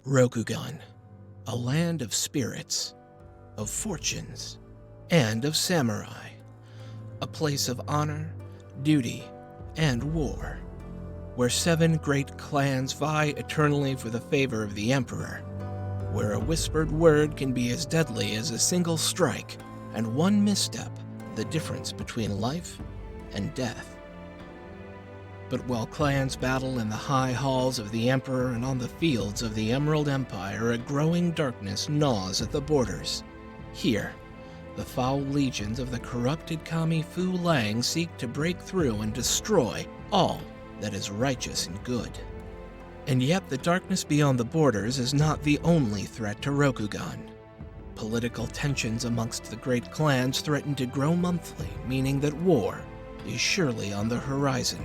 Rokugan, a land of spirits, of fortunes, and of samurai, a place of honor, duty, and war, where 7 great clans vie eternally for the favor of the Emperor, where a whispered word can be as deadly as a single strike, and one misstep the difference between life and death. But while clans battle in the high halls of the Emperor and on the fields of the Emerald Empire, a growing darkness gnaws at the borders. Here, the foul legions of the corrupted Kami Fu Lang seek to break through and destroy all that is righteous and good. And yet the darkness beyond the borders is not the only threat to Rokugan. Political tensions amongst the great clans threaten to grow monthly, meaning that war is surely on the horizon.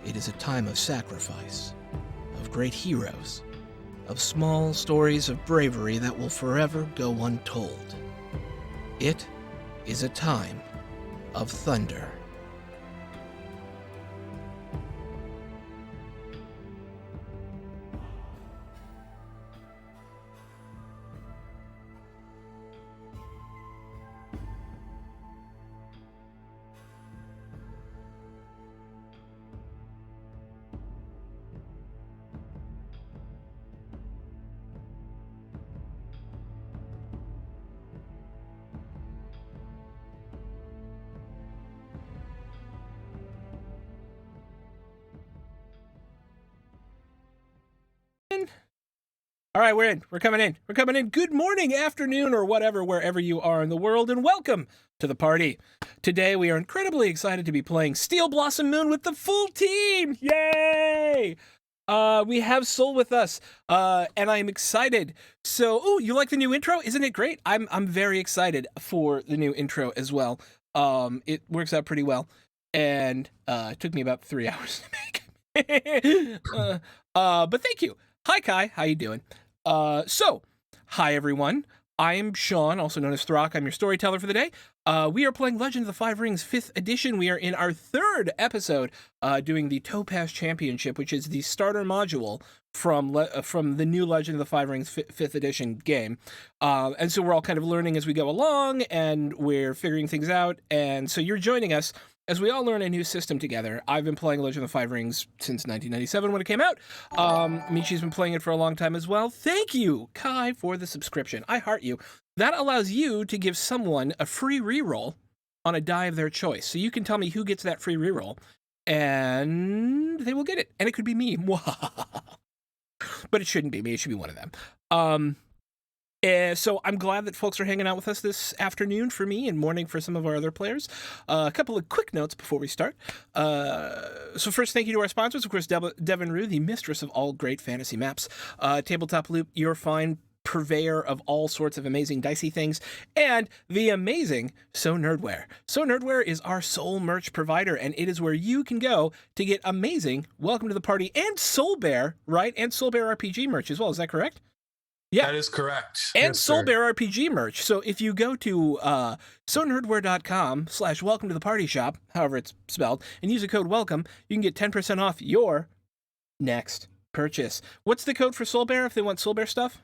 It is a time of sacrifice, of great heroes, of small stories of bravery that will forever go untold. It is a time of thunder. All right, we're in. We're coming in. We're coming in. Good morning, afternoon, or whatever, wherever you are in the world, and welcome to the party. Today, we are incredibly excited to be playing Steel Blossom Moon with the full team. Yay! We have Soul with us, and I'm excited. So, you like the new intro? Isn't it great? I'm very excited for the new intro as well. It works out pretty well, and it took me about 3 hours to make. But thank you. Hi, Kai. How you doing? Hi, everyone. I am Sean, also known as Throck. I'm your storyteller for the day. We are playing Legend of the Five Rings 5th edition. We are in our 3rd episode doing the Topaz Championship, which is the starter module from the new Legend of the Five Rings 5th edition game. And so we're all kind of learning as we go along, and we're figuring things out. And so you're joining us as we all learn a new system together. I've been playing Legend of the Five Rings since 1997 when it came out. Michi's been playing it for a long time as well. Thank you, Kai, for the subscription. I heart you. That allows you to give someone a free reroll on a die of their choice. So you can tell me who gets that free reroll, and they will get it. And it could be me. But it shouldn't be me. It should be one of them. So I'm glad that folks are hanging out with us this afternoon for me and morning for some of our other players. A couple of quick notes before we start. So first, thank you to our sponsors. Of course, Devin Rue, the mistress of all great fantasy maps. Tabletop Loop, your fine purveyor of all sorts of amazing dicey things, and the amazing So Nerdware. So Nerdware is our sole merch provider, and it is where you can go to get amazing Welcome to the Party and Soul Bear, right? And Soul Bear RPG merch as well. Is that correct? Yeah, that is correct. And yes, Soul Bear RPG merch. So if you go to sonerdware.com/welcome to the party shop, however it's spelled, and use the code welcome, you can get 10% off your next purchase. What's the code for Soul Bear if they want Soul Bear stuff?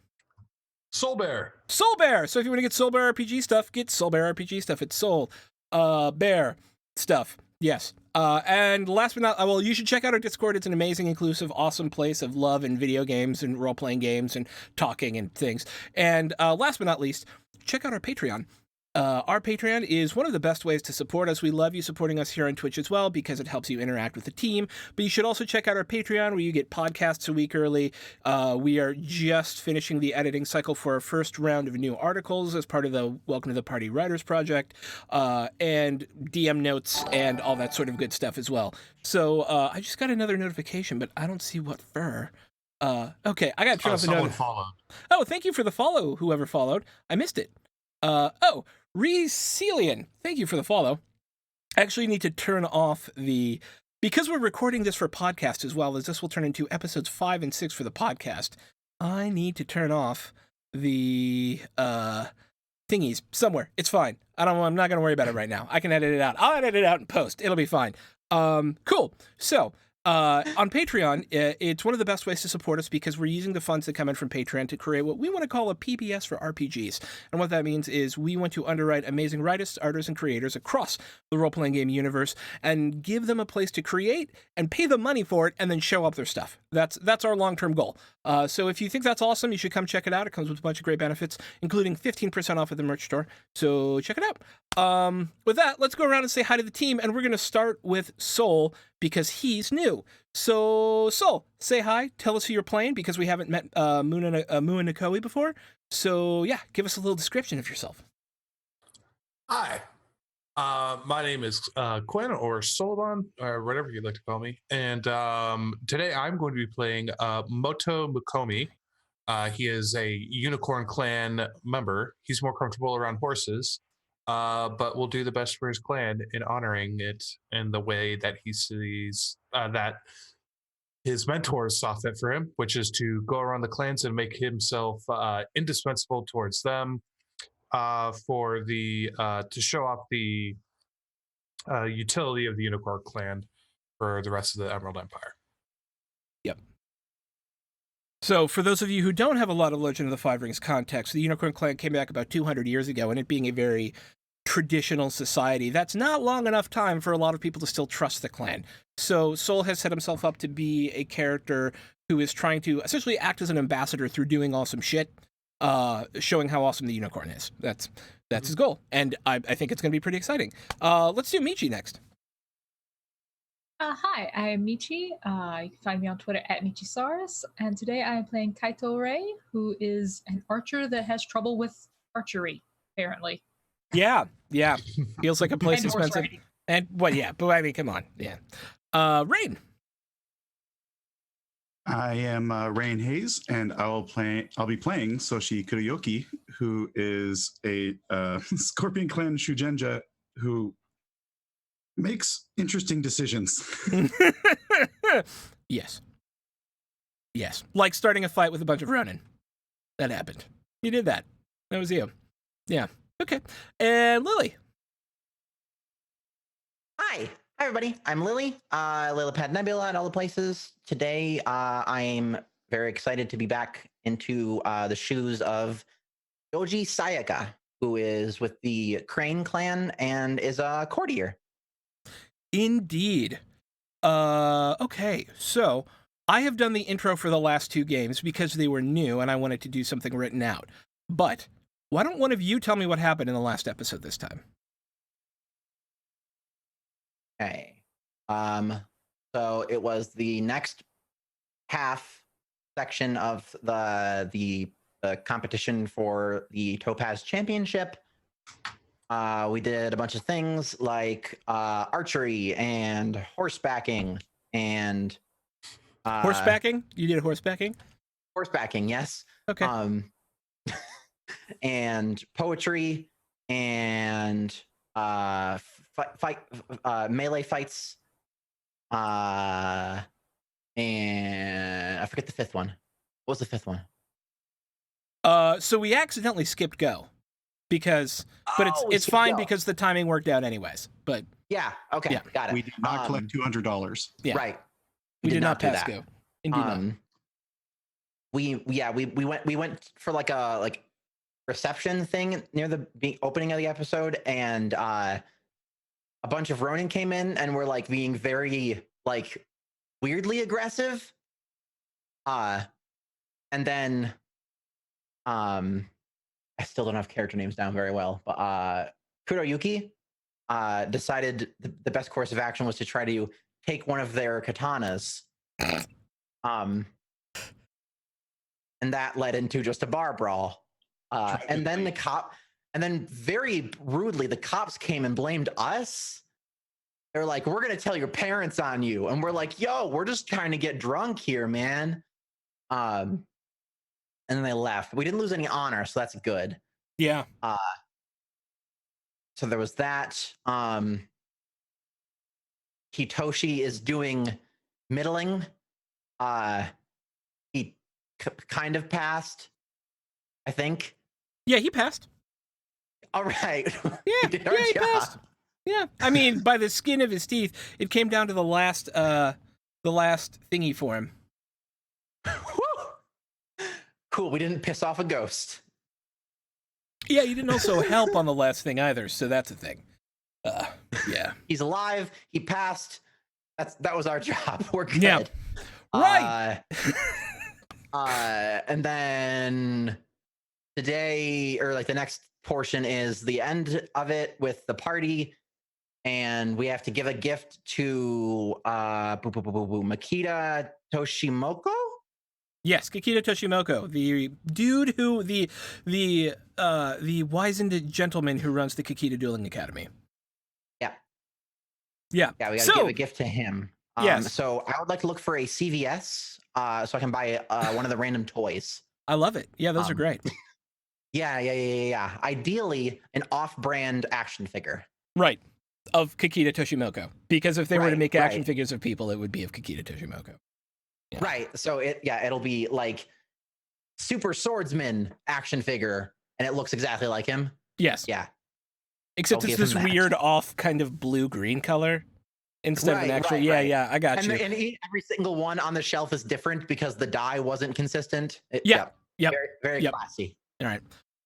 Soul Bear. Soul Bear. So if you want to get Soul Bear RPG stuff, get Soul Bear RPG stuff. It's Soul Bear stuff. Yes. And last but not, well, you should check out our Discord. It's an amazing, inclusive, awesome place of love and video games and role-playing games and talking and things. And last but not least, check out our Patreon. Our Patreon is one of the best ways to support us. We love you supporting us here on Twitch as well because it helps you interact with the team. But you should also check out our Patreon where you get podcasts a week early. We are just finishing the editing cycle for our first round of new articles as part of the Welcome to the Party Writers Project, and DM notes and all that sort of good stuff as well. So I just got another notification, but I don't see what for. Okay, I got to turn off the Someone followed. Oh, thank you for the follow, whoever followed. I missed it. Recelian, thank you for the follow. I actually need to turn off because we're recording this for podcast as well, as this will turn into episodes 5 and 6 for the podcast. I need to turn off the thingies somewhere. It's fine. I'm not going to worry about it right now. I can edit it out. I'll edit it out in post. It'll be fine. Cool. So, On Patreon, it's one of the best ways to support us because we're using the funds that come in from Patreon to create what we want to call a PBS for RPGs. And what that means is we want to underwrite amazing writers, artists, and creators across the role-playing game universe and give them a place to create and pay them money for it and then show up their stuff. That's our long-term goal. So if you think that's awesome, you should come check it out. It comes with a bunch of great benefits, including 15% off at the merch store. So check it out. With that, let's go around and say hi to the team, and we're going to start with Soul because he's new. So, Soul, say hi. Tell us who you're playing because we haven't met Mu and Nikoi before. So, yeah, give us a little description of yourself. Hi. My name is Quinn or Solomon or whatever you'd like to call me. And today I'm going to be playing Moto Mukomi. He is a Unicorn Clan member. He's more comfortable around horses, but will do the best for his clan in honoring it in the way that he sees that his mentors saw fit for him, which is to go around the clans and make himself indispensable towards them for the to show off the utility of the Unicorn Clan for the rest of the Emerald Empire. Yep. So, for those of you who don't have a lot of Legend of the Five Rings context, the Unicorn Clan came back about 200 years ago, and it being a very traditional society, that's not long enough time for a lot of people to still trust the clan. So, Soul has set himself up to be a character who is trying to essentially act as an ambassador through doing awesome shit, showing how awesome the unicorn is. That's his goal, and I think it's going to be pretty exciting. Let's do Michi next. Hi, I'm Michi. You can find me on Twitter at Michisaurus, and today I am playing Kaito Rei, who is an archer that has trouble with archery, apparently. Yeah. Feels like a place expensive. And well, yeah, but I mean, come on, yeah. Rain. I am Rain Hayes, and I'll be playing Soshi Kuroyoki, who is a Scorpion Clan Shugenja who makes interesting decisions. Yes. Like starting a fight with a bunch of Ronin. That happened. You did that. That was you. Yeah. Okay. And Lily. Hi, everybody. I'm Lily. Lillipad Nebula at all the places. Today, I'm very excited to be back into the shoes of Doji Sayaka, who is with the Crane clan and is a courtier. Indeed. Okay, so I have done the intro for the last two games because they were new and I wanted to do something written out. But why don't one of you tell me what happened in the last episode this time? Okay. So it was the next half section of the competition for the Topaz Championship. We did a bunch of things like archery and horsebacking and horsebacking? You did horsebacking? Horsebacking, yes. Okay. And poetry and melee fights. And I forget the fifth one. What was the fifth one? So we accidentally skipped Go. But it's fine because the timing worked out anyways. But yeah, okay, yeah. Got it. We did not collect $200. Yeah. Right. We did not pass Go. Indeed not. We went for like a reception thing near the opening of the episode, and a bunch of Ronin came in and were like being very like weirdly aggressive. And then I still don't have character names down very well, but Kuroyuki decided the best course of action was to try to take one of their katanas. And that led into just a bar brawl. And then very rudely, the cops came and blamed us. They're like, we're going to tell your parents on you. And we're like, yo, we're just trying to get drunk here, man. And then they left. We didn't lose any honor, so that's good. Yeah. So there was that. Hitoshi is doing middling. He kind of passed, I think. Yeah, he passed. All right. Yeah, he passed. Yeah, I mean, by the skin of his teeth, it came down to the last the last thingy for him. Cool. We didn't piss off a ghost. Yeah, you didn't also help on the last thing either, so that's a thing. Yeah. He's alive. He passed. That was our job. We're good. Yeah. Right. And then today, or like the next portion, is the end of it with the party, and we have to give a gift to Makita Toshimoko. Yes, Kikita Toshimoko, the dude who the wizened gentleman who runs the Kikita Dueling Academy. Yeah. Yeah. Yeah, we got to give a gift to him. Yes. So I would like to look for a CVS so I can buy one of the random toys. I love it. Yeah, those are great. Yeah. Ideally, an off-brand action figure. Right. Of Kikita Toshimoko. Because if they were to make action figures of people, it would be of Kikita Toshimoko. Yeah. Right. So it'll be like Super Swordsman action figure, and it looks exactly like him. Yes. Yeah. Except it's this weird off kind of blue-green color instead of an actual. Yeah, I got you. And every single one on the shelf is different because the dye wasn't consistent. Yep. Very classy. All right.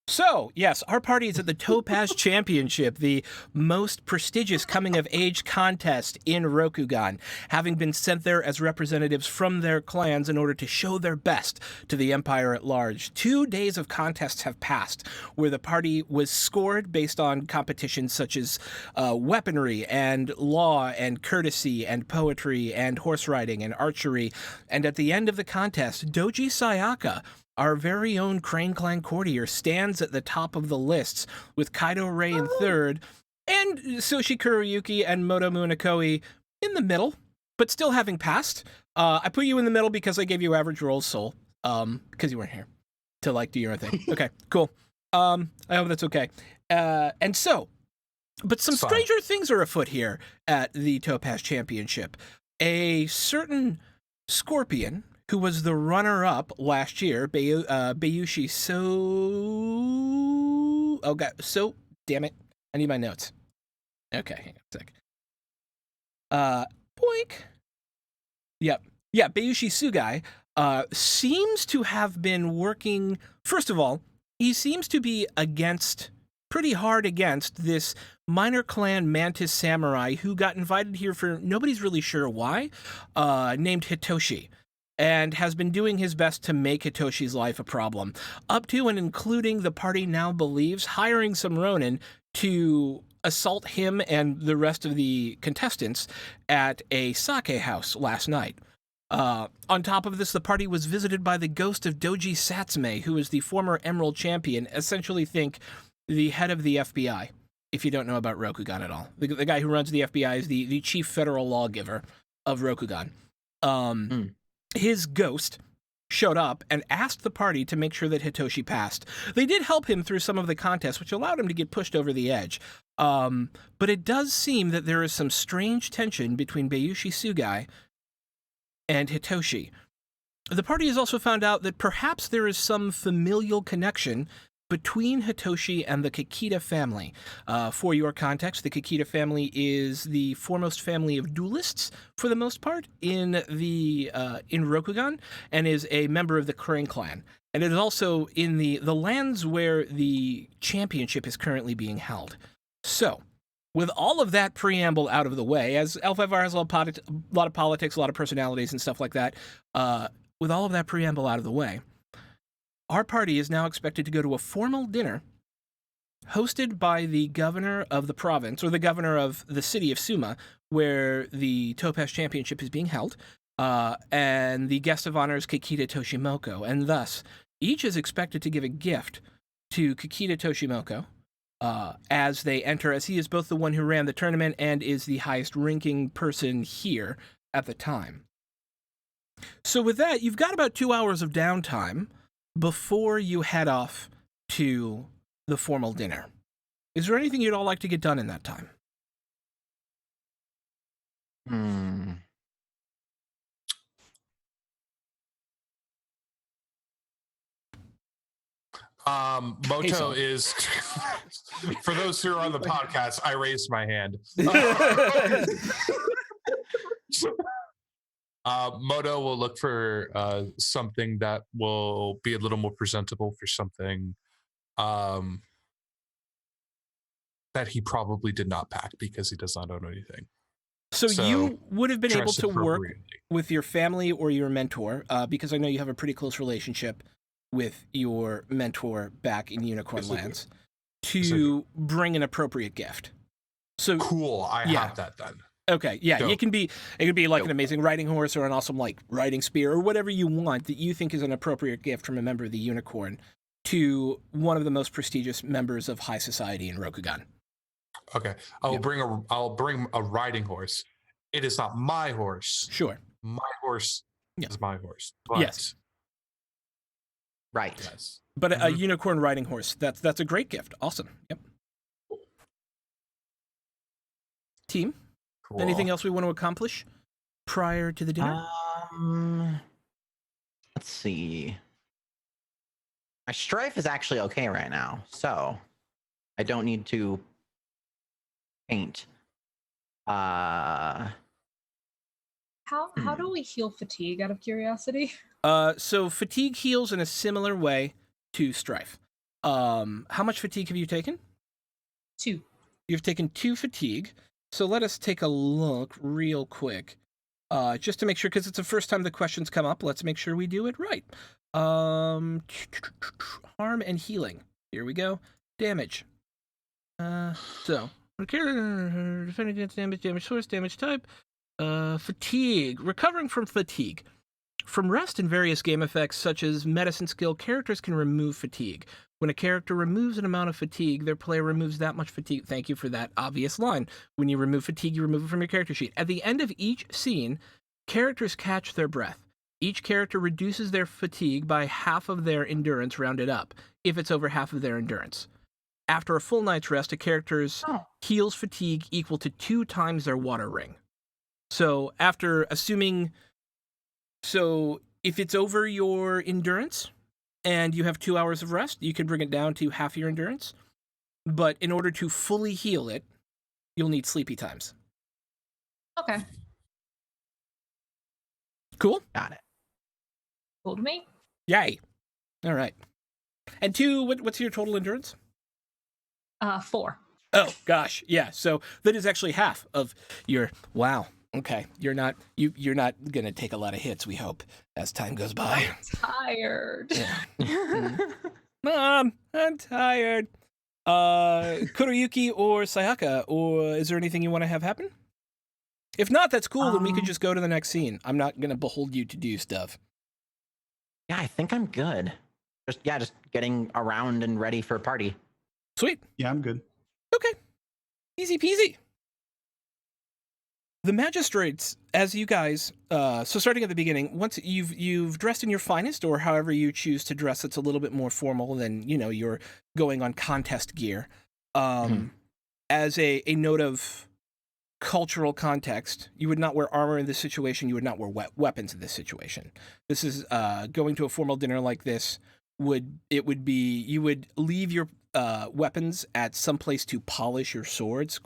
So, yes, our party is at the Topaz Championship, the most prestigious coming-of-age contest in Rokugan, having been sent there as representatives from their clans in order to show their best to the Empire at large. 2 days of contests have passed, where the party was scored based on competitions such as weaponry and law and courtesy and poetry and horse riding and archery. And at the end of the contest, Doji Sayaka, our very own Crane Clan courtier, stands at the top of the lists with Kaido Rei in third and Sushi Kuruyuki and Moto Munakoi in the middle, but still having passed. I put you in the middle because I gave you average rolls, Soul, because you weren't here to like do your own thing. Okay, cool. I hope that's okay. And so, but some stranger things are afoot here at the Topaz Championship. A certain Scorpion, who was the runner-up last year, Bayushi damn it. I need my notes. Okay, hang on a sec. Boink. Yep. Yeah, Bayushi Sugai seems to have been working... First of all, he seems to be pretty hard against this minor clan Mantis Samurai who got invited here for nobody's really sure why, named Hitoshi, and has been doing his best to make Hitoshi's life a problem, up to and including, the party now believes, hiring some Ronin to assault him and the rest of the contestants at a sake house last night. On top of this, the party was visited by the ghost of Doji Satsume, who is the former Emerald Champion, essentially think the head of the FBI, if you don't know about Rokugan at all. The guy who runs the FBI is the chief federal lawgiver of Rokugan. His ghost showed up and asked the party to make sure that Hitoshi passed. They did help him through some of the contests, which allowed him to get pushed over the edge. But it does seem that there is some strange tension between Bayushi Sugai and Hitoshi. The party has also found out that perhaps there is some familial connection between Hitoshi and the Kikita family. For your context, the Kikita family is the foremost family of duelists, for the most part, in Rokugan, and is a member of the Crane Clan. And it is also in the lands where the championship is currently being held. So, with all of that preamble out of the way, as L5R has a lot of politics, a lot of personalities and stuff like that, with all of that preamble out of the way, our party is now expected to go to a formal dinner hosted by the governor of the province, or the governor of the city of Suma, where the Topaz Championship is being held, and the guest of honor is Kikita Toshimoko. And thus, each is expected to give a gift to Kikita Toshimoko as they enter, as he is both the one who ran the tournament and is the highest ranking person here at the time. So with that, you've got about 2 hours of downtime before you head off to the formal dinner. Is there anything you'd all like to get done in that time? Moto is, for those who are on the podcast, I raised my hand. Moto will look for something that will be a little more presentable for something that he probably did not pack because he does not own anything. So you would have been able dress to work appropriately. with your family or your mentor, because I know you have a pretty close relationship with your mentor back in Unicorn Yes, I do. Lands, Yes, I to do. bring an appropriate gift. So Cool. I Yeah. have that then. okay, yeah, Dope. it can be like an Dope. amazing riding horse or an awesome like riding spear or whatever you want that you think is an appropriate gift from a member of the Unicorn to one of the most prestigious members of high society in Rokugan. Okay. I'll Yeah. bring a riding horse. It is not my horse. Sure. My horse Yeah. is my horse. But Yes. Right. yes. But a Mhm. unicorn riding horse, that's a great gift. Awesome. Yep. Team, Cool. anything else we want to accomplish prior to the dinner? Let's see. My strife is actually okay right now, so I don't need to paint. How do we heal fatigue out of curiosity? So fatigue heals in a similar way to strife. How much fatigue have you taken? 2. You've taken 2 fatigue. So let us take a look real quick, just to make sure, because it's the first time the questions come up. Let's make sure we do it right. Harm and healing. Here we go. Damage. So defending against damage source, damage type. Fatigue. Recovering from fatigue. From rest and various game effects such as medicine skill, characters can remove fatigue. When a character removes an amount of fatigue, their player removes that much fatigue. Thank you for that obvious line. When you remove fatigue, you remove it from your character sheet. At the end of each scene, characters catch their breath. Each character reduces their fatigue by half of their endurance rounded up, if it's over half of their endurance. After a full night's rest, a character's heals fatigue equal to 2 times their water ring. So after assuming... So if it's over your endurance and you have 2 hours of rest, you can bring it down to half your endurance. But in order to fully heal it, you'll need sleepy times. Okay. Cool? Got it. Cool to me. Yay. All right. And 2, what's your total endurance? 4. Oh, gosh. Yeah. So that is actually half of your... Wow. Okay. You're not going to take a lot of hits, we hope, as time goes by. I'm tired. Yeah. Mom, I'm tired. Kuroyuki or Sayaka, or is there anything you want to have happen? If not, that's cool, and we could just go to the next scene. I'm not going to behold you to do stuff. Yeah, I think I'm good. Just getting around and ready for a party. Sweet. Yeah, I'm good. Okay. Easy peasy. The magistrates, as you guys, so starting at the beginning, once you've dressed in your finest, or however you choose to dress, it's a little bit more formal than, you're going on contest gear. As a note of cultural context, you would not wear armor in this situation. You would not wear weapons in this situation. This is going to a formal dinner like this. You would leave your weapons at some place to polish your swords,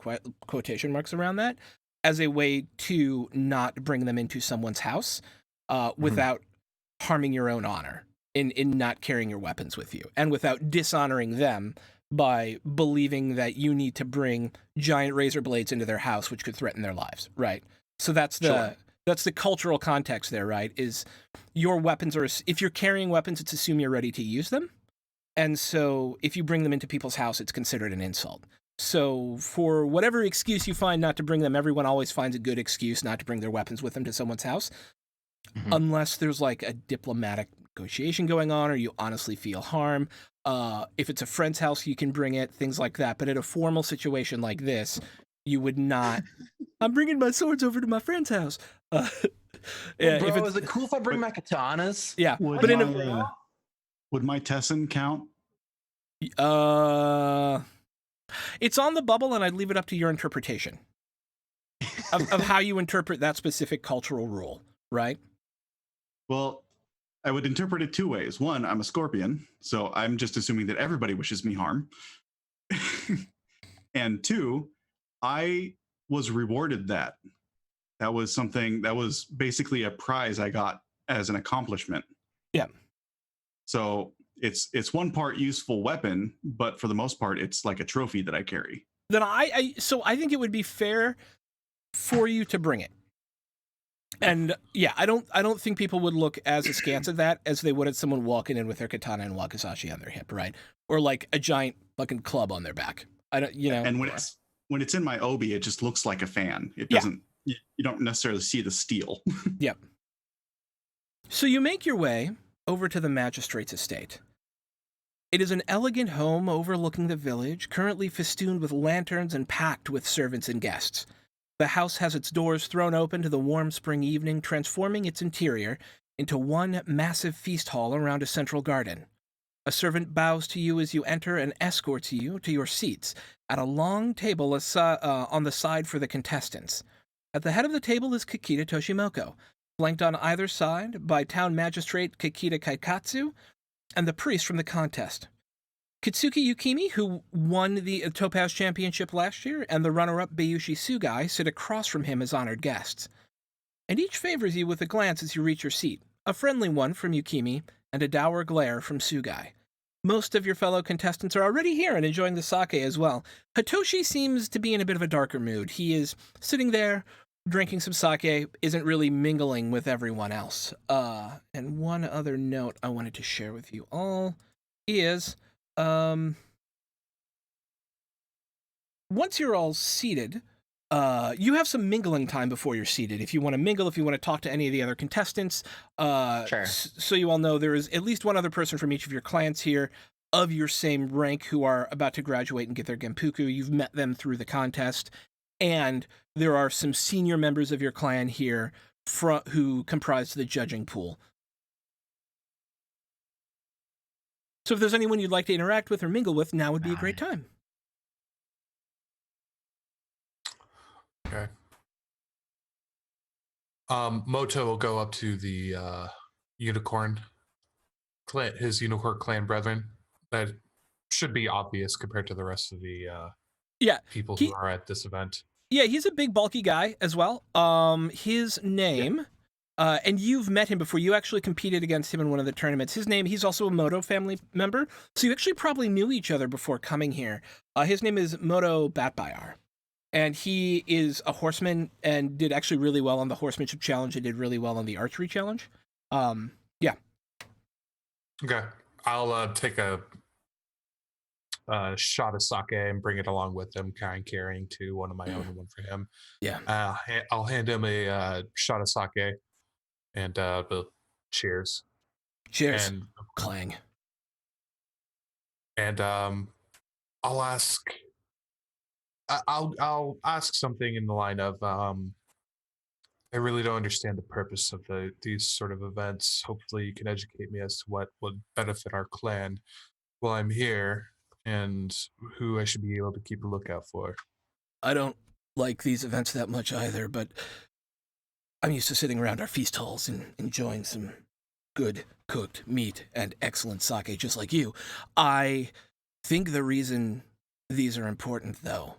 quotation marks around that, as a way to not bring them into someone's house without harming your own honor in not carrying your weapons with you, and without dishonoring them by believing that you need to bring giant razor blades into their house, which could threaten their lives, right? So that's the cultural context there, right? Is your weapons are, if you're carrying weapons, it's assumed you're ready to use them. And so if you bring them into people's house, it's considered an insult. So for whatever excuse you find not to bring them, everyone always finds a good excuse not to bring their weapons with them to someone's house, unless there's like a diplomatic negotiation going on or you honestly feel harm. If it's a friend's house, you can bring it, things like that. But at a formal situation like this, you would not. I'm bringing my swords over to my friend's house. Bro, is it cool if I bring my katanas? Yeah, Would but would my Tessin count? It's on the bubble, and I'd leave it up to your interpretation of how you interpret that specific cultural rule, right? Well, I would interpret it 2 ways. One, I'm a scorpion, so I'm just assuming that everybody wishes me harm. And 2, I was rewarded that That was something that was basically a prize I got as an accomplishment. Yeah. So it's one part useful weapon, but for the most part, it's like a trophy that I carry. Then so I think it would be fair for you to bring it. And yeah, I don't think people would look as askance at that as they would at someone walking in with their katana and wakizashi on their hip, right? Or like a giant fucking club on their back. I don't, you know. And when it's in my obi, it just looks like a fan. It Yeah. doesn't. You don't necessarily see the steel. Yep. So you make your way over to the magistrate's estate. It is an elegant home overlooking the village, currently festooned with lanterns and packed with servants and guests. The house has its doors thrown open to the warm spring evening, transforming its interior into one massive feast hall around a central garden. A servant bows to you as you enter and escorts you to your seats at a long table on the side for the contestants. At the head of the table is Kikita Toshimoko, flanked on either side by town magistrate Kikita Kaikatsu and the priest from the contest. Kitsuki Yukimi, who won the Topaz Championship last year, and the runner-up Bayushi Sugai sit across from him as honored guests. And each favors you with a glance as you reach your seat, a friendly one from Yukimi and a dour glare from Sugai. Most of your fellow contestants are already here and enjoying the sake as well. Hitoshi seems to be in a bit of a darker mood. He is sitting there, drinking some sake, isn't really mingling with everyone else. And one other note I wanted to share with you all is, once you're all seated, you have some mingling time before you're seated. If you want to mingle, if you want to talk to any of the other contestants, Sure. So you all know there is at least one other person from each of your clans here of your same rank who are about to graduate and get their Genpuku. You've met them through the contest. And there are some senior members of your clan here who comprise the judging pool. So if there's anyone you'd like to interact with or mingle with, now would be a great time. Okay. Moto will go up to the unicorn clan, his unicorn clan brethren. That should be obvious compared to the rest of the people who are at this event. Yeah, he's a big, bulky guy as well. His name, and you've met him before. You actually competed against him in one of the tournaments. His name, he's also a Moto family member, so you actually probably knew each other before coming here. His name is Moto Batbayar, and he is a horseman and did actually really well on the horsemanship challenge and did really well on the archery challenge. Yeah. Okay, I'll take a shot of sake and bring it along with him, kind of carrying two, one of my own and one for him. Yeah. I'll hand him a shot of sake and cheers. Cheers. And Clang. And I'll ask something in the line of I really don't understand the purpose of these sort of events. Hopefully you can educate me as to what would benefit our clan while I'm here and who I should be able to keep a lookout for. I don't like these events that much either, but I'm used to sitting around our feast halls and enjoying some good cooked meat and excellent sake just like you. I think the reason these are important, though,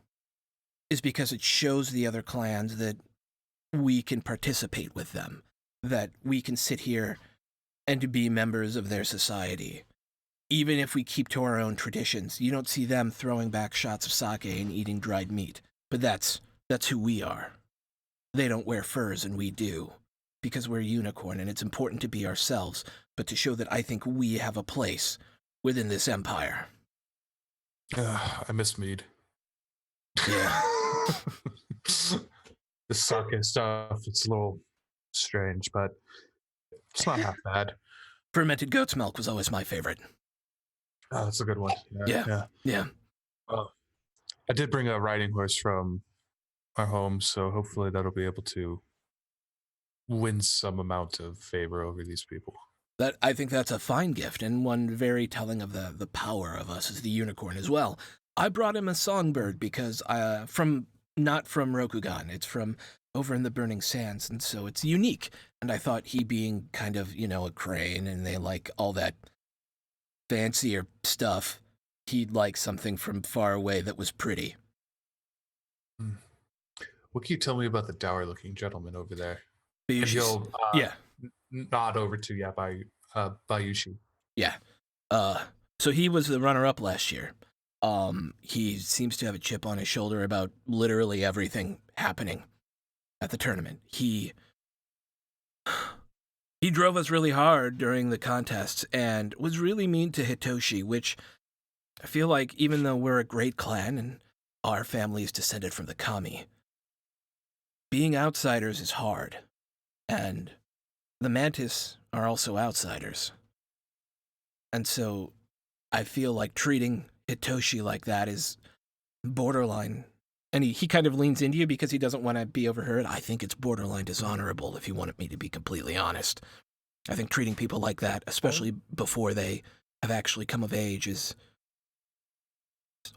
is because it shows the other clans that we can participate with them, that we can sit here and be members of their society. Even if we keep to our own traditions, you don't see them throwing back shots of sake and eating dried meat. But that's who we are. They don't wear furs and we do, because we're unicorn and it's important to be ourselves, but to show that I think we have a place within this empire. I miss mead. Yeah. The sake stuff, it's a little strange, but it's not half bad. Fermented goat's milk was always my favorite. Oh, that's a good one. Yeah. I did bring a riding horse from our home, so hopefully that'll be able to win some amount of favor over these people. I think that's a fine gift, and one very telling of the power of us as the unicorn as well. I brought him a songbird because not from Rokugan, it's from over in the Burning Sands, and so it's unique. And I thought he being kind of, a crane, and they like all that fancier stuff, he'd like something from far away that was pretty. what can you tell me about the dour-looking gentleman over there? And Bayushi's, he'll yeah, nod over to Bayushi. yeah. So he was the runner-up last year. He seems to have a chip on his shoulder about literally everything happening at the tournament. He drove us really hard during the contests and was really mean to Hitoshi, which I feel like even though we're a great clan and our family is descended from the kami, being outsiders is hard. And the Mantis are also outsiders. And so I feel like treating Hitoshi like that is borderline. And he kind of leans into you because he doesn't want to be overheard. I think it's borderline dishonorable, if you wanted me to be completely honest. I think treating people like that, especially before they have actually come of age, is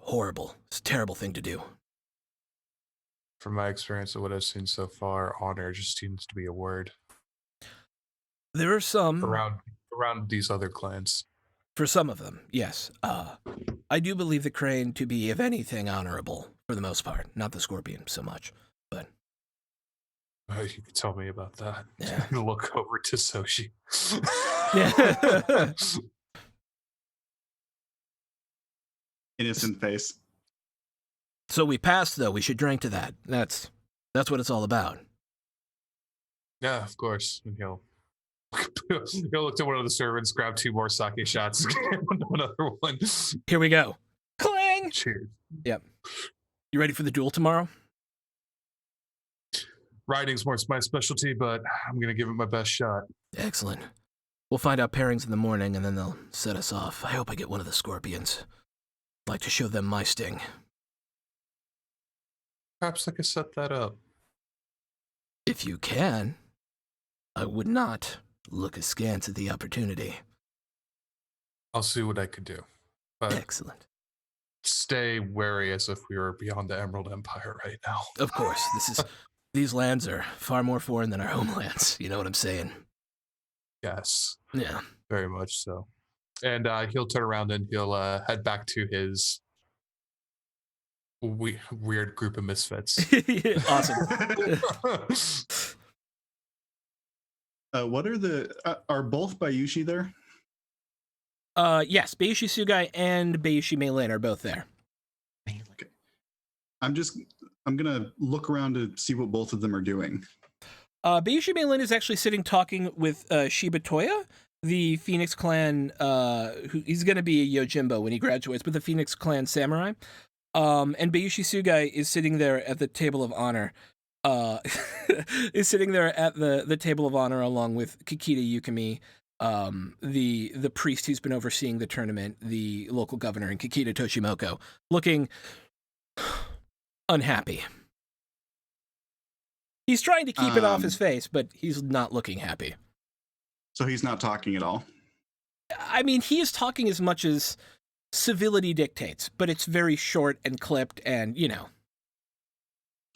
horrible. It's a terrible thing to do. From my experience of what I've seen so far, honor just seems to be a word There are some around these other clans. for some of them, yes. I do believe the Crane to be, if anything, honorable for the most part. Not the Scorpion so much, but You could tell me about that. Yeah. Look over to Soshi. yeah. Innocent face. So we passed, though. We should drink to that. That's what it's all about. Yeah, of course. And he'll look to one of the servants, grab 2 more sake shots, another one. Here we go. Clang! Cheers. Yep. You ready for the duel tomorrow? Riding's more my specialty, but I'm gonna give it my best shot. Excellent. We'll find out pairings in the morning, and then they'll set us off. I hope I get one of the Scorpions. I'd like to show them my sting. Perhaps I could set that up. If you can, I would not look askance at the opportunity. I'll see what I could do. But Excellent. stay wary as if we were beyond the Emerald Empire right now. Of course, these lands are far more foreign than our homelands. You know what I'm saying? Yes, Yeah. very much so. And he'll turn around and he'll head back to his weird group of misfits. Awesome. What are are both Bayushi there? Yes, Bayushi Sugai and Bayushi Meilin are both there. Okay. I'm gonna look around to see what both of them are doing. Bayushi Meilin is actually sitting talking with Shiba Toya, the Phoenix Clan, who he's going to be a Yojimbo when he graduates, but the Phoenix Clan samurai. And Bayushi Sugai is sitting there at the table of honor. Is sitting there at the table of honor along with Kikita Yukimi, the priest who's been overseeing the tournament, the local governor, and Kikita Toshimoko, looking unhappy. He's trying to keep it off his face, but he's not looking happy. So he's not talking at all. I mean, he is talking as much as civility dictates, but it's very short and clipped and, you know.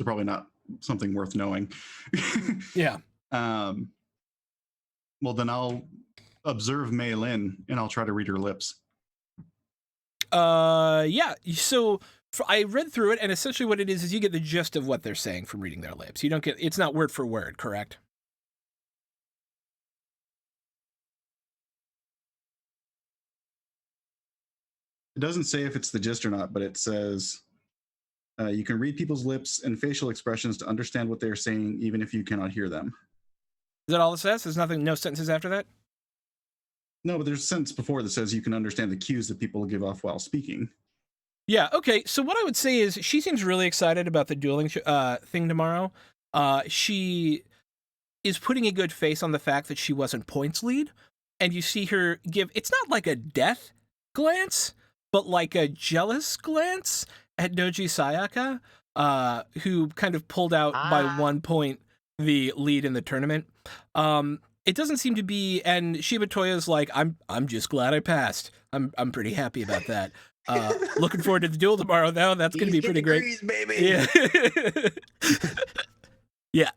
So probably not something worth knowing. Yeah. Well, then I'll observe Mei Lin and I'll try to read her lips. Yeah. So I read through it, and essentially what it is you get the gist of what they're saying from reading their lips. You don't get, it's not word for word, correct? It doesn't say if it's the gist or not, but it says you can read people's lips and facial expressions to understand what they're saying, even if you cannot hear them. Is that all it says? There's nothing, no sentences after that? No, but there's a sentence before that says you can understand the cues that people give off while speaking. Yeah, okay. So what I would say is she seems really excited about the dueling thing tomorrow. She is putting a good face on the fact that she wasn't points lead, and you see her give, it's not like a death glance, but like a jealous glance at Doji Sayaka, who kind of pulled out by 1 point the lead in the tournament. It doesn't seem to be, and Shiba Toya's like, I'm just glad I passed. I'm pretty happy about that. Looking forward to the duel tomorrow, though. That's going to be pretty great. Baby. Yeah. Yeah.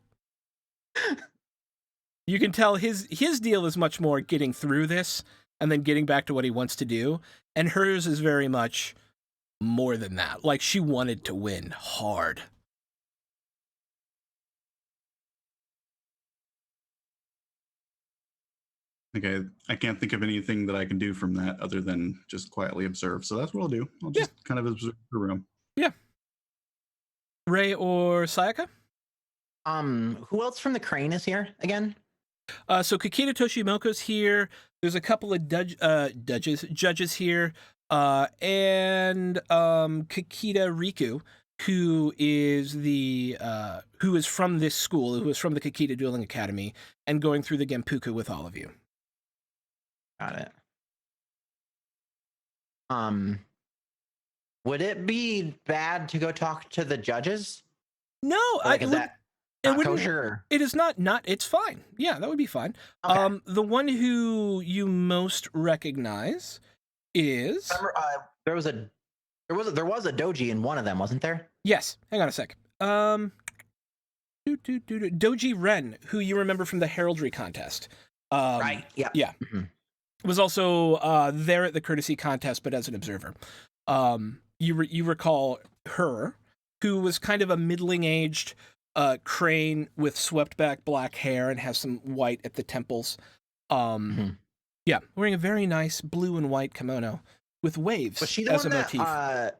You can tell his deal is much more getting through this and then getting back to what he wants to do. And hers is very much more than that. Like, she wanted to win hard. Okay, I can't think of anything that I can do from that other than just quietly observe. So that's what I'll do. I'll just kind of observe the room. Yeah. Ray or Sayaka? Who else from the Crane is here again? So Kikita Toshimoko's here. There's a couple of judges here, and Kikita Riku, who is from this school, who is from the Kikita Dueling Academy, and going through the Genpuku with all of you. Got it. Would it be bad to go talk to the judges? No, Like, is that not wouldn't- kosher? Or? It is not. It's fine. Yeah, that would be fine. Okay. The one who you most recognize is There was a doji in one of them, wasn't there? yes. Hang on a sec. Doji Ren, who you remember from the heraldry contest. Right. Yeah. Yeah. Was also there at the courtesy contest, but as an observer. You recall her, who was kind of a middling-aged crane with swept back black hair and has some white at the temples. Yeah, wearing a very nice blue and white kimono with waves Was she the as one a that, motif. I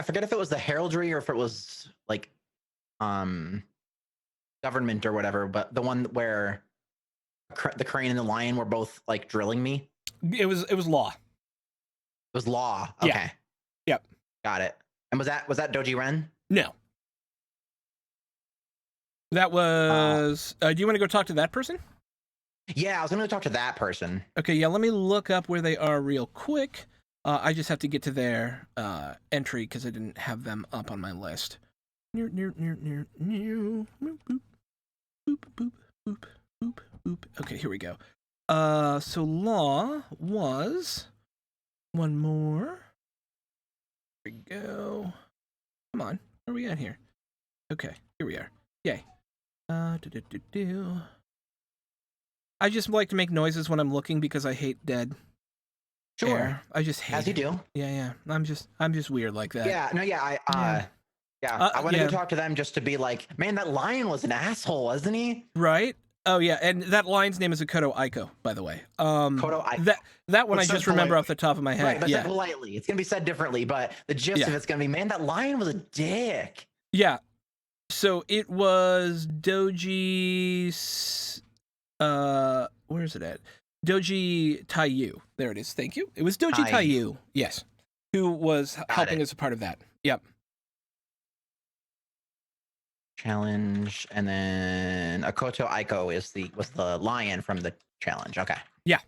forget if it was the heraldry or if it was like government or whatever, but the one where the crane and the lion were both like drilling me. It was law. It was law. Okay. Yeah. Yep. Got it. And was that Doji Ren? No. That was. Do you want to go talk to that person? Yeah, I was gonna talk to that person. Okay, yeah. Let me look up where they are real quick. I just have to get to their entry because I didn't have them up on my list. Near. Boop, boop, boop, boop, boop, boop, boop. Okay, here we go. So law was one more. Here we go. Come on, where are we at here? Okay, here we are. Yay. I just like to make noises when I'm looking because I hate dead Sure. air. I just hate As you it. do. Yeah. I'm just weird like that. Yeah. No. Yeah. I want to go talk to them just to be like, man, that lion was an asshole, wasn't he? Right? Oh yeah, and that lion's name is Akoto Aiko, by the way. Koto Aiko. That one What's I just that remember politely? off the top of my head. Right, but Yeah. said politely. It's gonna be said differently, but the gist of it's gonna be, man, that lion was a dick. Yeah. So it was Doji's where's it at? Doji Taiyu. There it is. Thank you. It was Doji Taiyu. Yes. Who was helping as a part of that. Yep. Challenge, and then Akoto Aiko was the lion from the challenge. Okay. Yeah.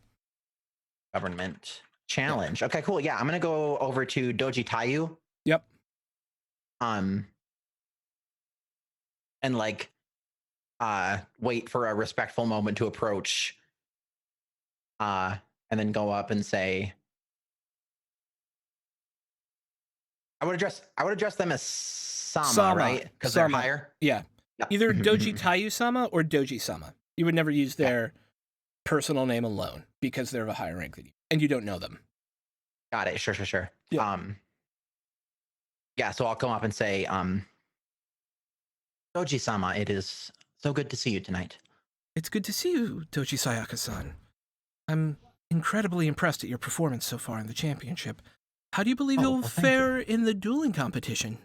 Government challenge. Okay, cool. Yeah, I'm gonna go over to Doji Taiyu. Yep. And like wait for a respectful moment to approach. And then go up and say, I would address them as Sama. Right? Because they're higher. Yeah. Either Doji Taiyu-sama or Doji-sama. You would never use their personal name alone because they're of a higher rank than you, and you don't know them. Got it. Sure. Yeah. Yeah, so I'll come up and say, Doji-sama, it is so good to see you tonight. It's good to see you, Doji Sayaka-san. I'm incredibly impressed at your performance so far in the championship. How do you believe you'll fare in the dueling competition?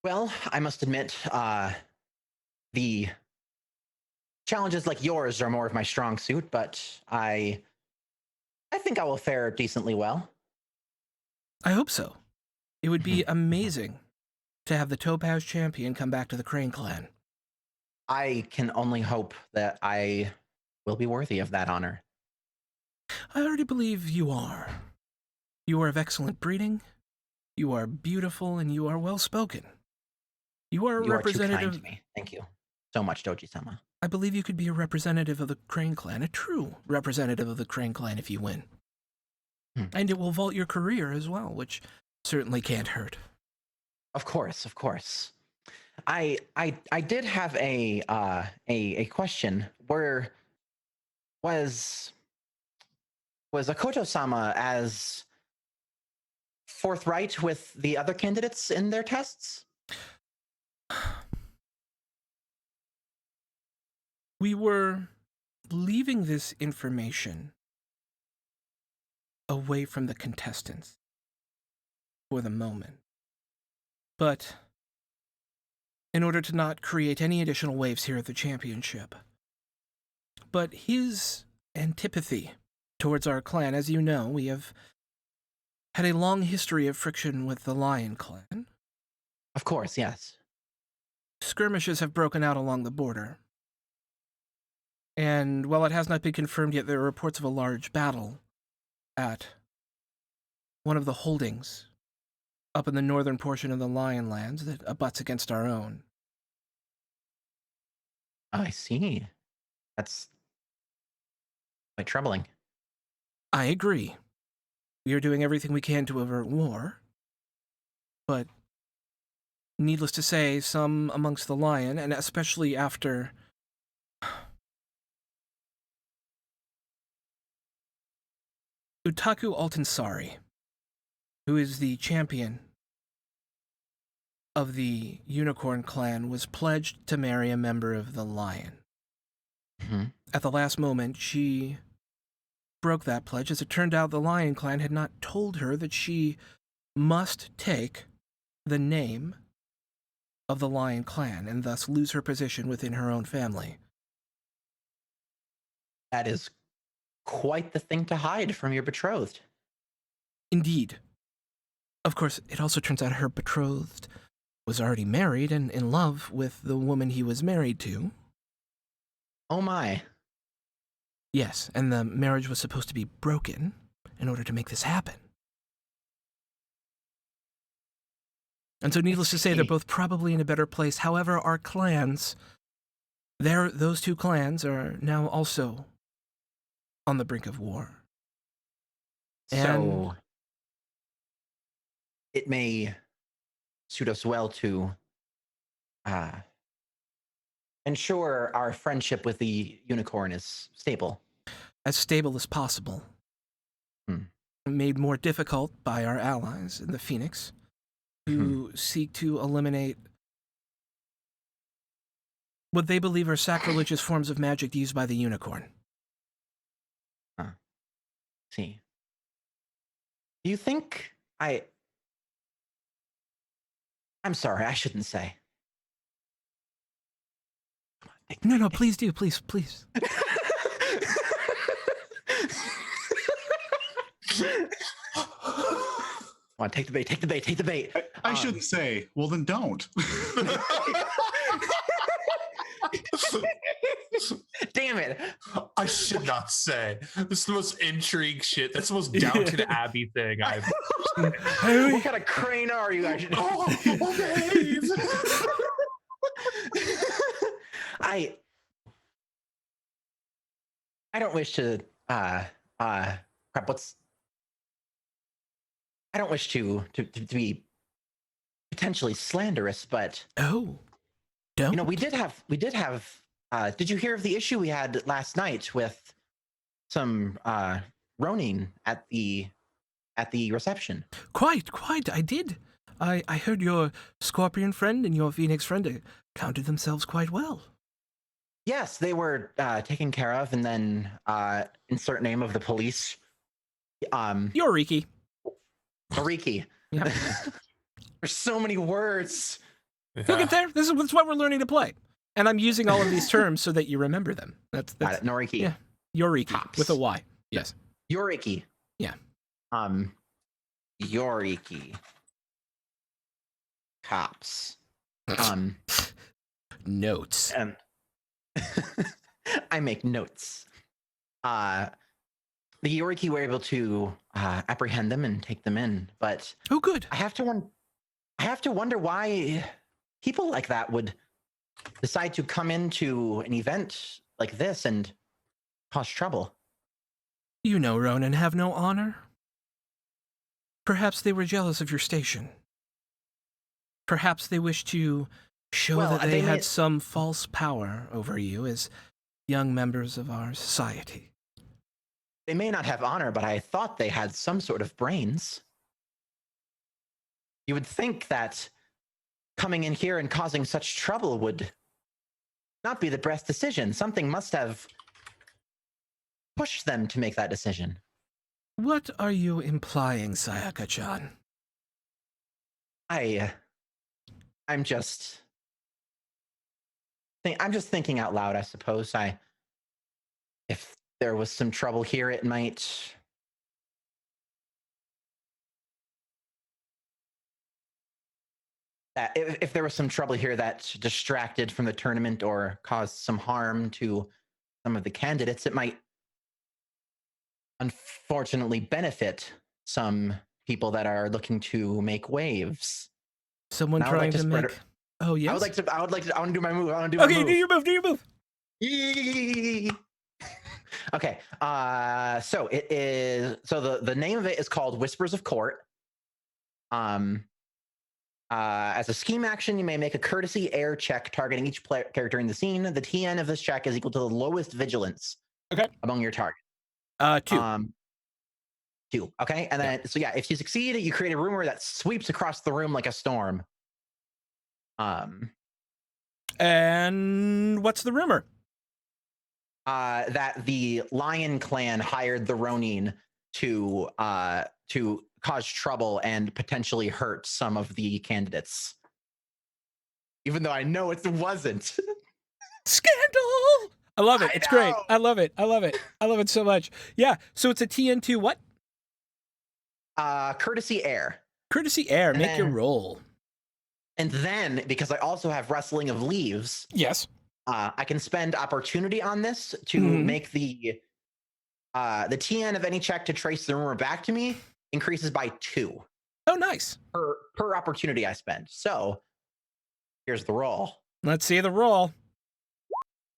Well, I must admit, the challenges like yours are more of my strong suit, but I think I will fare decently well. I hope so. It would be amazing to have the Topaz champion come back to the Crane clan. I can only hope that I will be worthy of that honor. I already believe you are. You are of excellent breeding, you are beautiful, and you are well-spoken. You are a representative. Too kind to me. Thank you so much, Doji-sama. I believe you could be a representative of the Crane clan, a true representative of the Crane clan if you win. And it will vault your career as well, which certainly can't hurt. Of course. I did have a question. Where was Akoto-sama as forthright with the other candidates in their tests? We were leaving this information away from the contestants for the moment. But in order to not create any additional waves here at the championship. But his antipathy towards our clan, as you know, we have had a long history of friction with the Lion clan. Of course, yes. Skirmishes have broken out along the border. And while it has not been confirmed yet, there are reports of a large battle at one of the holdings up in the northern portion of the Lion lands that abuts against our own. I see. That's quite troubling. I agree. We are doing everything we can to avert war. But needless to say, some amongst the Lion, and especially after Utaku Altansari, who is the champion of the Unicorn clan, was pledged to marry a member of the Lion. Mm-hmm. At the last moment, she broke that pledge. As it turned out, the Lion clan had not told her that she must take the name of the Lion clan and thus lose her position within her own family. That is quite the thing to hide from your betrothed. Indeed. Of course, it also turns out her betrothed was already married and in love with the woman he was married to. Oh my. Yes, and the marriage was supposed to be broken in order to make this happen. And so needless to say, they're both probably in a better place. However, our clans, those two clans are now also on the brink of war. So it may suit us well to ensure our friendship with the unicorn is stable. As stable as possible. Made more difficult by our allies in the Phoenix, who seek to eliminate what they believe are sacrilegious forms of magic used by the unicorn. See. Do you think I'm sorry, I shouldn't say. No, please do, please. Come on, take the bait. I shouldn't say. Well, then don't. Damn it. I should not say. This is the most intrigue shit. That's the most Downton Abbey thing I've. What kind of crane are you guys? Okay. I don't wish to I don't wish to be potentially slanderous, but Oh, don't. you know, we did have did you hear of the issue we had last night with some Ronin at the reception? Quite, I did. I heard your Scorpion friend and your Phoenix friend accounted themselves quite well. Yes, they were taken care of, and then insert name of the police. Yoriki. Mariki. Yeah. There's so many words. You'll get there. That's what we're learning to play. And I'm using all of these terms so that you remember them. That's Got it. Noriki. Yeah. Yoriki Cops. with a Y. Yes. Yoriki. Yeah. Yoriki. Cops. Notes. And I make notes. The Yoriki were able to apprehend them and take them in, but Oh, good. I have to wonder why people like that would decide to come into an event like this and cause trouble. You know, Ronan, have no honor. Perhaps they were jealous of your station. Perhaps they wished to show that they had some false power over you as young members of our society. They may not have honor, but I thought they had some sort of brains. You would think that coming in here and causing such trouble would not be the best decision. Something must have pushed them to make that decision. What are you implying, Sayaka-chan? I'm just thinking out loud, I suppose. If there was some trouble here, it might. If there was some trouble here that distracted from the tournament or caused some harm to some of the candidates, it might unfortunately benefit some people that are looking to make waves. Someone And I would like trying to to spread make... it. Oh, yes? I want to do my move. I want to do my Okay, move. do your move, do your move. Yee. Okay. So it is. So the name of it is called Whispers of Court. As a scheme action, you may make a courtesy air check targeting each character in the scene. The TN of this check is equal to the lowest vigilance among your target. 2. 2. Okay. And then, so yeah, if you succeed, you create a rumor that sweeps across the room like a storm. And what's the rumor? That the Lion Clan hired the Ronin to cause trouble and potentially hurt some of the candidates. Even though I know it wasn't. Scandal! I love it. I It's great. know. I love it. I love it. I love it so much. Yeah. So it's a TN2 what? Courtesy air. Courtesy air. And Make your then- roll. And then, because I also have Rustling of Leaves, Yes. I can spend opportunity on this to Mhm. make the TN of any check to trace the rumor back to me increases by 2 Oh, nice. per opportunity I spend. So here's the roll. Let's see the roll.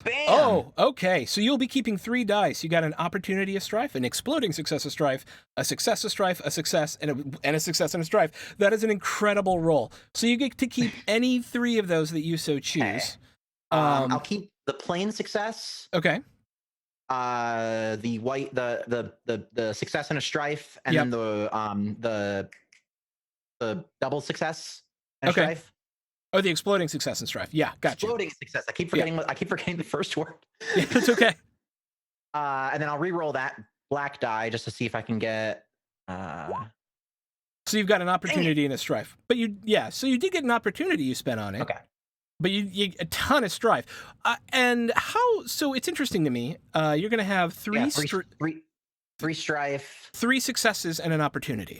Bam! Oh, okay. So you'll be keeping 3 dice. You got an opportunity, a strife, an exploding success, a strife, a success, a strife, a success, and a success and a strife. That is an incredible roll. So you get to keep any 3 of those that you so choose. I'll keep the plain success, Okay. the white, the success and a strife, and Yep. then the double success and Okay. a strife. Oh, the exploding success and strife. Yeah, gotcha. Exploding success. I keep forgetting the first word. Yeah, it's okay. And then I'll re-roll that black die just to see if I can get. So you've got an opportunity and a strife. But so you did get an opportunity you spent on it. Okay. But you a ton of strife. And so it's interesting to me. You're going to have 3 Yeah, three strife. 3 successes and an opportunity.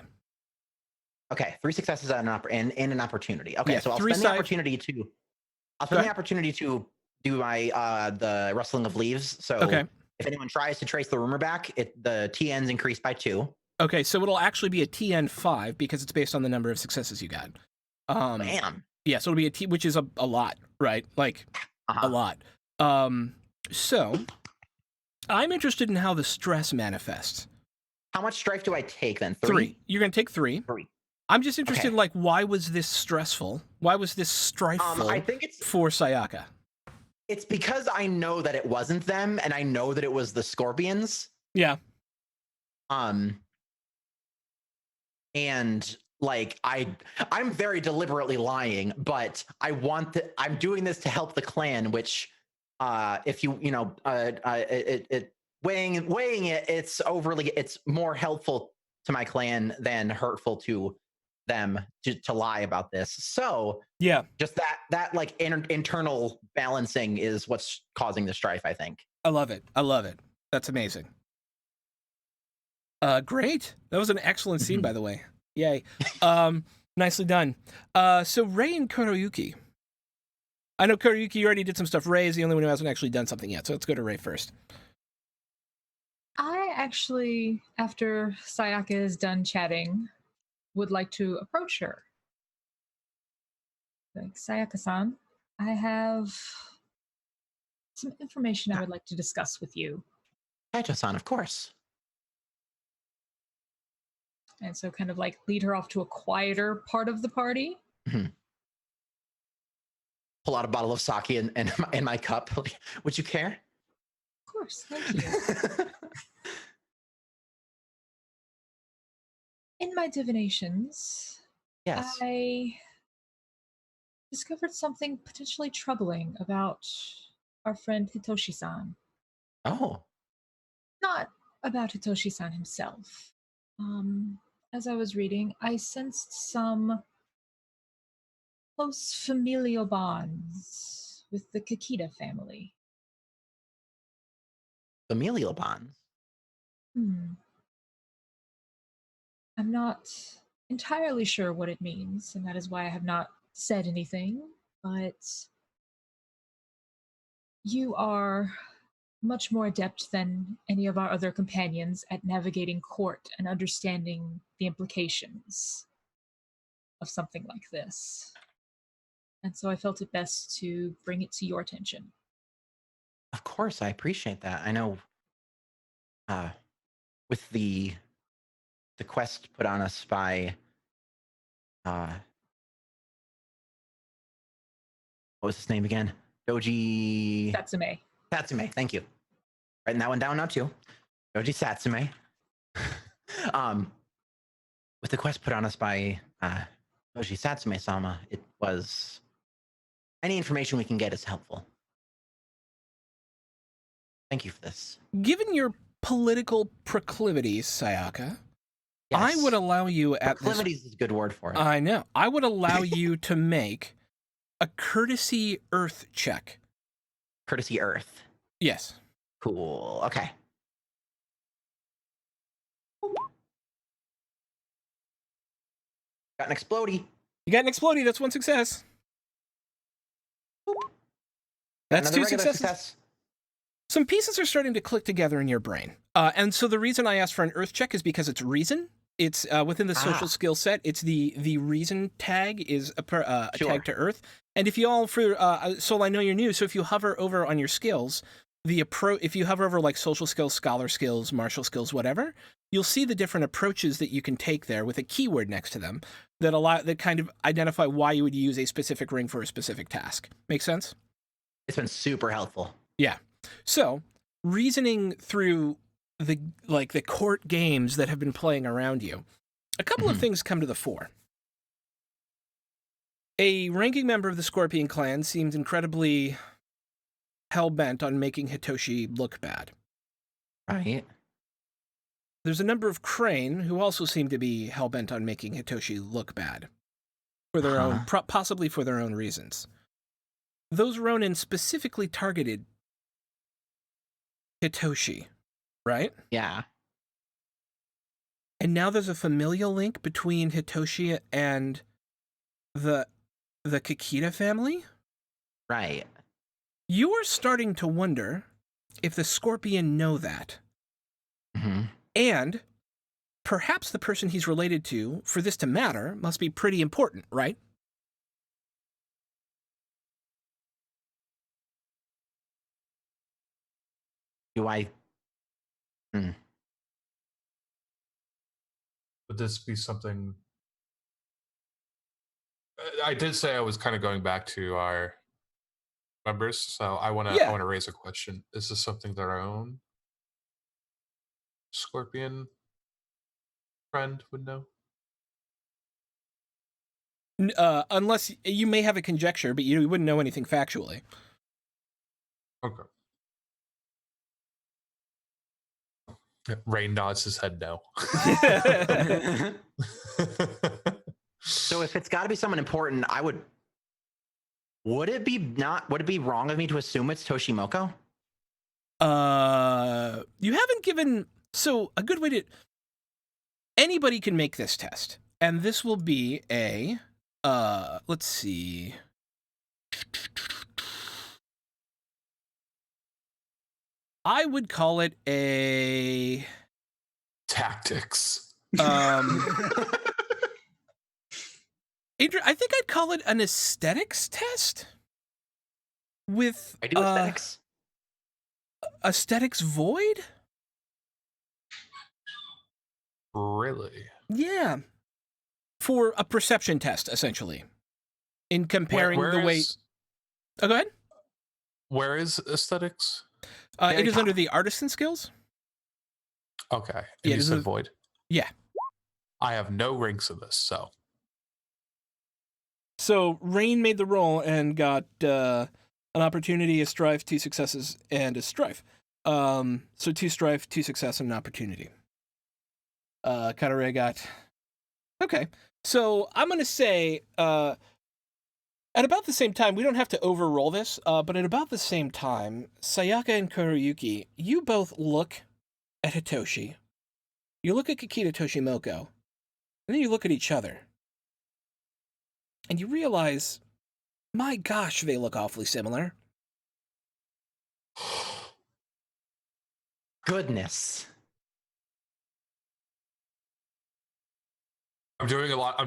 Okay, 3 successes and an opportunity. Okay, Yeah, so I'll 3 spend the side- opportunity to. I'll Go spend the ahead. opportunity to do my the Rustling of Leaves. So Okay. if anyone tries to trace the rumor back, the TN's increased by 2. Okay, so it'll actually be a TN5 because it's based on the number of successes you got. Bam. Yeah, so it'll be a T, which is a lot, right? Like a lot. So I'm interested in how the stress manifests. How much strife do I take then? 3. You're going to take 3. 3. I'm just interested Okay. in, like, why was this stressful? Why was this strifeful I think for Sayaka? it's because I know that it wasn't them, and I know that it was the Scorpions. Yeah. And like I'm very deliberately lying, but I'm doing this to help the clan, which if weighing it, it's more helpful to my clan than hurtful to them to lie about this. So Yeah. just that like internal balancing is what's causing the strife, I think. I love it. I love it. That's amazing. Great. That was an excellent scene, by the way. Yay. Nicely done. So Rei and Kuroyuki. I know Kuroyuki, you already did some stuff. Rei is the only one who hasn't actually done something yet. So let's go to Rei first. I actually, after Sayaka is done chatting, would like to approach her. Like, Sayaka-san, I have some information I would like to discuss with you. Kaito-san, of course. And so kind of like lead her off to a quieter part of the party. Pull out a bottle of sake in my cup. Would you care? Of course, thank you. In my divinations, Yes. I discovered something potentially troubling about our friend Hitoshi-san. Oh, Not about Hitoshi-san himself. As I was reading, I sensed some close familial bonds with the Kakita family. familial bonds. I'm not entirely sure what it means, and that is why I have not said anything, but you are much more adept than any of our other companions at navigating court and understanding the implications of something like this. And so I felt it best to bring it to your attention. Of course, I appreciate that. I know with the quest put on us by what was his name again? Doji Satsume. Satsume, thank you. Writing that one down now too. Doji Satsume. With the quest put on us by Doji Satsume-sama, it was any information we can get is helpful. Thank you for this. Given your political proclivities, Sayaka, Yes. I would allow you at Proclivities is a good word for it. I know. I would allow you to make a courtesy earth check. Courtesy Earth. Yes. Cool. Okay. Got an explodey. You got an explodey. That's one success. That's Another two regular successes. success. Some pieces are starting to click together in your brain. And so the reason I asked for an earth check is because it's reason. It's within the social skill set. It's the reason tag is a tag to earth. And if you all Sol, I know you're new, so if you hover over on your skills, if you hover over like social skills, scholar skills, martial skills, whatever, you'll see the different approaches that you can take there with a keyword next to them that kind of identify why you would use a specific ring for a specific task. Make sense? It's been super helpful. Yeah. So, reasoning through the court games that have been playing around you, a couple of things come to the fore. A ranking member of the Scorpion clan seemed incredibly hell-bent on making Hitoshi look bad. Right. There's a number of Crane who also seem to be hell-bent on making Hitoshi look bad. For their own, possibly for their own reasons. Those Ronin specifically targeted Hitoshi, right? Yeah. And now there's a familial link between Hitoshi and the Kakita family? Right. You are starting to wonder if the Scorpion know that. And perhaps the person he's related to, for this to matter, must be pretty important, right? Do I? Would this be something? I did say I was kind of going back to our members, so I want to raise a question. Is this something that our own Scorpion friend would know? Unless you may have a conjecture, but you wouldn't know anything factually. Okay. Ray nods his head no. So if it's got to be someone important, would it be wrong of me to assume it's Toshimoko? You haven't given, so a good way to, anybody can make this test, and this will be a, let's see. I would call it a tactics. Adrian, I think I'd call it an aesthetics test. With I do aesthetics. Aesthetics void? Really? Yeah. For a perception test, essentially. In comparing the way. Oh, go ahead. Where is aesthetics? It is under the artisan skills. Okay. And you said void? Yeah. I have no ranks in this, so. So Rain made the roll and got An opportunity, a strife, 2 successes, and a strife. So 2 strife, 2 success, and an opportunity. Katare got... Okay. So I'm going to say, at about the same time, we don't have to overroll this, but at about the same time, Sayaka and Kuruyuki, you both look at Hitoshi. You look at Kikita Toshimoko, and then you look at each other. And you realize, my gosh, they look awfully similar. Goodness. I'm doing a lot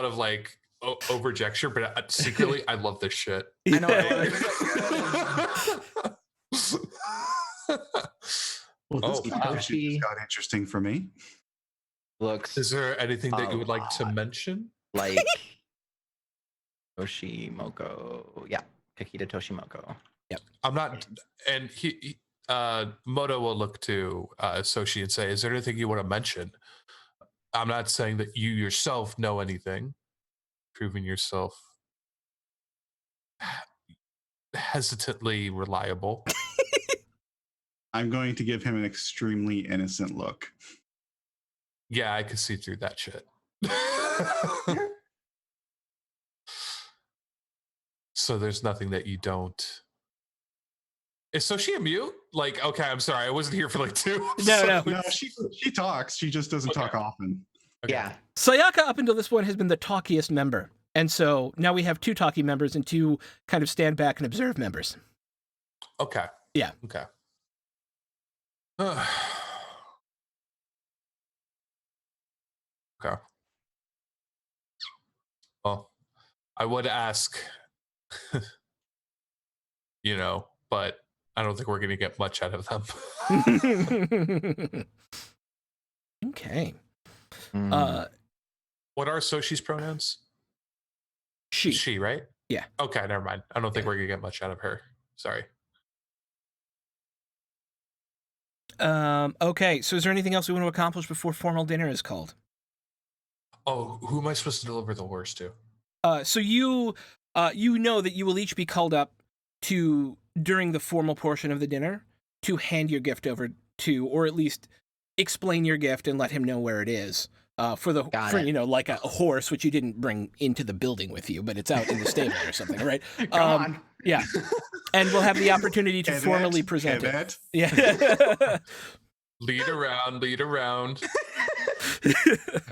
of like overjection, but secretly I love this shit. I know. Well, this wow. conversation just got interesting for me. Looks Is there anything that you would like to mention? like Toshimoko. Yeah, Kikita Toshimoko. I'm not, and he Moto will look to Soshi and say, "Is there anything you want to mention?" I'm not saying that you yourself know anything, proving yourself hesitantly reliable. I'm going to give him an extremely innocent look. Yeah, I could see through that shit. So there's nothing that you don't. Is Soshi a mute? Like, okay, I'm sorry, I wasn't here for like 2. No. No, she talks. She just doesn't talk often. Okay. Yeah. Sayaka, up until this point, has been the talkiest member. And so now we have 2 talky members and 2 kind of stand back and observe members. Okay. Yeah. Okay. Okay. Well, I would ask, but I don't think we're going to get much out of them. Okay. What are Soshi's pronouns? She. She, right? Yeah. Okay, never mind. I don't think we're going to get much out of her. Sorry. Okay, so is there anything else we want to accomplish before formal dinner is called? Oh, who am I supposed to deliver the horse to? So you know that you will each be called up to, during the formal portion of the dinner, to hand your gift over to, or at least explain your gift and let him know where it is. For like a horse, which you didn't bring into the building with you, but it's out in the stable or something, right? Come on. Yeah. And we'll have the opportunity to formally present it. Yeah. Lead around.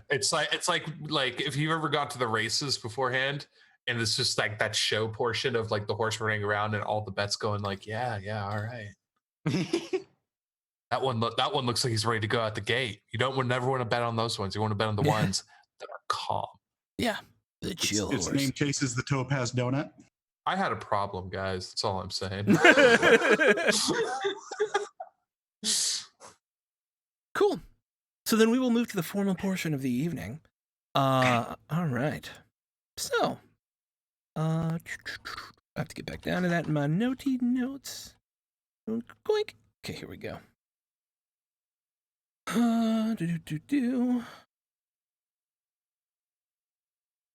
It's like if you ever got to the races beforehand and it's just like that show portion of like the horse running around and all the bets going like, yeah, all right. That one looks like he's ready to go out the gate. You never want to bet on those ones. You want to bet on the ones that are calm. Yeah. The chill Its horse. name chases the topaz donut. I had a problem, guys. That's all I'm saying. Cool. So then we will move to the formal portion of the evening. All right. So, I have to get back down to that in my notey notes. Goink. Okay, here we go.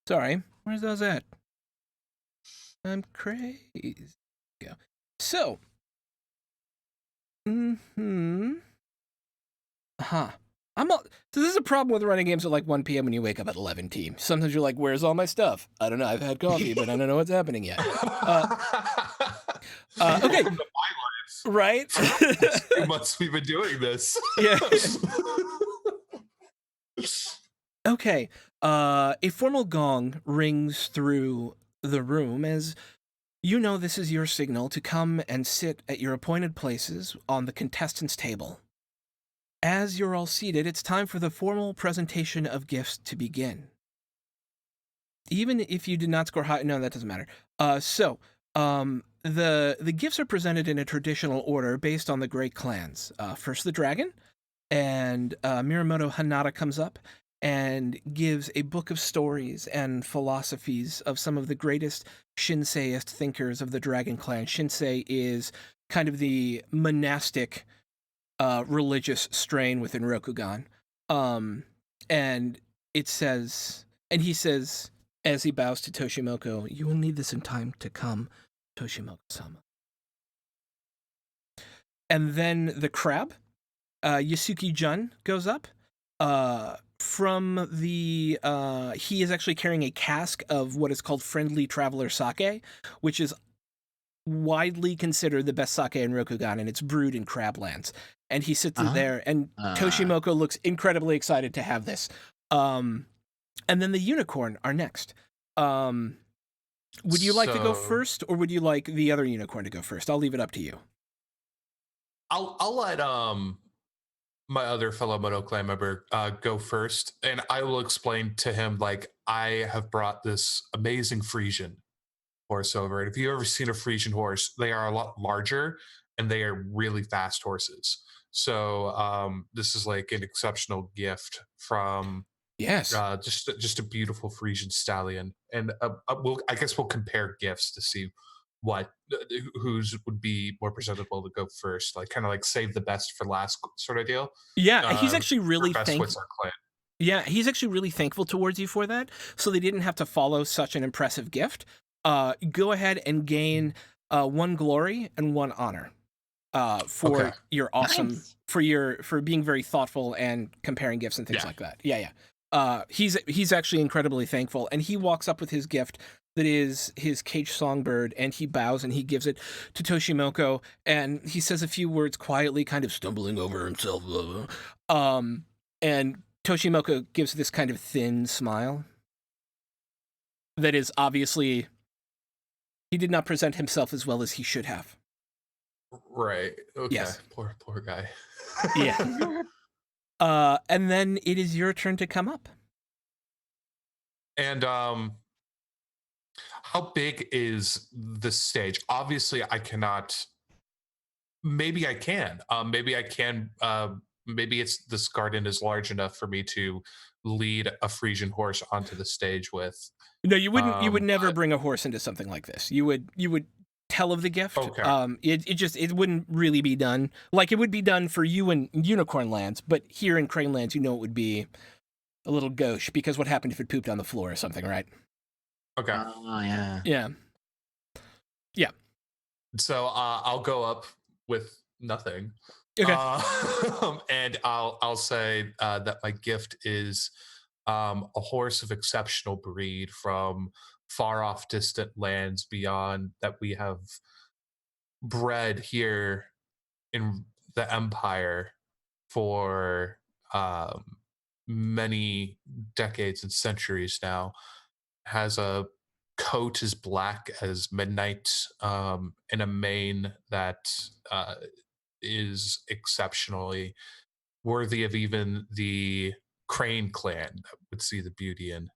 Sorry, where's those at? I'm crazy. Go. So. So this is a problem with running games at like 1 p.m. when you wake up at 11 p.m. Sometimes you're like, where's all my stuff? I don't know. I've had coffee, but I don't know what's happening yet. Okay. Right? 2 months we've been doing this. Yeah. Okay. A formal gong rings through the room as you know this is your signal to come and sit at your appointed places on the contestants' table. As you're all seated, it's time for the formal presentation of gifts to begin. Even if you did not score high, no, that doesn't matter. The gifts are presented in a traditional order based on the great clans. First, the dragon, and Miramoto Hanada comes up and gives a book of stories and philosophies of some of the greatest Shinseiist thinkers of the Dragon Clan. Shinsei is kind of the monastic religious strain within Rokugan. And it says, and he says, as he bows to Toshimoko, "You will need this in time to come, Toshimoko-sama. and then the crab, Yasuki Jun, goes up. From the he is actually carrying a cask of what is called friendly traveler sake, which is widely considered the best sake in Rokugan, and it's brewed in Crablands. And he sits there, and Toshimoko looks incredibly excited to have this. And then the unicorn are next. Would you like to go first, or would you like the other unicorn to go first? I'll leave it up to you. I'll let my other fellow Moto clan member go first, and I will explain to him, like, I have brought this amazing Frisian horse over. And if you've ever seen a Frisian horse, they are a lot larger and they are really fast horses. So this is like an exceptional gift from just a beautiful Frisian stallion. And I guess we'll compare gifts to see whose would be more presentable to go first, like kind of like save the best for last sort of deal. Yeah, he's actually really thankful. Clan. Yeah, he's actually really thankful towards you for that. So they didn't have to follow such an impressive gift. Go ahead and gain 1 glory and 1 honor for your awesome for being very thoughtful and comparing gifts and things like that. Yeah. He's actually incredibly thankful, and he walks up with his gift that is his cage songbird, and he bows and he gives it to Toshimoko, and he says a few words quietly, kind of stumbling over himself. And Toshimoko gives this kind of thin smile that is obviously he did not present himself as well as he should have. Right. Okay. Yes. Poor guy. Yeah. And then it is your turn to come up. And how big is the stage? Obviously, I cannot. Maybe I can. Maybe I can. Maybe this garden is large enough for me to lead a Frisian horse onto the stage with. No, you wouldn't. You would never bring a horse into something like this. You would tell of the gift. Okay. It wouldn't really be done. Like, it would be done for you in Unicorn Lands, but here in Crane Lands, it would be a little gauche, because what happened if it pooped on the floor or something, right? Okay. Oh yeah. Yeah. So I'll go up with nothing. Okay. And I'll say that my gift is a horse of exceptional breed from far off distant lands beyond that we have bred here in the Empire for many decades and centuries now. Has a coat as black as midnight, and a mane that is exceptionally worthy of even the Crane clan that would see the beauty in.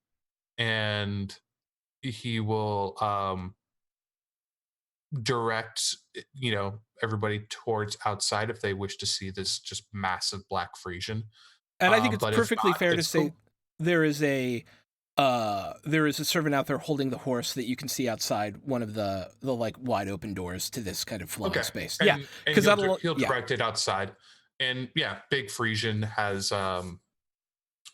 And he will direct everybody towards outside if they wish to see this just massive black Frisian. And I think it's perfectly fair to say there is a servant out there holding the horse that you can see outside one of the like wide open doors to this kind of flowing space. And because he'll direct it outside. And big Frisian has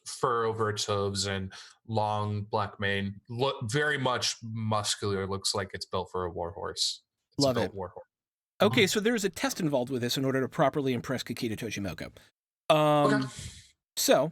fur over its hooves and long black mane. Very much muscular. Looks like it's built for a war horse. Love it. War horse. Okay, so there's a test involved with this in order to properly impress Kikita Toshimoko. So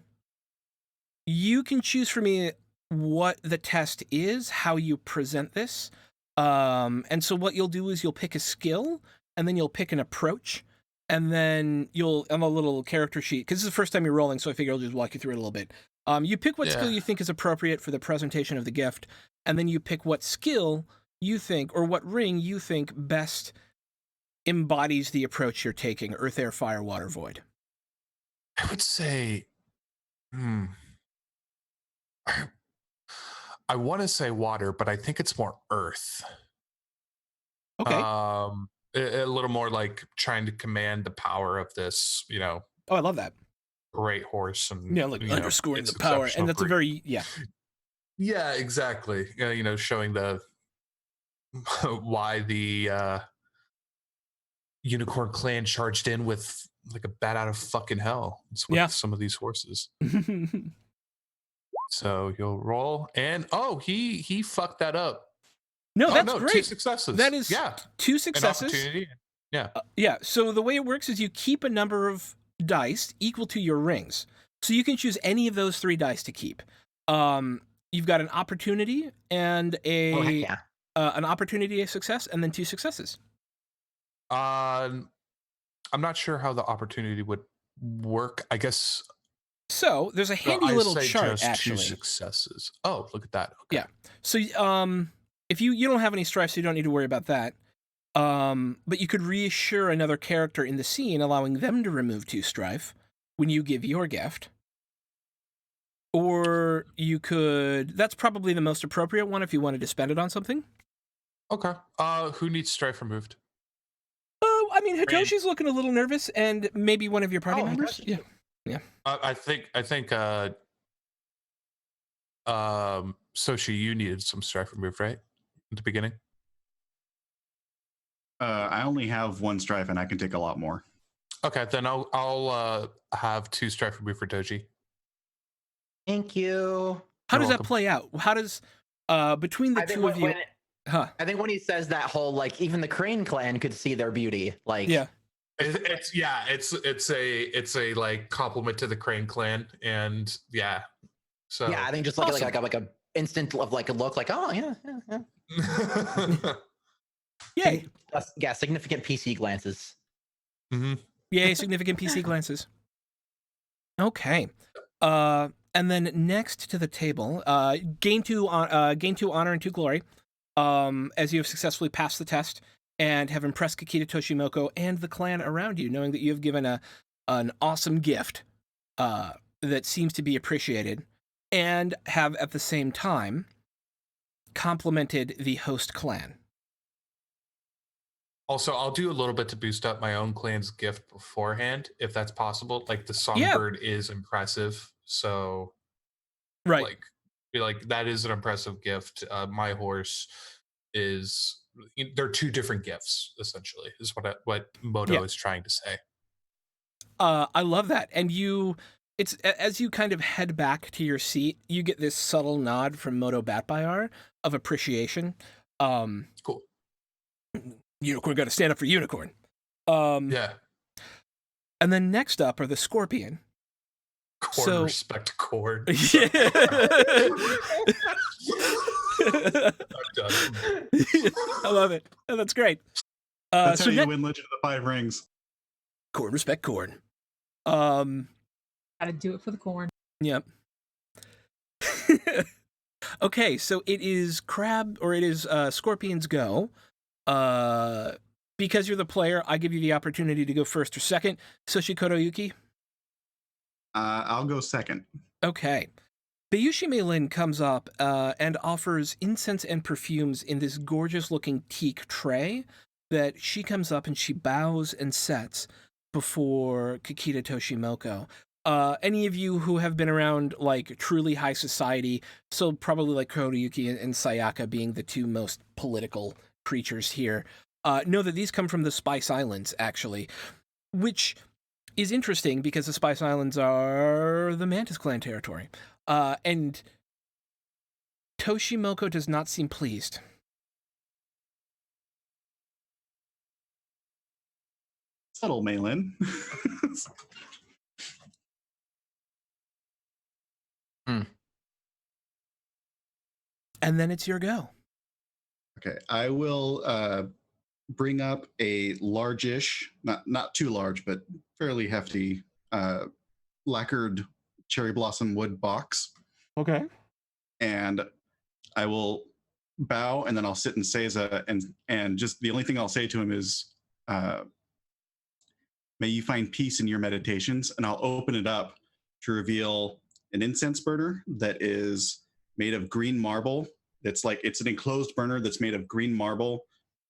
you can choose for me what the test is, how you present this. And so what you'll do is you'll pick a skill, and then you'll pick an approach, and then you'll, on a little character sheet, because this is the first time you're rolling, so I figure I'll just walk you through it a little bit. You pick what skill you think is appropriate for the presentation of the gift, and then you pick what skill you think, or what ring you think best embodies the approach you're taking: earth, air, fire, water, void. I would say, I want to say water, but I think it's more earth. Okay. A little more like trying to command the power of this, Oh, I love that. Great horse, and underscoring the power, and that's a very Yeah, exactly. Showing the why the Unicorn clan charged in with like a bat out of fucking hell. It's with some of these horses. So you'll roll, and he fucked that up. No, that's great. 2 successes. That is 2 successes. Yeah. Yeah, so the way it works is you keep a number of dice equal to your rings. So you can choose any of those 3 dice to keep. You've got an opportunity and Oh heck yeah. an opportunity, a success, and then 2 successes. I'm not sure how the opportunity would work. I guess So there's a handy I little say chart, just 2 actually. successes. Oh, look at that. Okay. Yeah. So if you don't have any strife, so you don't need to worry about that. But you could reassure another character in the scene, allowing them to remove 2 strife when you give your gift. Or you could, that's probably the most appropriate one if you wanted to spend it on something. Okay. Who needs strife removed? Oh, I mean, Hitoshi's looking a little nervous, and maybe one of your party members. Hitoshi. Yeah. I think Soshi, you needed some strife removed, right? At the beginning. I only have 1 strife, and I can take a lot more. Okay, then I'll have 2 strife removed for Doji. Thank you. How You're does that welcome. play out? How does between the I think 2 of you? I think when he says that whole like even the Crane clan could see their beauty. Like Yeah. It's a like compliment to the Crane clan, and yeah. So yeah, I think just like like a instant of like a look like oh yeah. Yay. Yeah, significant PC glances. Mm-hmm. Yay, significant PC glances. Okay. And then next to the table, gain 2 honor and 2 glory. As you have successfully passed the test and have impressed Kikita Toshimoko and the clan around you, knowing that you have given an awesome gift that seems to be appreciated, and have at the same time complimented the host clan. Also, I'll do a little bit to boost up my own clan's gift beforehand, if that's possible. Like the songbird is impressive, so Right. like that is an impressive gift. My horse is. They're 2 different gifts, essentially, is what Moto is trying to say. I love that, and it's as you kind of head back to your seat, you get this subtle nod from Moto Batbayar of appreciation. Cool. Unicorn got to stand up for Unicorn. Yeah. And then next up are the Scorpion. Corn, respect Corn. Yeah. I'm done. I love it. Oh, that's great. That's how you win Legend of the 5 Rings. Corn, respect Corn. Gotta do it for the corn. Yep. Okay, so it is Scorpion's go. Because you're the player, I give you the opportunity to go first or second. Soshikoto Yuki? I'll go second. Okay. Bayushime Lin comes up and offers incense and perfumes in this gorgeous-looking teak tray that she comes up and she bows and sets before Kikita Toshimoko. Any of you who have been around, like, truly high society, so probably like Kuroyuki and Sayaka being the 2 most political creatures here, know that these come from the Spice Islands, actually, which is interesting because the Spice Islands are the Mantis Clan territory. And Toshimoko does not seem pleased. Subtle, Malin. And then it's your go. Okay, I will bring up a largish, not too large, but fairly hefty, lacquered cherry blossom wood box. Okay. And I will bow, and then I'll sit in Seiza, and just the only thing I'll say to him is, may you find peace in your meditations. And I'll open it up to reveal an incense burner that is made of green marble. It's an enclosed burner that's made of green marble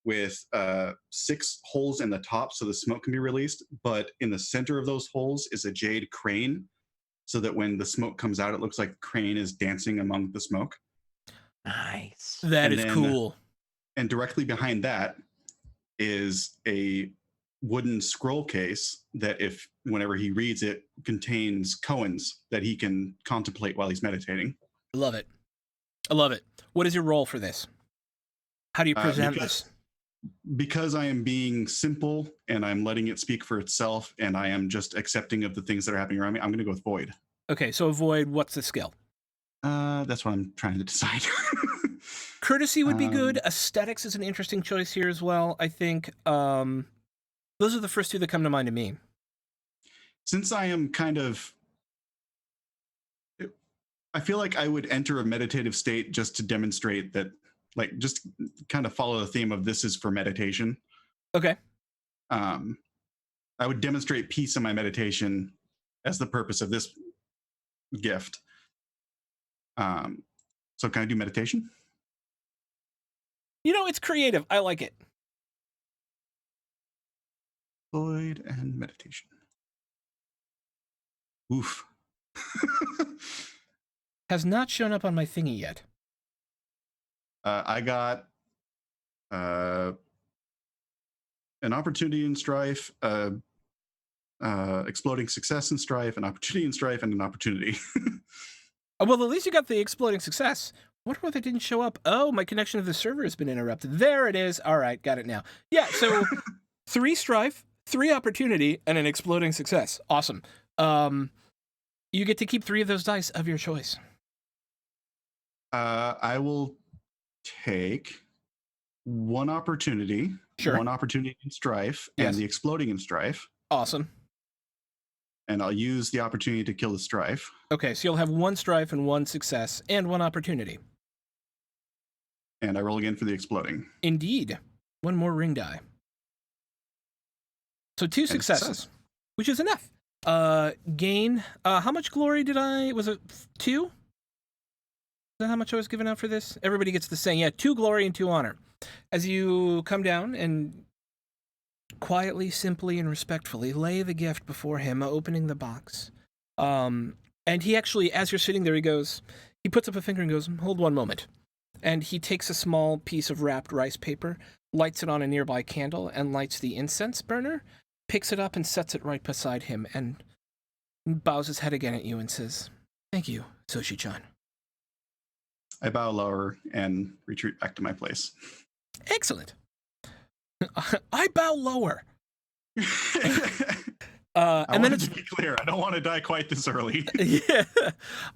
with 6 holes in the top so the smoke can be released. But in the center of those holes is a jade crane, so that when the smoke comes out, it looks like the crane is dancing among the smoke. Nice. That is cool. And directly behind that is a wooden scroll case that, whenever he reads it, contains koans that he can contemplate while he's meditating. I love it. What is your role for this? How do you present this? because I am being simple and I'm letting it speak for itself, and I am just accepting of the things that are happening around me, I'm going to go with void. Okay, so avoid. What's the skill? That's what I'm trying to decide. Courtesy would be good. Aesthetics is an interesting choice here as well. I think those are the first two that come to mind to me. Since I am kind of, I feel like I would enter a meditative state just to demonstrate that, like, just kind of follow the theme of this is for meditation. Okay. I would demonstrate peace in my meditation as the purpose of this gift. So can I do meditation? You know, it's creative. I like it. Void and meditation. Oof. Has not shown up on my thingy yet. I got an opportunity in strife, exploding success in strife, an opportunity in strife, and an opportunity. Well, at least you got the exploding success. What why that didn't show up? Oh, my connection to the server has been interrupted. There it is. All right, got it now. Yeah, so 3 strife, 3 opportunity, and an exploding success. Awesome. You get to keep 3 of those dice of your choice. I will take 1 opportunity, Sure. 1 opportunity in strife, Yes. and the exploding in strife. Awesome. And I'll use the opportunity to kill the strife. Okay, so you'll have 1 strife and 1 success and 1 opportunity. And I roll again for the exploding. Indeed. 1 more ring die. So 2 successes, which is enough. Gain. How much glory did I? Was it 2? Is that how much I was giving out for this? Everybody gets the same. Yeah, 2 glory and 2 honor. As you come down and quietly, simply, and respectfully lay the gift before him, opening the box. And he actually, as you're sitting there, he puts up a finger and goes, hold 1 moment. And he takes a small piece of wrapped rice paper, lights it on a nearby candle, and lights the incense burner, picks it up and sets it right beside him, and bows his head again at you and says, thank you, Soshi-chan. I bow lower and retreat back to my place. Excellent. I bow lower. I And then wanted it's to be clear. I don't want to die quite this early. yeah.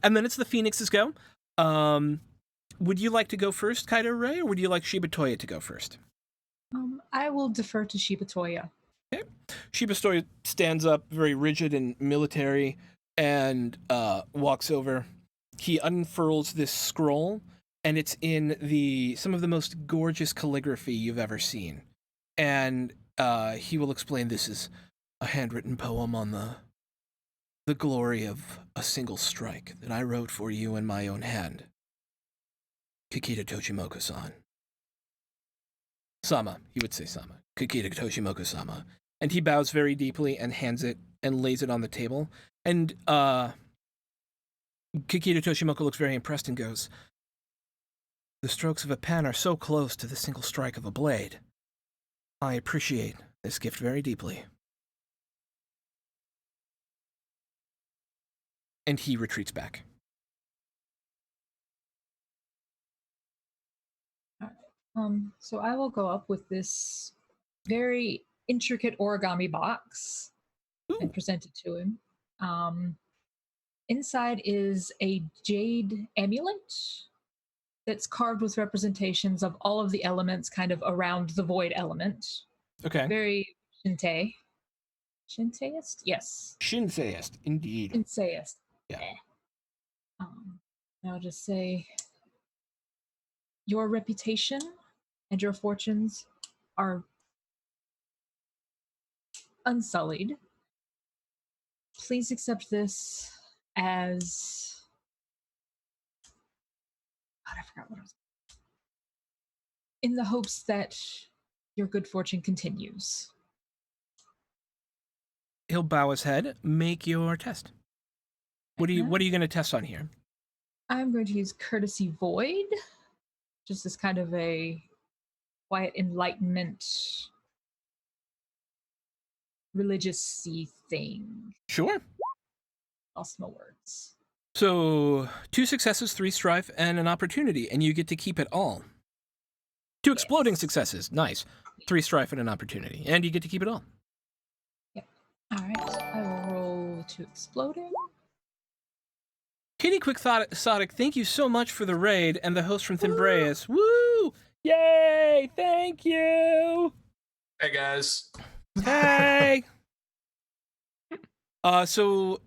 And then it's the Phoenix's go. Would you like to go first, Kaido Ray, or would you like Shiba Toya to go first? I will defer to Shiba Toya. Okay. Shiba Toya stands up, very rigid and military, and walks over. He unfurls this scroll, and it's in some of the most gorgeous calligraphy you've ever seen. And he will explain this is a handwritten poem on the glory of a single strike that I wrote for you in my own hand. Kikita Toshimoku-san. Sama, he would say Sama. Kikita Toshimoku-sama. And he bows very deeply and hands it and lays it on the table. And Kikita Toshimoku looks very impressed and goes, the strokes of a pen are so close to the single strike of a blade. I appreciate this gift very deeply. And he retreats back. So I will go up with this very intricate origami box and present it to him. Inside is a jade amulet that's carved with representations of all of the elements kind of around the void element. Okay. Very Shintai. Shintaist? Yes. Shinseist, indeed. Shintaist. Yeah. I'll just say, your reputation and your fortunes are unsullied. Please accept this as... God, I forgot what I was... In the hopes that your good fortune continues. He'll bow his head. Make your test. What are you going to test on here? I'm going to use Courtesy Void, just as kind of a quiet enlightenment, religious-y thing. Sure. Lost my words. So 2 successes, 3 strife, and an opportunity, and you get to keep it all. 2 exploding successes. Nice. 3 strife and an opportunity, and you get to keep it all. All right. I will roll to exploding. Kitty Quixotic, thank you so much for the raid, and the host from Thimbraeus. Woo! Yay! Thank you! Hey guys. Hey! All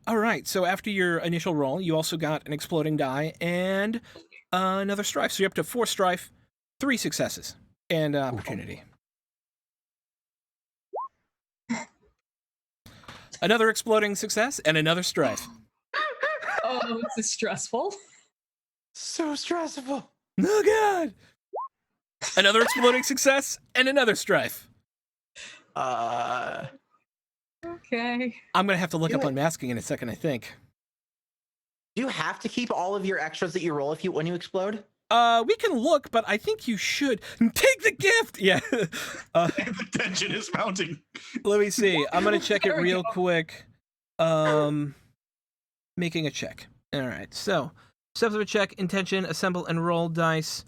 right. So after your initial roll, you also got an exploding die and another strife. So you're up to 4 strife, 3 successes, and opportunity. Another exploding success and another strife. Oh, this is stressful. So stressful. Oh god! Another exploding success and another strife. Okay. I'm gonna have to look Do up it. unmasking in a second, I think. Do you have to keep all of your extras that you roll when you explode? We can look, but I think you should take the gift. Yeah. The tension is mounting. Let me see. I'm gonna check it There we real go. quick. Making a check. All right. So, steps of a check: intention, assemble and roll dice.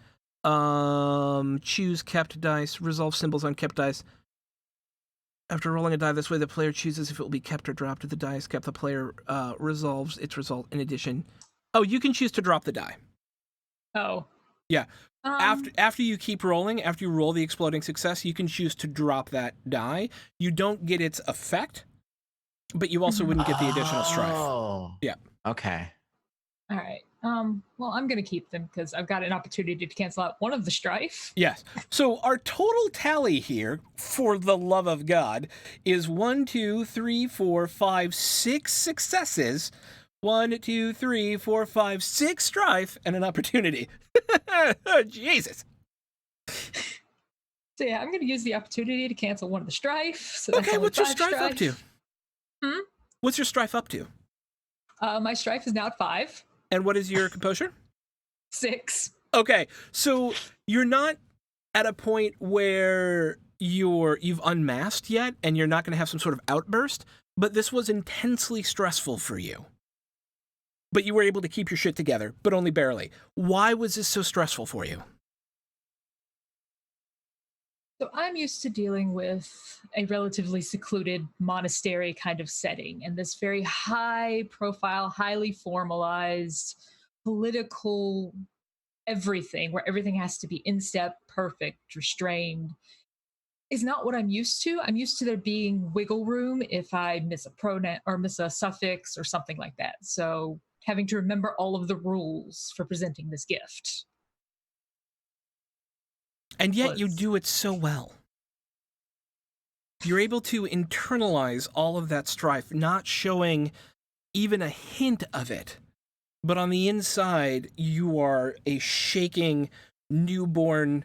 Choose kept dice. Resolve symbols on kept dice. After rolling a die this way, the player chooses if it will be kept or dropped. If the die is kept, the player resolves its result. In addition, you can choose to drop the die. Oh. Yeah. Um, After you keep rolling, after you roll the exploding success, you can choose to drop that die. You don't get its effect, but you also wouldn't get the additional strife. Oh. Yeah. Okay. all right. Well, I'm gonna keep them because I've got an opportunity to cancel out one of the strife. Yes. So our total tally here, for the love of God, is 1, 2, 3, 4, 5, 6 successes. 1, 2, 3, 4, 5, 6 strife and an opportunity. Jesus. So yeah, I'm gonna use the opportunity to cancel one of the strife. So that's Okay, only what's your 5 strife up to? Hmm? What's your strife up to? My strife is now at 5. And what is your composure? 6. Okay, so you're not at a point where you've unmasked yet, and you're not going to have some sort of outburst, but this was intensely stressful for you. But you were able to keep your shit together, but only barely. Why was this so stressful for you? So I'm used to dealing with a relatively secluded monastery kind of setting, and this very high profile, highly formalized political everything where everything has to be in step, perfect, restrained is not what I'm used to. I'm used to there being wiggle room if I miss a pronoun or miss a suffix or something like that. So having to remember all of the rules for presenting this gift. And yet you Was- do it so well. You're able to internalize all of that strife, not showing even a hint of it. But on the inside, you are a shaking newborn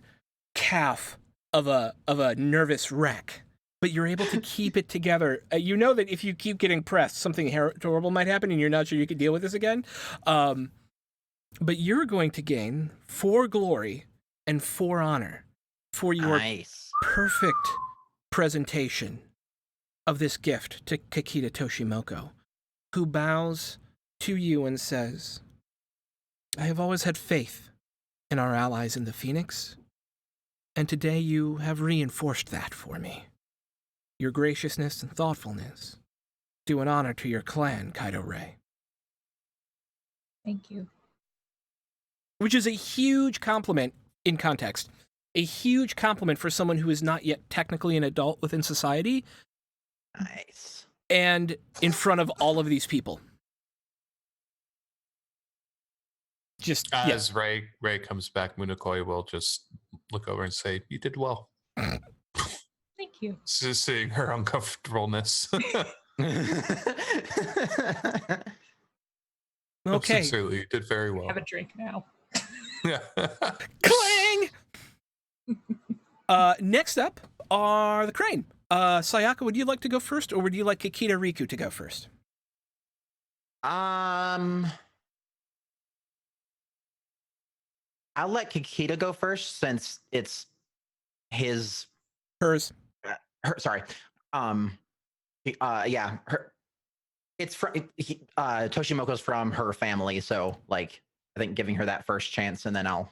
calf of a nervous wreck. But you're able to keep it together. You know that if you keep getting pressed, something horrible might happen, and you're not sure you can deal with this again. But you're going to gain 4 glory and 4 honor for your Nice. perfect presentation of this gift to Kakita Toshimoko, who bows to you and says, I have always had faith in our allies in the Phoenix, and today you have reinforced that for me. Your graciousness and thoughtfulness do an honor to your clan, Kaido Rei. Thank you. Which is a huge compliment in context. A huge compliment for someone who is not yet technically an adult within society Nice. and in front of all of these people. Just, yeah. As Ray comes back, Munakoi will just look over and say, "You did well." Thank you. Just seeing her uncomfortableness. Okay. Sincerely, you did very well. Have a drink now. Yeah. Clang! Next up are the Crane. Sayaka, would you like to go first, or would you like Kikita Riku to go first? I'll let Kikita go first since it's his Hers. her sorry. Yeah, her it's from Toshimoko's from her family, so like I think giving her that first chance and then I'll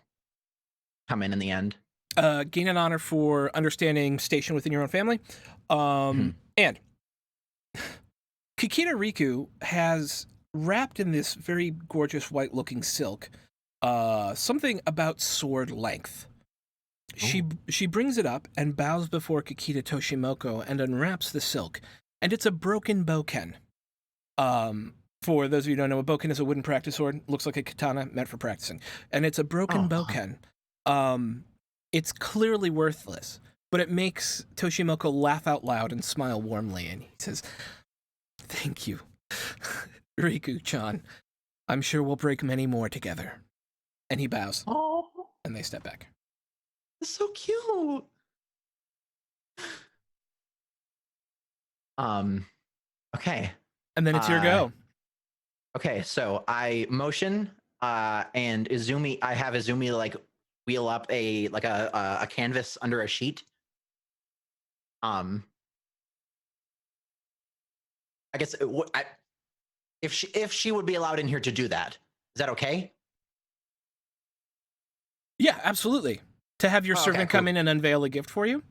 come in the end. gain an honor for understanding station within your own family. And Kikita Riku has wrapped in this very gorgeous white-looking silk something about sword length. She brings it up and bows before Kikita Toshimoko and unwraps the silk, and it's a broken boken. For those of you who don't know, a boken is a wooden practice sword. Looks like a katana meant for practicing, and it's a broken boken. It's clearly worthless, but it makes Toshimoko laugh out loud and smile warmly, and he says, "Thank you, Riku-chan. I'm sure we'll break many more together." And he bows, and they step back. That's so cute. Okay. And then it's your go. Okay, so I motion, and Izumi. I have Izumi like wheel up a canvas under a sheet. I guess if she would be allowed in here to do that, is that okay? Yeah, absolutely. To have your servant come in and unveil a gift for you?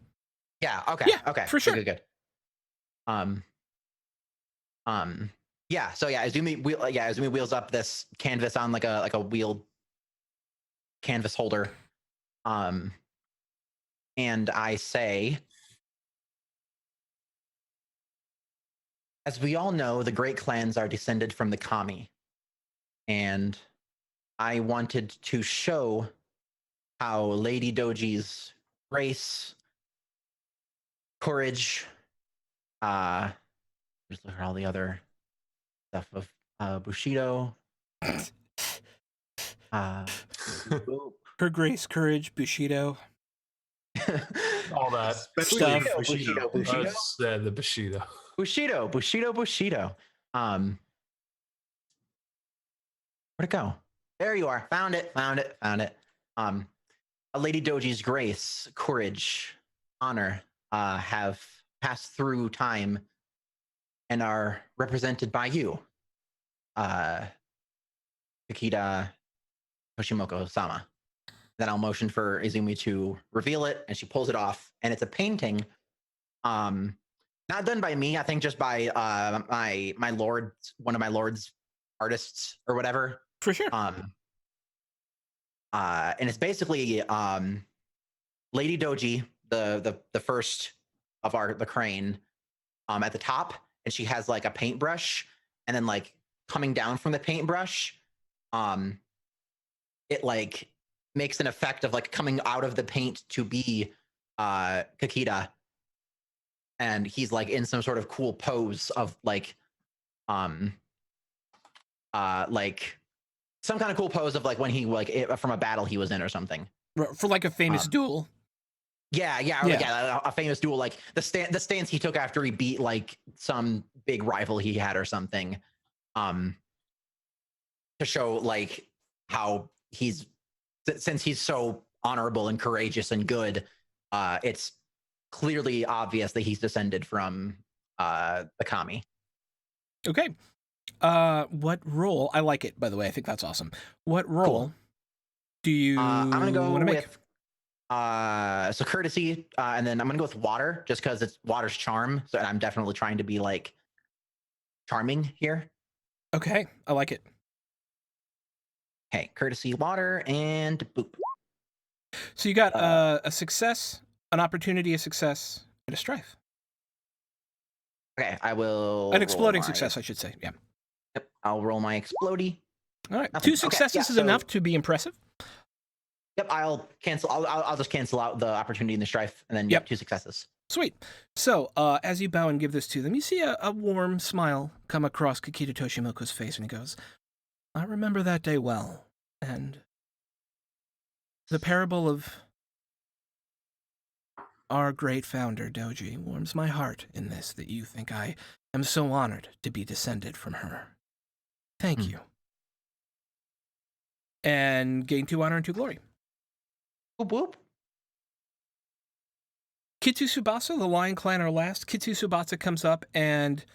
Yeah, okay. Yeah, Okay. for sure. Good. Yeah, so Izumi wheels up this canvas on like a wheeled canvas holder. And I say, as we all know, the great clans are descended from the kami. And I wanted to show how Lady Doji's grace, courage, just look at all the other stuff of Bushido. Her grace, courage, Bushido. All that stuff. Bushido. The Bushido. Bushido. Where'd it go? There you are. Found it. A Lady Doji's grace, courage, honor have passed through time and are represented by you, Kikita Toshimoko-sama. Then I'll motion for Izumi to reveal it, and she pulls it off, and it's a painting, not done by me, I think just by my lord, one of my lord's artists or whatever. For sure. And it's basically Lady Doji, the first of the crane, at the top, and she has like a paintbrush, and then like coming down from the paintbrush, it like makes an effect of like coming out of the paint to be Kikita, and he's like in some sort of cool pose of like some kind of cool pose of like when he from a battle he was in or something, for like a famous duel. A famous duel, like the stance he took after he beat like some big rival he had or something, to show like how since he's so honorable and courageous and good, it's clearly obvious that he's descended from the kami. Okay. What role? I like it, by the way. I think that's awesome. What role do you I'm gonna go want to make? with so courtesy, and then I'm gonna go with water, just because it's water's charm. So I'm definitely trying to be like charming here. Okay, I like it. Okay, courtesy, water, and boop. So you got a success, an opportunity, a success, and a strife. Okay, I will. An exploding success, I should say. Yeah. Yep, I'll roll my explodey. All right, Nothing. 2 successes is enough to be impressive. Yep, I'll cancel. I'll just cancel out the opportunity and the strife, and then 2 successes. Sweet. So as you bow and give this to them, you see a warm smile come across Kikita Toshimoko's face, and he goes, "I remember that day well, and the parable of our great founder, Doji, warms my heart in this, that you think I am so honored to be descended from her. Thank you." And gain 2 honor and 2 glory. Whoop whoop. Kitsu Tsubasa, the Lion Clan, are last. Kitsu Tsubasa comes up and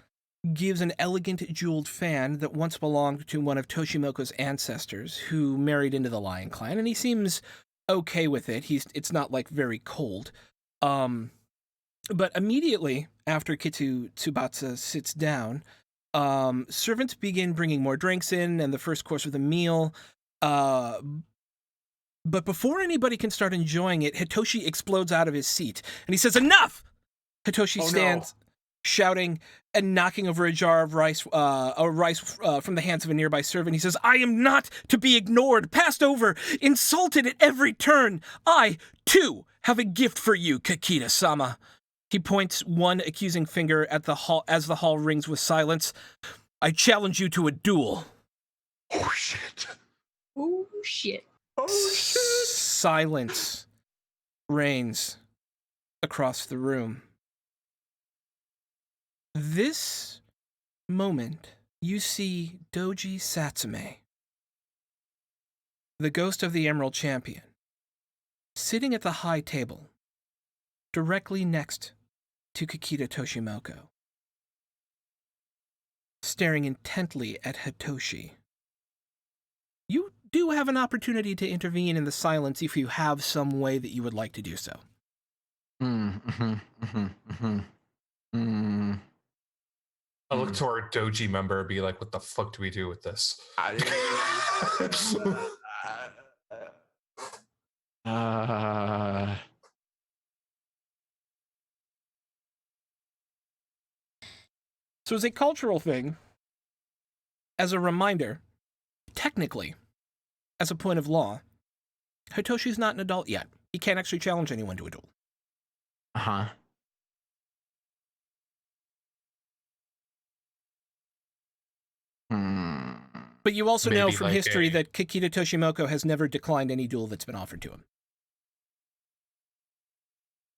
gives an elegant jeweled fan that once belonged to one of Toshimoko's ancestors who married into the Lion Clan, and he seems okay with it. It's not like very cold. But immediately after Kitu Tsubatsu sits down, servants begin bringing more drinks in and the first course of the meal. But before anybody can start enjoying it, Hitoshi explodes out of his seat and he says, "Enough!" Hitoshi stands, shouting and knocking over a jar of rice, from the hands of a nearby servant. He says, "I am not to be ignored, passed over, insulted at every turn. I, too, have a gift for you, Kakita-sama." He points one accusing finger at the hall as the hall rings with silence. "I challenge you to a duel." Oh shit! Oh shit! Oh shit! Silence reigns across the room. This moment, you see Doji Satsume, the ghost of the Emerald Champion, sitting at the high table, directly next to Kakita Toshimoko, staring intently at Hitoshi. You do have an opportunity to intervene in the silence if you have some way that you would like to do so. I look to our Doji member and be like, "What the fuck do we do with this?" So as a cultural thing, as a reminder, technically, as a point of law, Hitoshi's not an adult yet. He can't actually challenge anyone to a duel. Uh-huh. But you also know Maybe from like history a- that Kakita Toshimoko has never declined any duel that's been offered to him.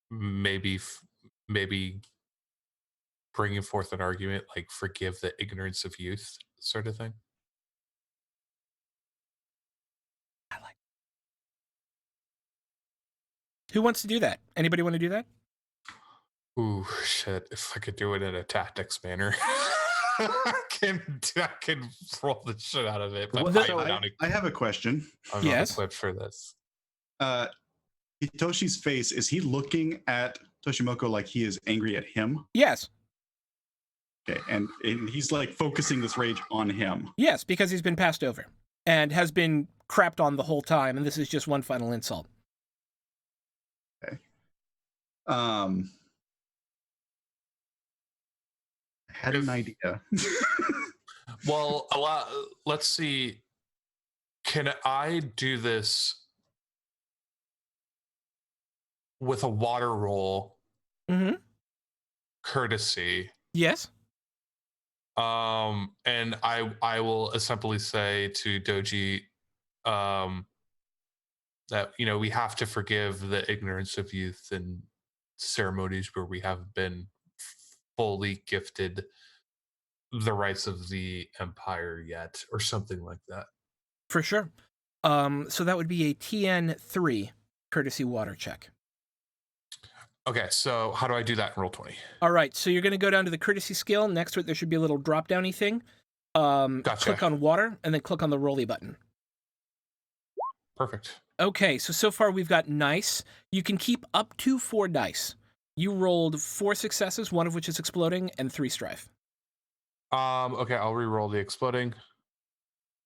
maybe bringing forth an argument like "forgive the ignorance of youth" sort of thing. I like. Who wants to do that? Anybody want to do that? Ooh, shit! If I could do it in a tactics manner, I can roll the shit out of it. But I have a question. I'm Yes. not equipped for this. Hitoshi's face, is he looking at Toshimoko like he is angry at him? Yes. Okay, and he's like focusing this rage on him. Yes, because he's been passed over and has been crapped on the whole time, and this is just one final insult. Okay. I had an idea. Well, let's see. Can I do this with a water roll Mm-hmm. courtesy? Yes. And I will simply say to Doji, that we have to forgive the ignorance of youth and ceremonies where we have been fully gifted the rights of the empire yet, or something like that. For sure. So that would be a TN3 courtesy water check. Okay, so how do I do that in roll 20? All right, so you're going to go down to the courtesy skill. Next to it, there should be a little drop-downy thing. Gotcha. Click on water, and then click on the rolly button. Perfect. Okay, so far we've got nice. You can keep up to 4 dice. You rolled 4 successes, one of which is exploding, and 3 strife. Okay, I'll re-roll the exploding.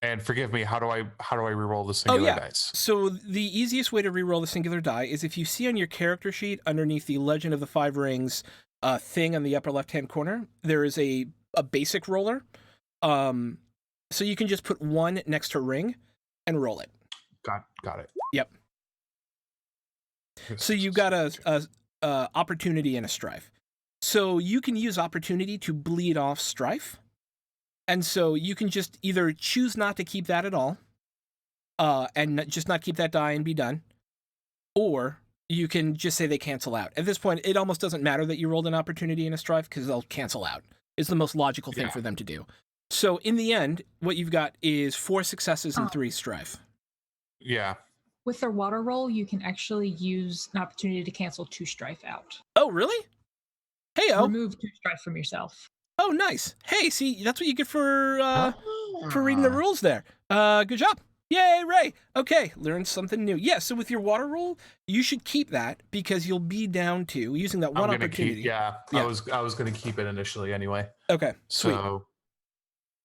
And forgive me, how do I re-roll the singular dice? So the easiest way to re-roll the singular die is if you see on your character sheet underneath the Legend of the Five Rings thing on the upper left-hand corner, there is a basic roller. So you can just put 1 next to ring and roll it. Got it. Yep. So you got a opportunity and a strife. So you can use opportunity to bleed off strife. And so you can just either choose not to keep that at all, and just not keep that die and be done, or you can just say they cancel out. At this point, it almost doesn't matter that you rolled an opportunity and a strife because they'll cancel out. It's the most logical thing for them to do. So in the end, what you've got is 4 successes and 3 strife. Yeah. With their water roll, you can actually use an opportunity to cancel 2 strife out. Oh, really? Hey-o. Remove 2 strife from yourself. Oh, nice. Hey, see, that's what you get for reading the rules there. Good job. Yay, Ray! Okay, learn something new. Yeah, so with your water roll, you should keep that because you'll be down to using that one I'm gonna opportunity. keep. Yeah, I was gonna keep it initially anyway. Okay, sweet. So,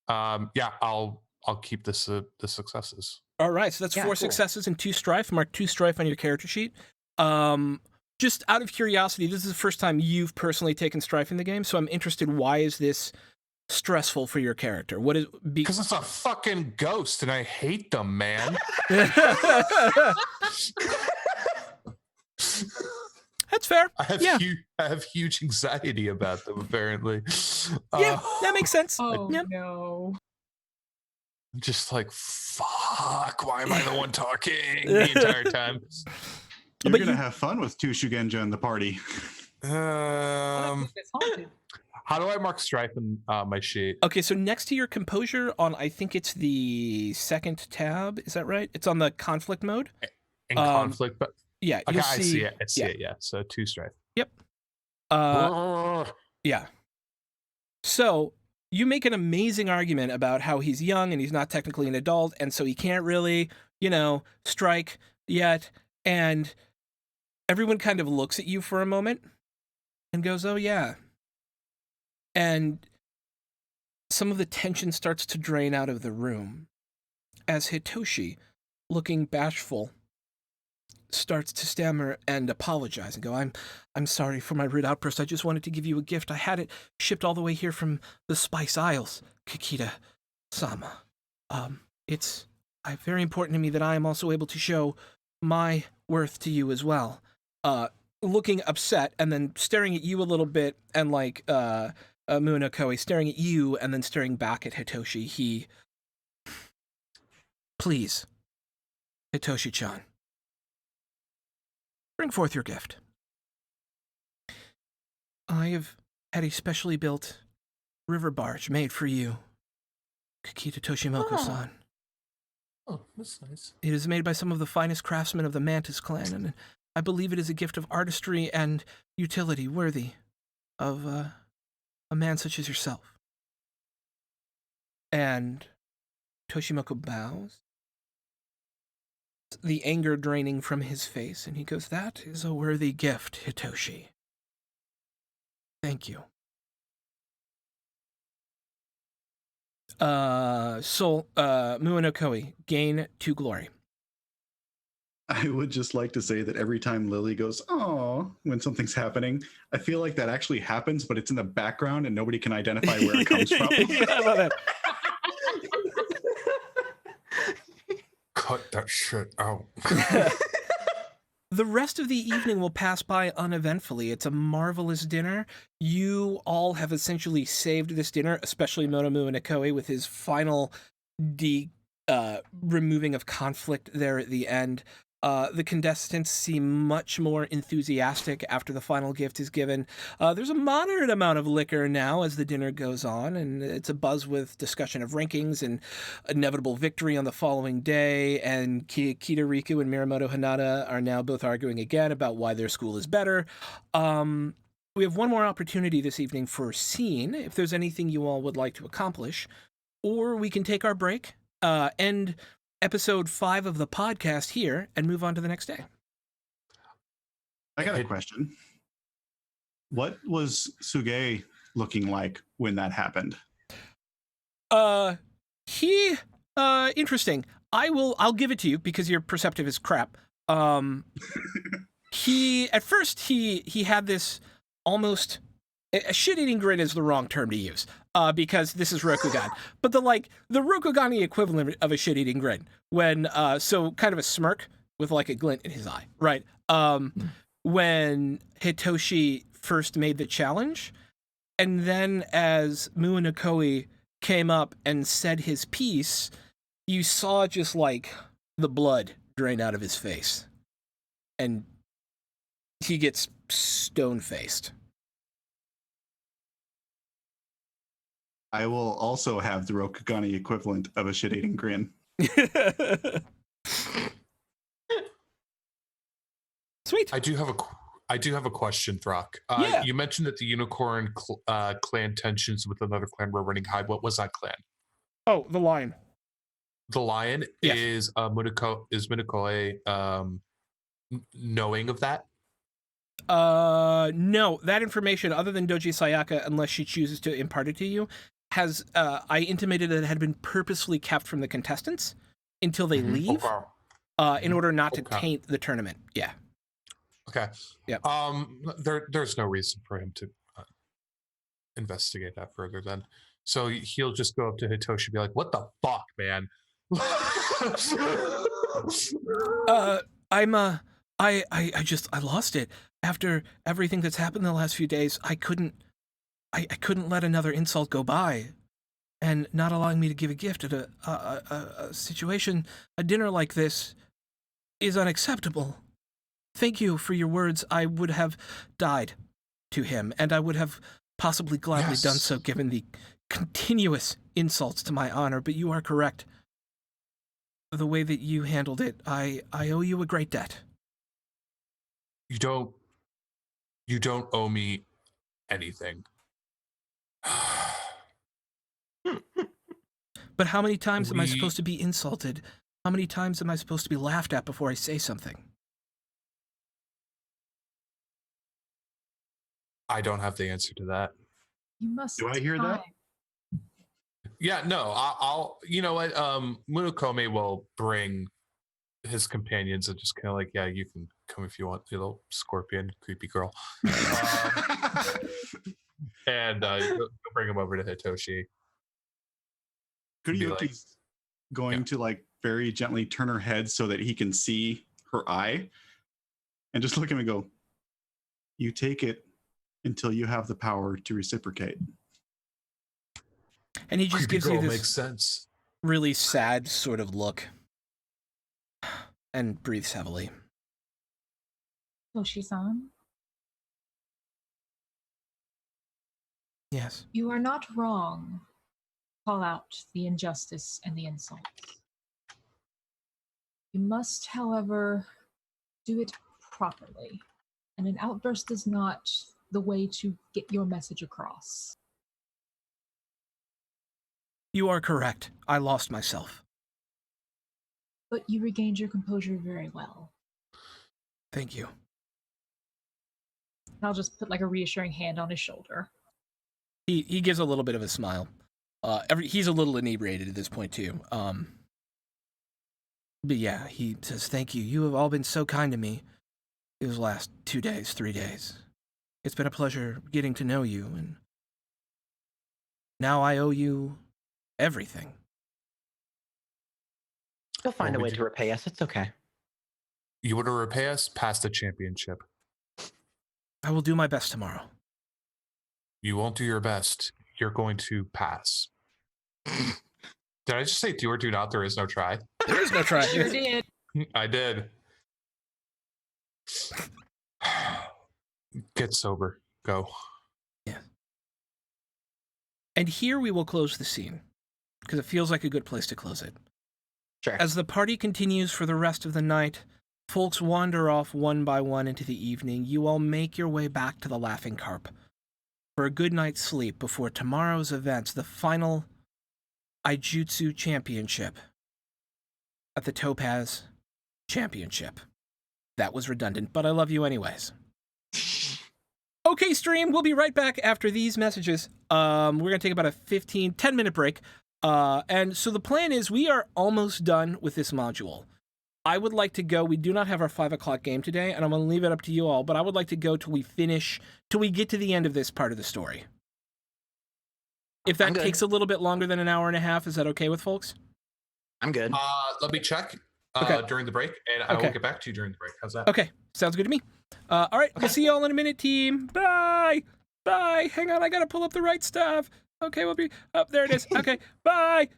yeah, I'll keep the successes. All right, so that's 4 cool. successes and 2 strife. Mark 2 strife on your character sheet. Just out of curiosity, this is the first time you've personally taken strife in the game, so I'm interested. Why is this stressful for your character? What is Because it's a fucking ghost, and I hate them, man. That's fair. I have huge anxiety about them. Apparently, Yeah, that makes sense. Oh Yep. no. I'm just like, fuck. Why am I the one talking the entire time? You're But gonna you- have fun with 2 Shugenja in the party. What if it's haunted? How do I mark strife in my sheet? Okay, so next to your composure on, I think it's the second tab. Is that right? It's on the conflict mode. In conflict, but Yeah, okay, you'll I see. see it. I see yeah. it. Yeah, so 2 strife. Yep. Yeah. So you make an amazing argument about how he's young and he's not technically an adult, and so he can't really, strike yet. And everyone kind of looks at you for a moment and goes, "Oh yeah." And some of the tension starts to drain out of the room as Hitoshi, looking bashful, starts to stammer and apologize and go, I'm sorry for my rude outburst. I just wanted to give you a gift. I had it shipped all the way here from the Spice Isles, Kikita-sama. It's very important to me that I am also able to show my worth to you as well. Looking upset and then staring at you a little bit, and like Muna Koei staring at you and then staring back at Hitoshi. He, please, Hitoshi-chan, bring forth your gift. I have had a specially built river barge made for you, Kikita Toshimoku-san. Oh, that's nice. It is made by some of the finest craftsmen of the Mantis clan, and I believe it is a gift of artistry and utility worthy of a man such as yourself. And Toshimoku bows, the anger draining from his face, and he goes, "That is a worthy gift, Hitoshi. Thank you." Muano Koei, gain 2 glory. I would just like to say that every time Lily goes, "Aw," when something's happening, I feel like that actually happens, but it's in the background and nobody can identify where it comes from. Yeah, I love that. Cut that shit out. The rest of the evening will pass by uneventfully. It's a marvelous dinner. You all have essentially saved this dinner, especially Motomu and Koei with his final removing of conflict there at the end. The contestants seem much more enthusiastic after the final gift is given. There's a moderate amount of liquor now as the dinner goes on, and it's a buzz with discussion of rankings and inevitable victory on the following day. And Kita Riku and Miramoto Hanada are now both arguing again about why their school is better. We have one more opportunity this evening for scene, if there's anything you all would like to accomplish, or we can take our break, end episode 5 of the podcast here and move on to the next day. I got a question. What was Suge looking like when that happened? Interesting. I'll give it to you because your perceptive is crap. At first he had this almost, a shit-eating grin is the wrong term to use, because this is Rokugan. But the Rokugani equivalent of a shit-eating grin, when so kind of a smirk with like a glint in his eye, right? When Hitoshi first made the challenge, and then as Muana Koei came up and said his piece, you saw just like the blood drain out of his face, and he gets stone-faced. I will also have the Rokugani equivalent of a shit-eating grin. Sweet. I do have a question, Throck. Yeah. You mentioned that the unicorn clan tensions with another clan were running high. What was that clan? Oh, the lion. the lion, Yes. is Minokoe knowing of that? No, that information, other than Doji Sayaka, unless she chooses to impart it to you, has I intimated that it had been purposefully kept from the contestants until they leave, in order not to Okay. taint the tournament. Yeah. Okay. Yep. There's no reason for him to investigate that further then. So he'll just go up to Hitoshi and be like, "What the fuck, man?" I lost it after everything that's happened in the last few days. I couldn't let another insult go by, and not allowing me to give a gift at a situation, a dinner like this, is unacceptable. Thank you for your words. I would have died to him, and I would have possibly gladly done so given the continuous insults to my honor, but you are correct. The way that you handled it, I owe you a great debt. You don't owe me anything. But how many times am I supposed to be insulted? How many times am I supposed to be laughed at before I say something? I don't have the answer to that. You must. Do I hear that? Yeah, no, I'll you know what? Munokome will bring his companions and just kind of like, yeah, you can come if you want, you little scorpion, creepy girl. And you'll bring him over to Hitoshi. Kurioki's going to like very gently turn her head so that he can see her eye and just look at him and go, "You take it until you have the power to reciprocate." And he just Creepy gives you girl this makes sense. really sad sort of look and breathes heavily. Toshi-san, Yes. you are not wrong. Call out the injustice and the insults. You must, however, do it properly. And an outburst is not the way to get your message across. You are correct. I lost myself. But you regained your composure very well. Thank you. I'll just put like a reassuring hand on his shoulder. He gives a little bit of a smile. He's a little inebriated at this point too. But yeah, he says, "Thank you. You have all been so kind to me these last 2 days, 3 days. It's been a pleasure getting to know you, and now I owe you everything." You'll find Well, a we way do- to repay us. It's okay. You want to repay us past the championship. I will do my best tomorrow. You won't do your best. You're going to pass. Did I just say do or do not? There is no try. There is no try. Sure did. I did. Get sober. Go. And here we will close the scene, because it feels like a good place to close it. Sure. As the party continues for the rest of the night, folks wander off one by one into the evening. You all make your way back to the Laughing Carp for a good night's sleep before tomorrow's events, the final Aijutsu Championship at the Topaz Championship. That was redundant, but I love you anyways. Okay, stream, we'll be right back after these messages. We're going to take about a 10-minute break. And so the plan is we are almost done with this module. I would like to go. We do not have our 5 o'clock game today, and I'm going to leave it up to you all, but I would like to go till we get to the end of this part of the story. If that takes a little bit longer than an hour and a half, is that okay with folks? I'm good. Let me check during the break, and I will get back to you during the break. How's that? Okay, sounds good to me. All right, we'll see you all in a minute, team. Bye! Bye! Hang on, I gotta pull up the right stuff. Okay, we'll be... Oh, there it is. Okay, bye!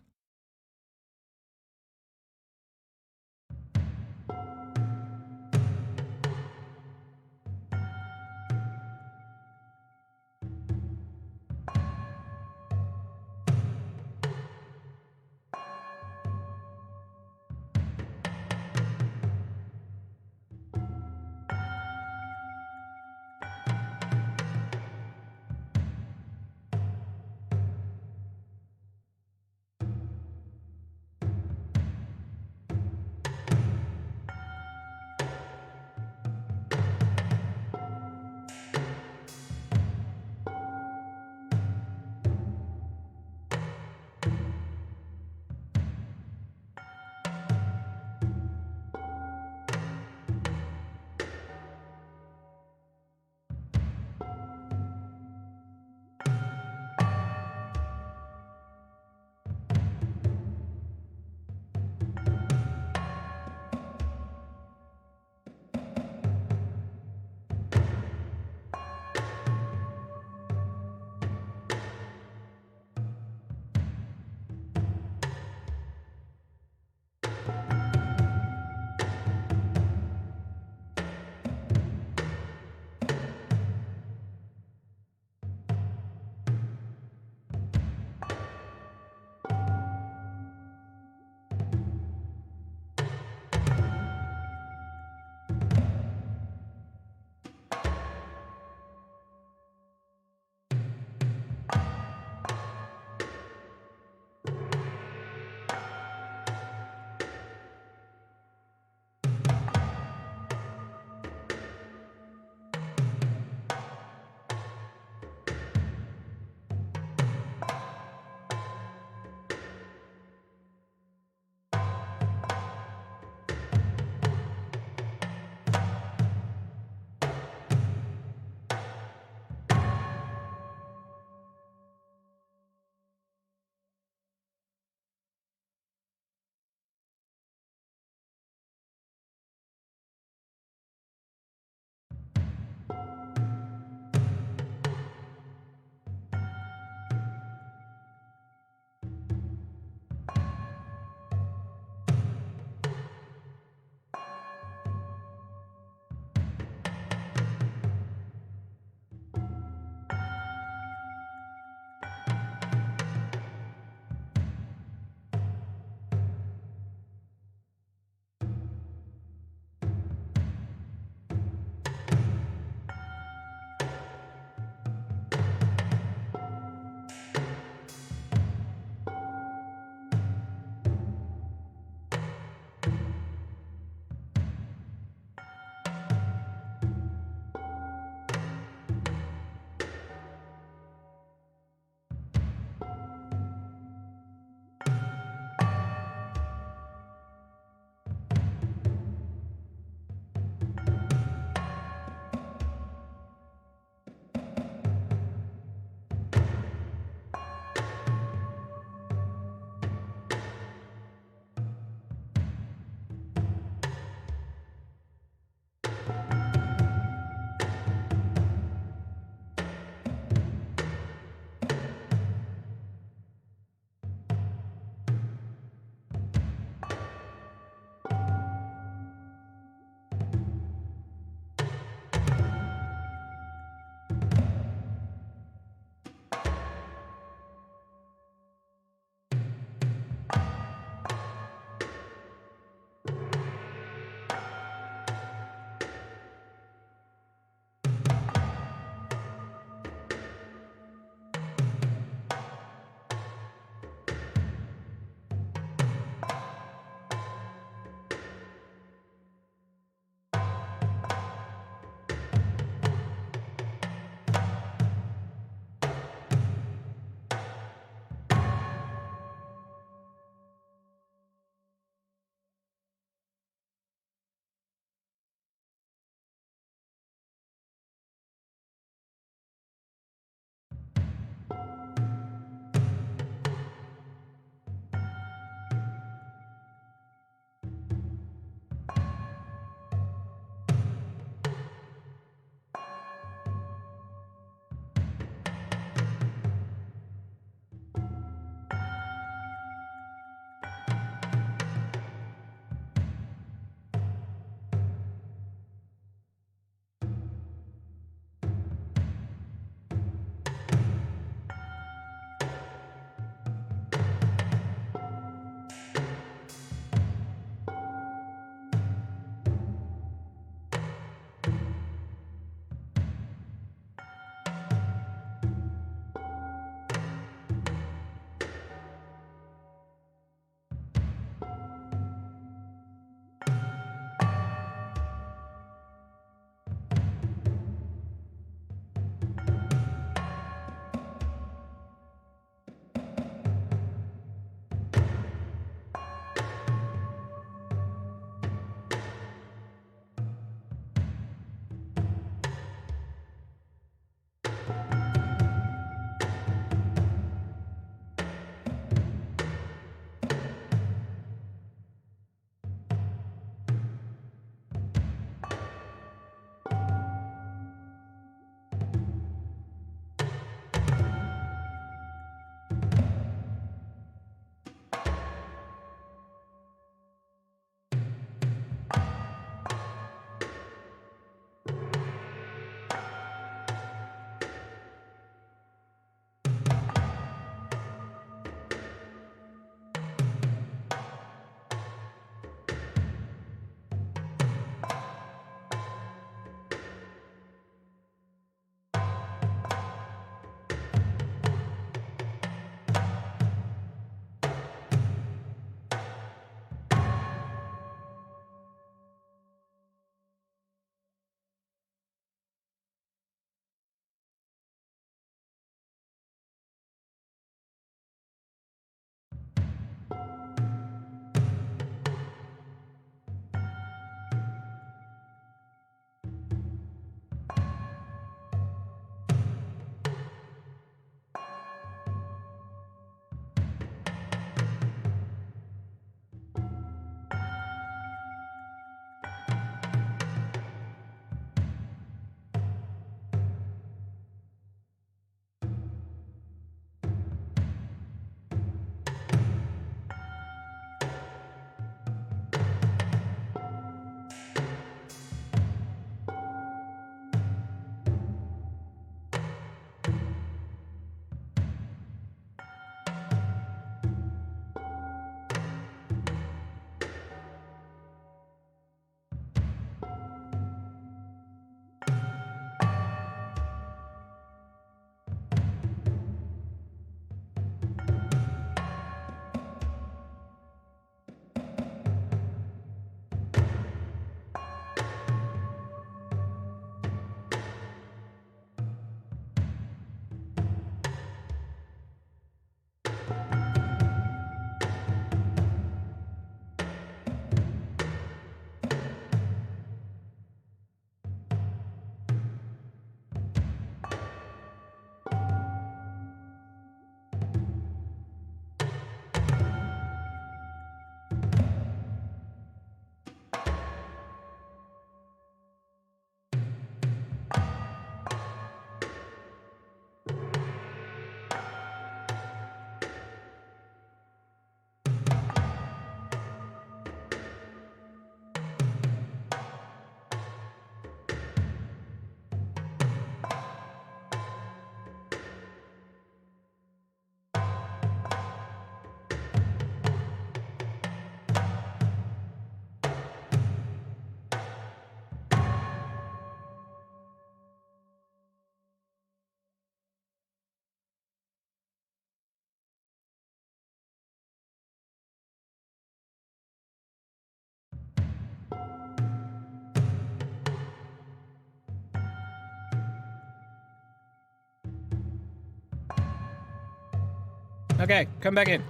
Okay, come back in.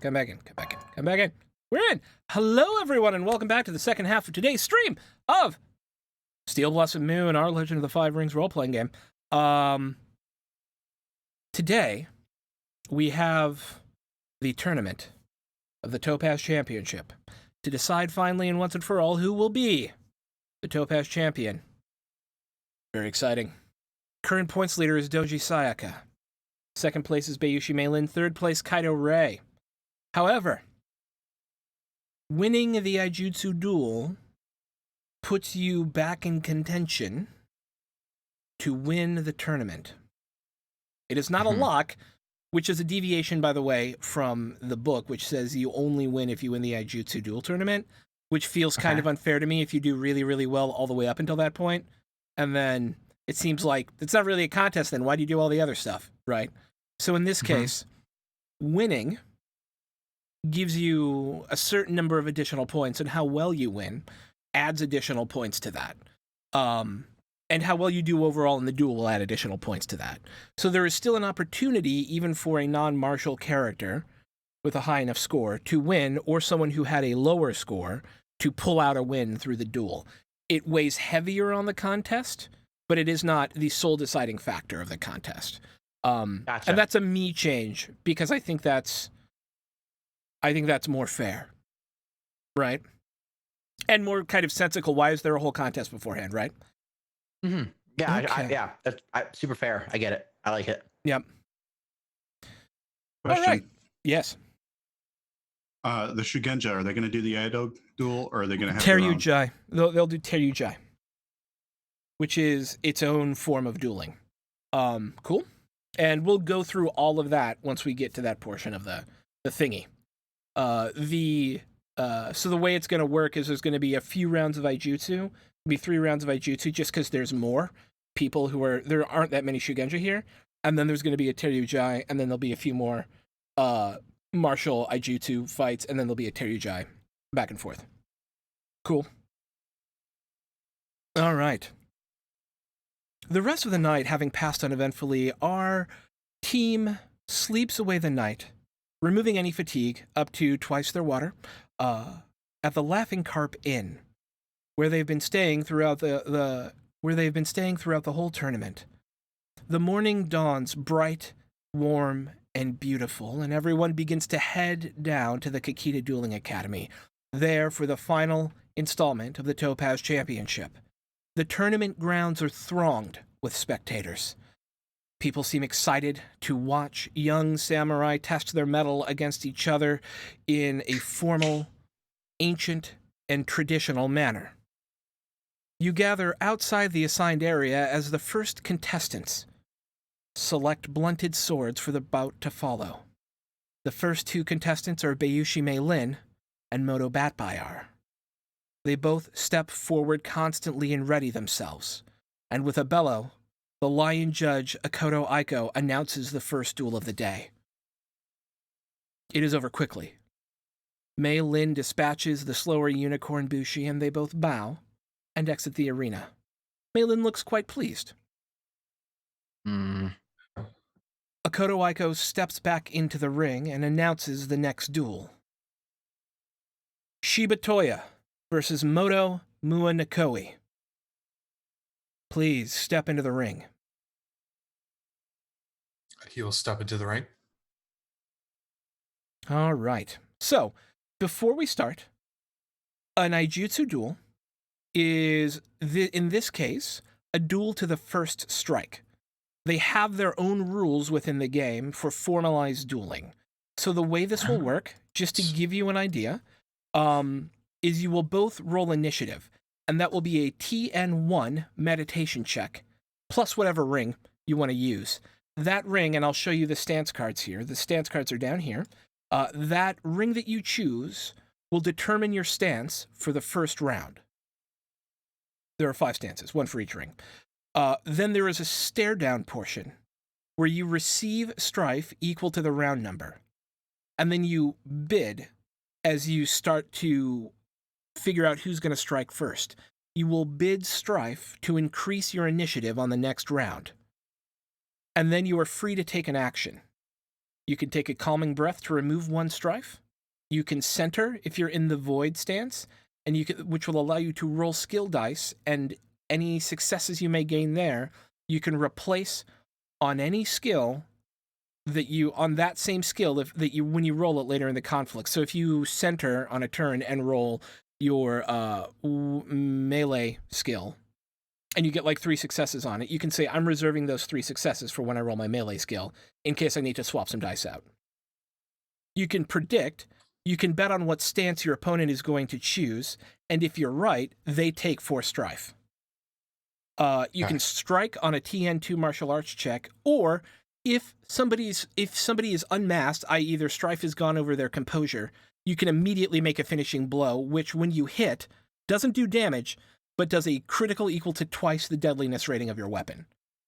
We're in. Hello, everyone, and welcome back to the second half of today's stream of Steel Blossom Moon, our Legend of the Five Rings role-playing game. Today, we have the tournament of the Topaz Championship to decide finally and once and for all who will be the Topaz Champion. Very exciting. Current points leader is Doji Sayaka. Second place is Bayushi Meilin. Third place, Kaido Rei. However, winning the Aijutsu duel puts you back in contention to win the tournament. It is not a lock, which is a deviation, by the way, from the book, which says you only win if you win the Aijutsu duel tournament, which feels kind of unfair to me if you do really, really well all the way up until that point. And then it seems like it's not really a contest then. Why do you do all the other stuff, right? So in this case, winning gives you a certain number of additional points, and how well you win adds additional points to that. And how well you do overall in the duel will add additional points to that. So there is still an opportunity, even for a non-martial character with a high enough score, to win, or someone who had a lower score to pull out a win through the duel. It weighs heavier on the contest, but it is not the sole deciding factor of the contest. Gotcha. And that's a me change, because I think that's more fair, right? And more kind of sensical. Why is there a whole contest beforehand, right? Mm-hmm. Yeah, Okay. that's super fair. I get it. I like it. Yep. Question. All right. Yes. The Shugenja, are they going to do the Ido duel, or are they going to have their own? Teryujai. They'll do Teryujai, which is its own form of dueling. Cool. And we'll go through all of that once we get to that portion of the thingy. So the way it's going to work is there's going to be a few rounds of Aijutsu, be 3 rounds of Aijutsu, just because there's more people there aren't that many Shugenja here, and then there's going to be a Teryujai, and then there'll be a few more martial Aijutsu fights, and then there'll be a Teryujai, back and forth. Cool. All right. The rest of the night, having passed uneventfully, our team sleeps away the night, removing any fatigue up to twice their water, at the Laughing Carp Inn, where they've been staying throughout the whole tournament. The morning dawns bright, warm, and beautiful, and everyone begins to head down to the Kakita Dueling Academy, there for the final installment of the Topaz Championship. The tournament grounds are thronged with spectators. People seem excited to watch young samurai test their mettle against each other in a formal, ancient, and traditional manner. You gather outside the assigned area as the first contestants select blunted swords for the bout to follow. The first 2 contestants are Bayushi Meilin and Moto Batbayar. They both step forward constantly and ready themselves, and with a bellow, the lion judge Akoto Aiko announces the first duel of the day. It is over quickly. Mei Lin dispatches the slower unicorn Bushi, and they both bow and exit the arena. Mei Lin looks quite pleased. Akoto Aiko steps back into the ring and announces the next duel. Shiba Toya versus Moto Mua Nikoi. Please step into the ring. He will step into the ring. All right. So, before we start, an Aijutsu duel is, in this case, a duel to the first strike. They have their own rules within the game for formalized dueling. So the way this will work, just to give you an idea, is you will both roll initiative, and that will be a TN1 meditation check, plus whatever ring you want to use. That ring, and I'll show you the stance cards here. The stance cards are down here. That ring that you choose will determine your stance for the first round. There are 5 stances, 1 for each ring. Then there is a stare down portion where you receive strife equal to the round number. And then you bid as you start to figure out who's going to strike first. You will bid strife to increase your initiative on the next round. And then you are free to take an action. You can take a calming breath to remove one strife. You can center if you're in the void stance, and which will allow you to roll skill dice, and any successes you may gain there, you can replace on any skill on that same skill when you roll it later in the conflict. So if you center on a turn and roll your melee skill, and you get like 3 successes on it, you can say, I'm reserving those 3 successes for when I roll my melee skill, in case I need to swap some dice out. You can predict, you can bet on what stance your opponent is going to choose, and if you're right, they take 4 strife. You can strike on a TN2 martial arts check, or if somebody is unmasked, i.e. either strife has gone over their composure, you can immediately make a finishing blow, which when you hit, doesn't do damage, but does a critical equal to twice the deadliness rating of your weapon.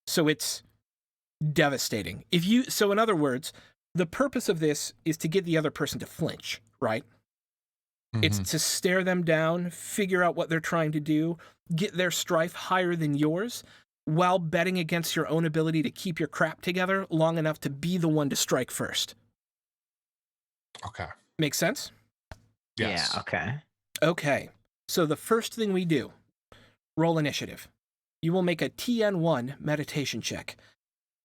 So it's devastating. So in other words, the purpose of this is to get the other person to flinch, right? Mm-hmm. It's to stare them down, figure out what they're trying to do, get their strife higher than yours, while betting against your own ability to keep your crap together long enough to be the one to strike first. Okay. Make sense? Yes. Yeah, okay. Okay. So the first thing we do, roll initiative. You will make a TN1 meditation check.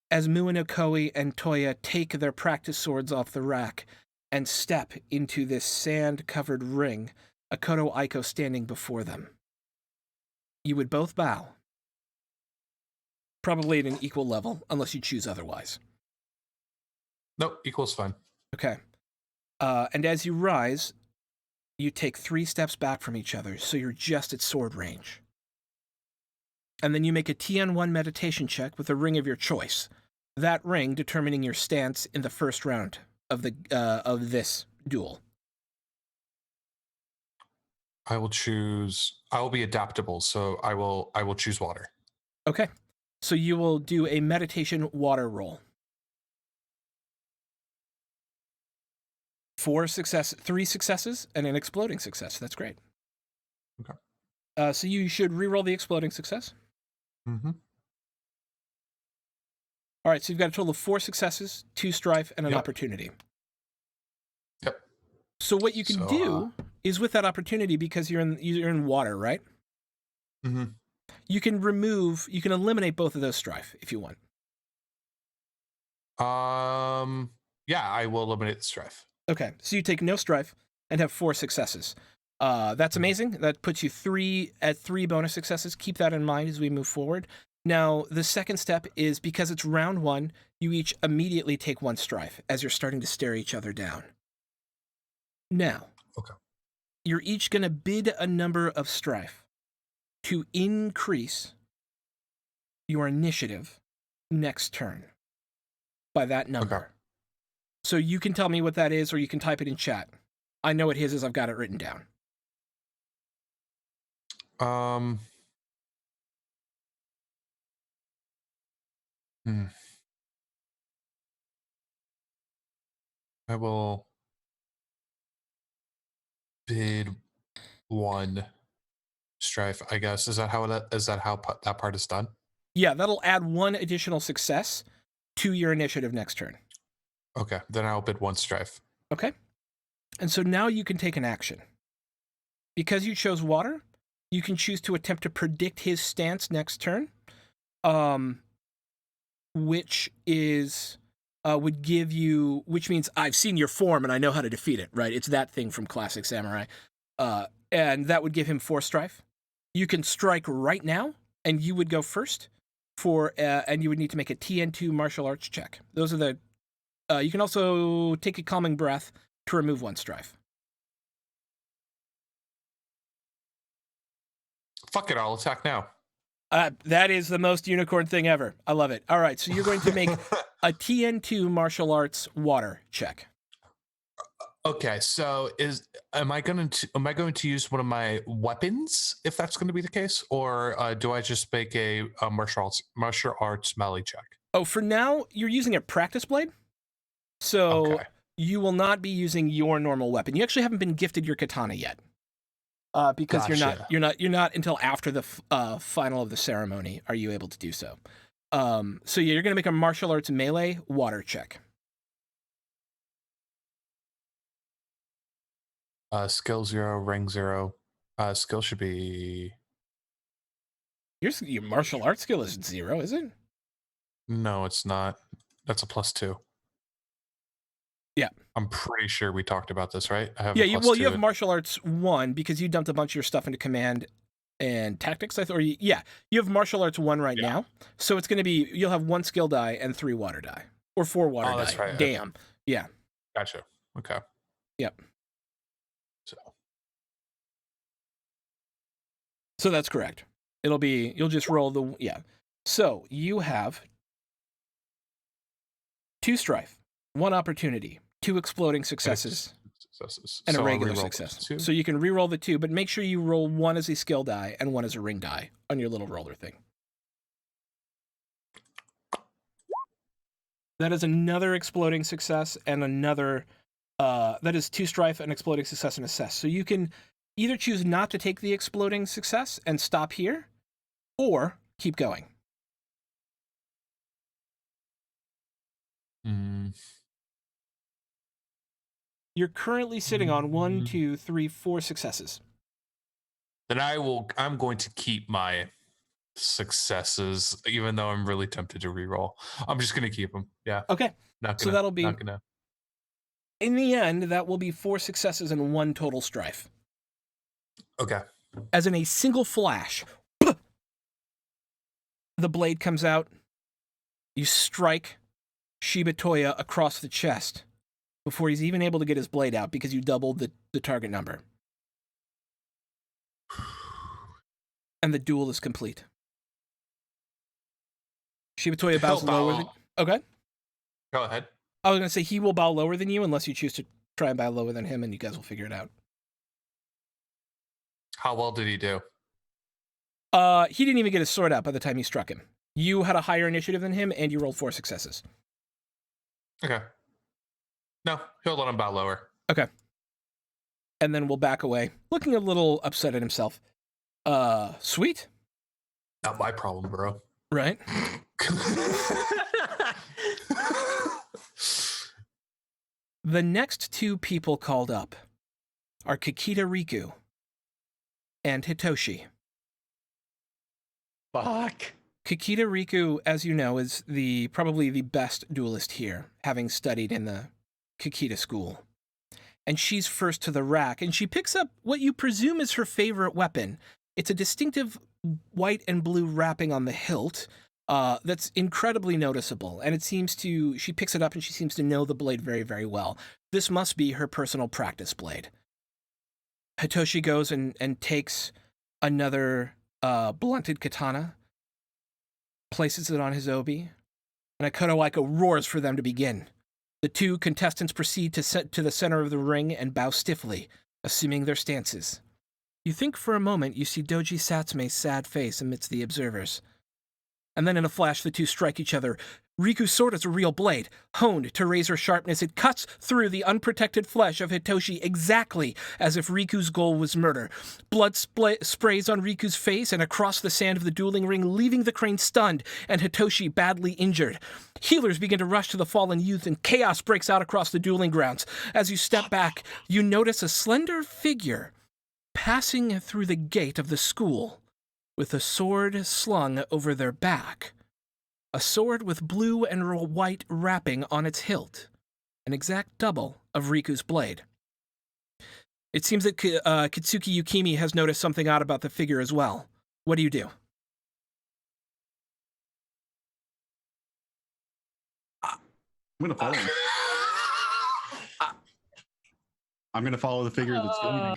As Muinokoi and Toya take their practice swords off the rack and step into this sand-covered ring, Akoto Aiko standing before them. You would both bow. Probably at an equal level, unless you choose otherwise. Nope, equals fine. Okay. And as you rise, you take 3 steps back from each other, so you're just at sword range. And then you make a TN1 meditation check with a ring of your choice. That ring determining your stance in the first round of this duel. I will be adaptable, so I will choose water. Okay. So you will do a meditation water roll. 3 successes, and an exploding success. That's great. Okay. So you should reroll the exploding success. Mm-hmm. All right, so you've got a total of 4 successes, 2 strife, and an opportunity. Yep. So what you can do is with that opportunity, because you're in water, right? Mm-hmm. You can eliminate both of those strife if you want. Yeah, I will eliminate the strife. Okay, so you take no strife and have 4 successes. That's amazing. That puts you 3 bonus successes. Keep that in mind as we move forward. Now, the second step is, because it's round 1, you each immediately take 1 strife as you're starting to stare each other down. Now, you're each going to bid a number of strife to increase your initiative next turn by that number. Okay. So you can tell me what that is, or you can type it in chat. I know what his is. I've got it written down. I will bid 1 strife, I guess. Is that how that part is done? Yeah, that'll add 1 additional success to your initiative next turn. Okay, then I'll bid 1 strife. Okay. And so now you can take an action. Because you chose water, you can choose to attempt to predict his stance next turn, which is which means I've seen your form and I know how to defeat it, right? It's that thing from Classic Samurai. And that would give him 4 strife. You can strike right now, and you would go first and you would need to make a TN2 martial arts check. Those are the, you can also take a calming breath to remove 1 strife. Fuck it, I'll attack now. That is the most unicorn thing ever. I love it. All right, so you're going to make a TN2 martial arts water check. Okay, so am I going to use one of my weapons if that's going to be the case, or do I just make a martial arts melee check? Oh, for now you're using a practice blade, so you will not be using your normal weapon. You actually haven't been gifted your katana yet. Because you're not until after the final of the ceremony are you able to do so. So you're going to make a martial arts melee water check. Skill 0, rank 0. Skill should be... Your martial arts skill is 0, is it? No, it's not. That's a +2. Yeah. I'm pretty sure we talked about this, right? I have Yeah, a you have +2. martial arts 1 because you dumped a bunch of your stuff into command and tactics. You have martial arts 1 right now. So it's going to be, you'll have 1 skill die and 3 water die. Or 4 water die. That's right. Damn. Yeah. Gotcha. Okay. Yep. So So that's correct. You'll just roll So you have 2 strife, 1 opportunity, 2 exploding successes, and So a I'll regular reroll success. those 2. So you can re-roll the 2, but make sure you roll 1 as a skill die and 1 as a ring die on your little roller thing. That is another exploding success and another, that is 2 strife, an exploding success, and assess. So you can either choose not to take the exploding success and stop here, or keep going. You're currently sitting on 1, 2, 3, 4 successes. Then I'm going to keep my successes, even though I'm really tempted to reroll. I'm just going to keep them. Yeah. Okay. So that'll be, not gonna. in the end, that will be 4 successes and 1 total strife. Okay. As in a single flash, the blade comes out. You strike Shibatoya across the chest before he's even able to get his blade out because you doubled the target number. And the duel is complete. Shibatoya bows lower than... Okay. Go ahead. I was going to say he will bow lower than you unless you choose to try and bow lower than him, and you guys will figure it out. How well did he do? He didn't even get his sword out by the time you struck him. You had a higher initiative than him, and you rolled 4 successes. Okay. No, he'll let him bow lower. Okay. And then we'll back away, looking a little upset at himself. Sweet. Not my problem, bro. Right? The next 2 people called up are Kikita Riku and Hitoshi. Fuck. Kikita Riku, as you know, is probably the best duelist here, having studied in the Kikita school. And she's first to the rack, and she picks up what you presume is her favorite weapon. It's a distinctive white and blue wrapping on the hilt that's incredibly noticeable, and she picks it up and she seems to know the blade very, very well. This must be her personal practice blade. Hitoshi goes and takes another blunted katana, places it on his obi, and Akotowaiko roars for them to begin. The 2 contestants proceed to the center of the ring and bow stiffly, assuming their stances. You think for a moment you see Doji Satsume's sad face amidst the observers. And then in a flash, the 2 strike each other. Riku's sword is a real blade, honed to razor sharpness. It cuts through the unprotected flesh of Hitoshi exactly as if Riku's goal was murder. Blood sprays on Riku's face and across the sand of the dueling ring, leaving the crane stunned and Hitoshi badly injured. Healers begin to rush to the fallen youth, and chaos breaks out across the dueling grounds. As you step back, you notice a slender figure passing through the gate of the school with a sword slung over their back. A sword with blue and white wrapping on its hilt, an exact double of Riku's blade. It seems that Kitsuki Yukimi has noticed something odd about the figure as well. What do you do? I'm going to follow him. I'm going to follow the figure that's leading.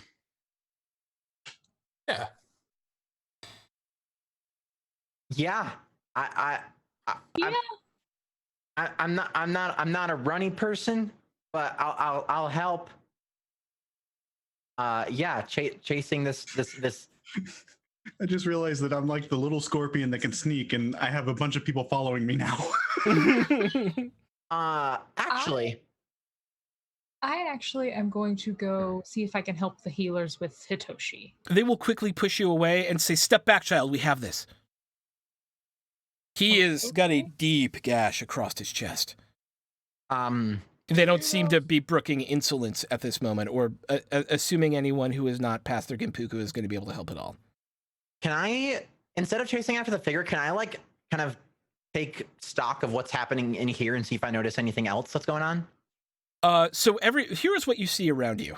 Yeah. Yeah. I'm not a runny person, but I'll help. Chasing this. I just realized that I'm like the little scorpion that can sneak, and I have a bunch of people following me now. Actually, I actually am going to go see if I can help the healers with Hitoshi. They will quickly push you away and say, "Step back, child, we have this." He has got a deep gash across his chest. They don't seem to be brooking insolence at this moment, or assuming anyone who is not past their Genpuku is going to be able to help at all. Can I, instead of chasing after the figure, can I like kind of take stock of what's happening in here and see if I notice anything else that's going on? So here's what you see around you.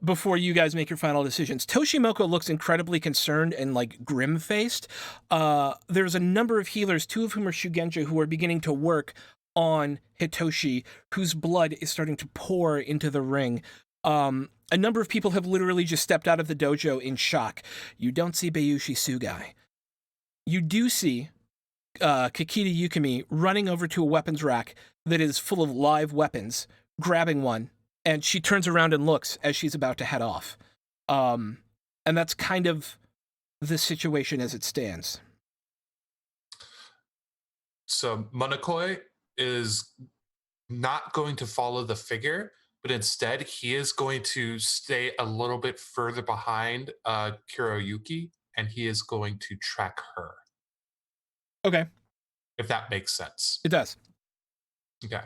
Before you guys make your final decisions, Toshimoko looks incredibly concerned and like grim-faced. There's a number of healers, 2 of whom are Shugenja, who are beginning to work on Hitoshi, whose blood is starting to pour into the ring. A number of people have literally just stepped out of the dojo in shock. You don't see Bayushi Sugai. You do see Kikita Yukimi running over to a weapons rack that is full of live weapons, grabbing one, and she turns around and looks as she's about to head off. And that's kind of the situation as it stands. So Monokoi is not going to follow the figure, but instead he is going to stay a little bit further behind Kuroyuki, and he is going to track her. Okay. If that makes sense. It does. Okay.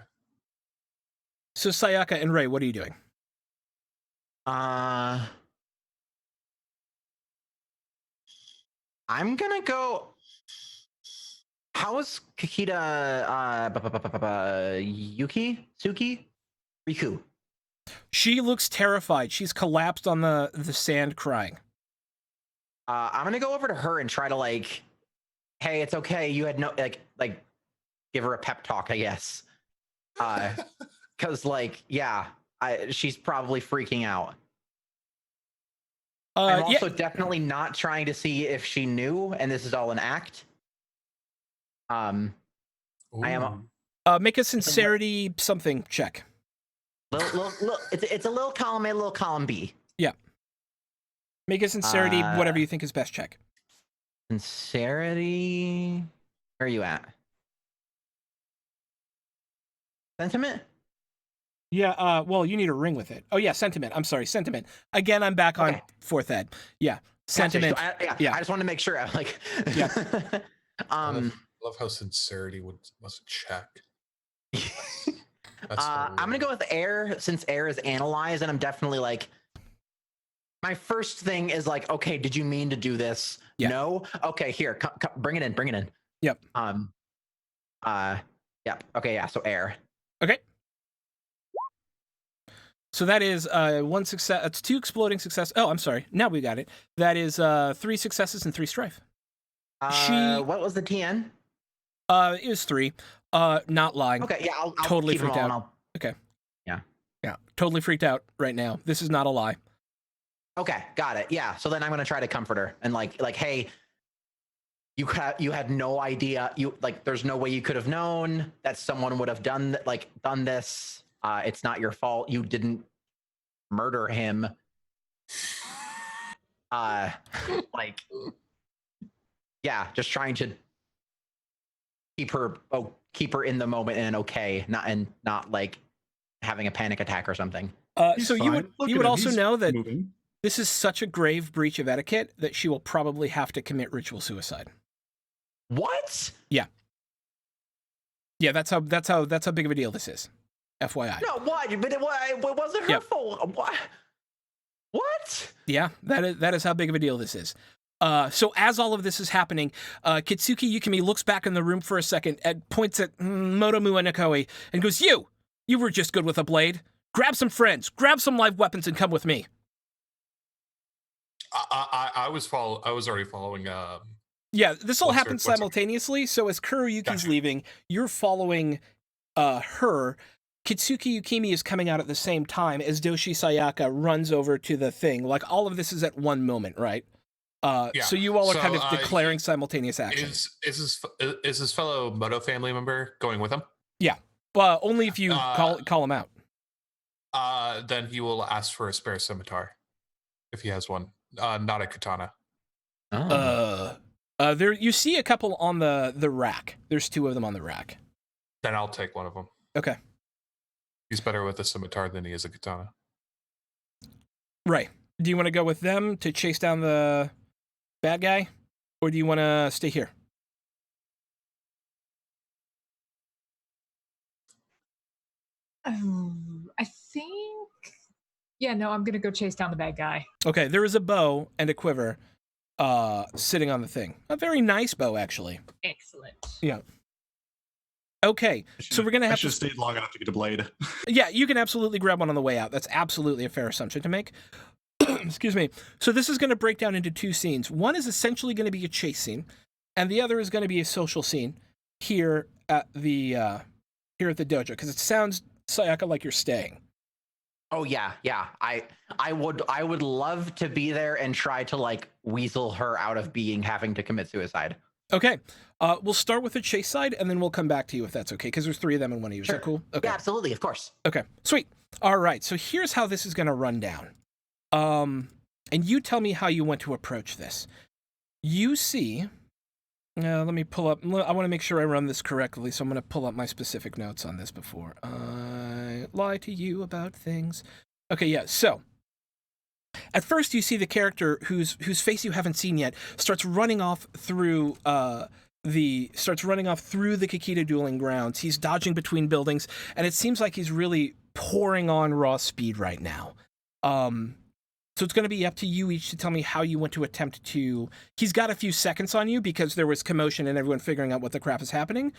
So Sayaka and Ray, what are you doing? I'm gonna go. How is Kikita Suki? Riku? She looks terrified. She's collapsed on the sand crying. I'm gonna go over to her and try to like, hey, it's okay. You had no like give her a pep talk, I guess. Cause like, yeah, she's probably freaking out. I'm also definitely not trying to see if she knew and this is all an act. I am. Make a sincerity something check. Little, it's a little column A, little column B. Yeah. Make a sincerity, whatever you think is best check. Sincerity. Where are you at? Sentiment? Yeah, well, you need a ring with it. Oh, yeah, sentiment. I'm sorry, sentiment. Again, I'm back on 4th ed. Yeah, sentiment. Gotcha. Yeah. I just wanted to make sure. Like, yeah. Love how sincerity must check. I'm gonna go with air since air is analyzed, and I'm definitely like, my first thing is like, okay, did you mean to do this? Yeah. No. Okay, here, bring it in. Bring it in. Yep. Yep. Okay. Yeah. So air. Okay. So that is 1 success. It's 2 exploding success. Oh, I'm sorry. Now we got it. That is 3 successes and 3 strife. What was the TN? It was 3. Not lying. Okay. Yeah. I'll totally keep them freaked all, out. Okay. Yeah. Yeah. Totally freaked out right now. This is not a lie. Okay. Got it. Yeah. So then I'm gonna try to comfort her and like, hey, you had no idea. You like, there's no way you could have known that someone would have done this. It's not your fault. You didn't murder him. Like, yeah, just trying to keep her in the moment and okay, not like having a panic attack or something. So you would also know that this is such a grave breach of etiquette that she will probably have to commit ritual suicide. What? Yeah. Yeah, that's how big of a deal this is. FYI. No, why? But it wasn't her fault. What? Yeah, that is how big of a deal this is. So as all of this is happening, Kitsuki Yukimi looks back in the room for a second and points at Motomu Anakoi and goes, You were just good with a blade. Grab some friends, grab some live weapons, and come with me. I was already following. Yeah, this all happens simultaneously. So as Kuroyuki's leaving, you're following her. Kitsuki Yukimi is coming out at the same time as Doshi Sayaka runs over to the thing. Like, all of this is at one moment, right? So you all are kind of declaring simultaneous action. Is his fellow Moto family member going with him? Yeah, but only if you call him out. Then he will ask for a spare scimitar, if he has one. Not a katana. There you see a couple on the rack. There's 2 of them on the rack. Then I'll take one of them. Okay. He's better with a scimitar than he is a katana. Right. Do you want to go with them to chase down the bad guy? Or do you want to stay here? I think. Yeah, no, I'm gonna go chase down the bad guy. Okay, there is a bow and a quiver sitting on the thing. A very nice bow, actually. Excellent. Yeah. Okay, so we're gonna I have should to. have stayed long enough to get a blade. Yeah, you can absolutely grab one on the way out. That's absolutely a fair assumption to make. Excuse me. So this is going to break down into two scenes. One is essentially going to be a chase scene, and the other is going to be a social scene here at the dojo, because it sounds, Sayaka, like you're staying. Oh yeah, yeah. I would love to be there and try to like weasel her out of having to commit suicide. Okay. We'll start with the chase side, and then we'll come back to you if that's okay, because there's 3 of them and 1 of you. Is that cool? Okay. Yeah, absolutely, of course. Okay, sweet. All right, so here's how this is going to run down. And you tell me how you want to approach this. You see, let me pull up, I want to make sure I run this correctly, so I'm going to pull up my specific notes on this before I lie to you about things. Okay, yeah, so at first you see the character whose face you haven't seen yet starts running off through the Kakita dueling grounds. He's dodging between buildings, and it seems like he's really pouring on raw speed right now. So it's going to be up to you each to tell me how you want to attempt to. He's got a few seconds on you because there was commotion and everyone figuring out what the crap is happening.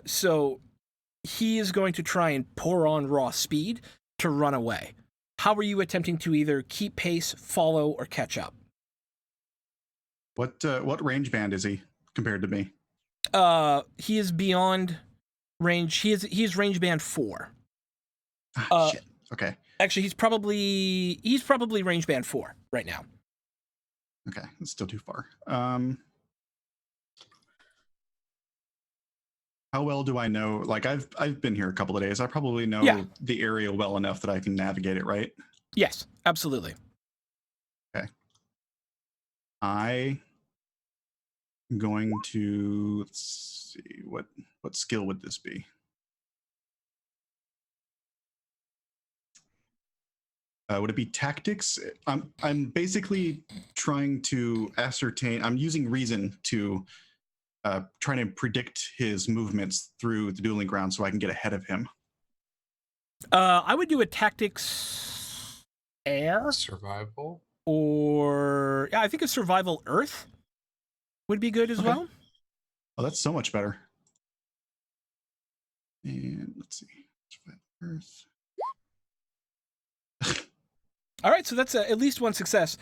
So he is going to try and pour on raw speed to run away. How are you attempting to either keep pace, follow, or catch up? What range band is he compared to me? He is beyond range. He is range band 4. Shit. Okay. Actually, he's probably range band 4 right now. Okay, it's still too far. How well do I know? Like I've been here a couple of days. I probably know the area well enough that I can navigate it, right? Yes, absolutely. Okay. I'm going to, let's see, what skill would this be? Would it be tactics? I'm basically trying to ascertain. I'm using reason to trying to predict his movements through the dueling ground so I can get ahead of him. I would do a tactics air Survival. Or I think a survival earth would be good as well. Oh, that's so much better. And let's see, survival earth. All right, so that's at least one success.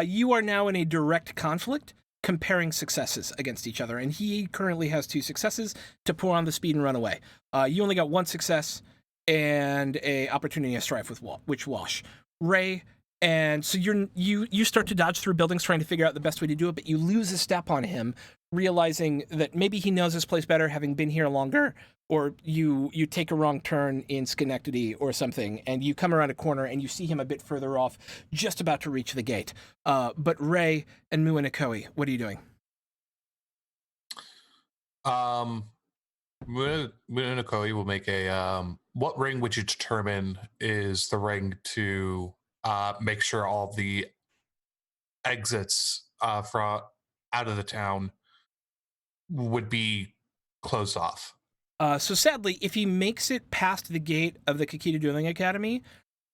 You are now in a direct conflict, comparing successes against each other, and he currently has 2 successes to pour on the speed and run away. You only got 1 success and a opportunity to strife with Wash. Ray, and so you start to dodge through buildings trying to figure out the best way to do it, but you lose a step on him, realizing that maybe he knows this place better, having been here longer, or you take a wrong turn in Schenectady or something, and you come around a corner and you see him a bit further off, just about to reach the gate. But Ray and Muinakoi, what are you doing? Muinakoi will make a what ring would you determine is the ring to make sure all the exits from out of the town would be closed off? So sadly, if he makes it past the gate of the Kakita Dueling Academy,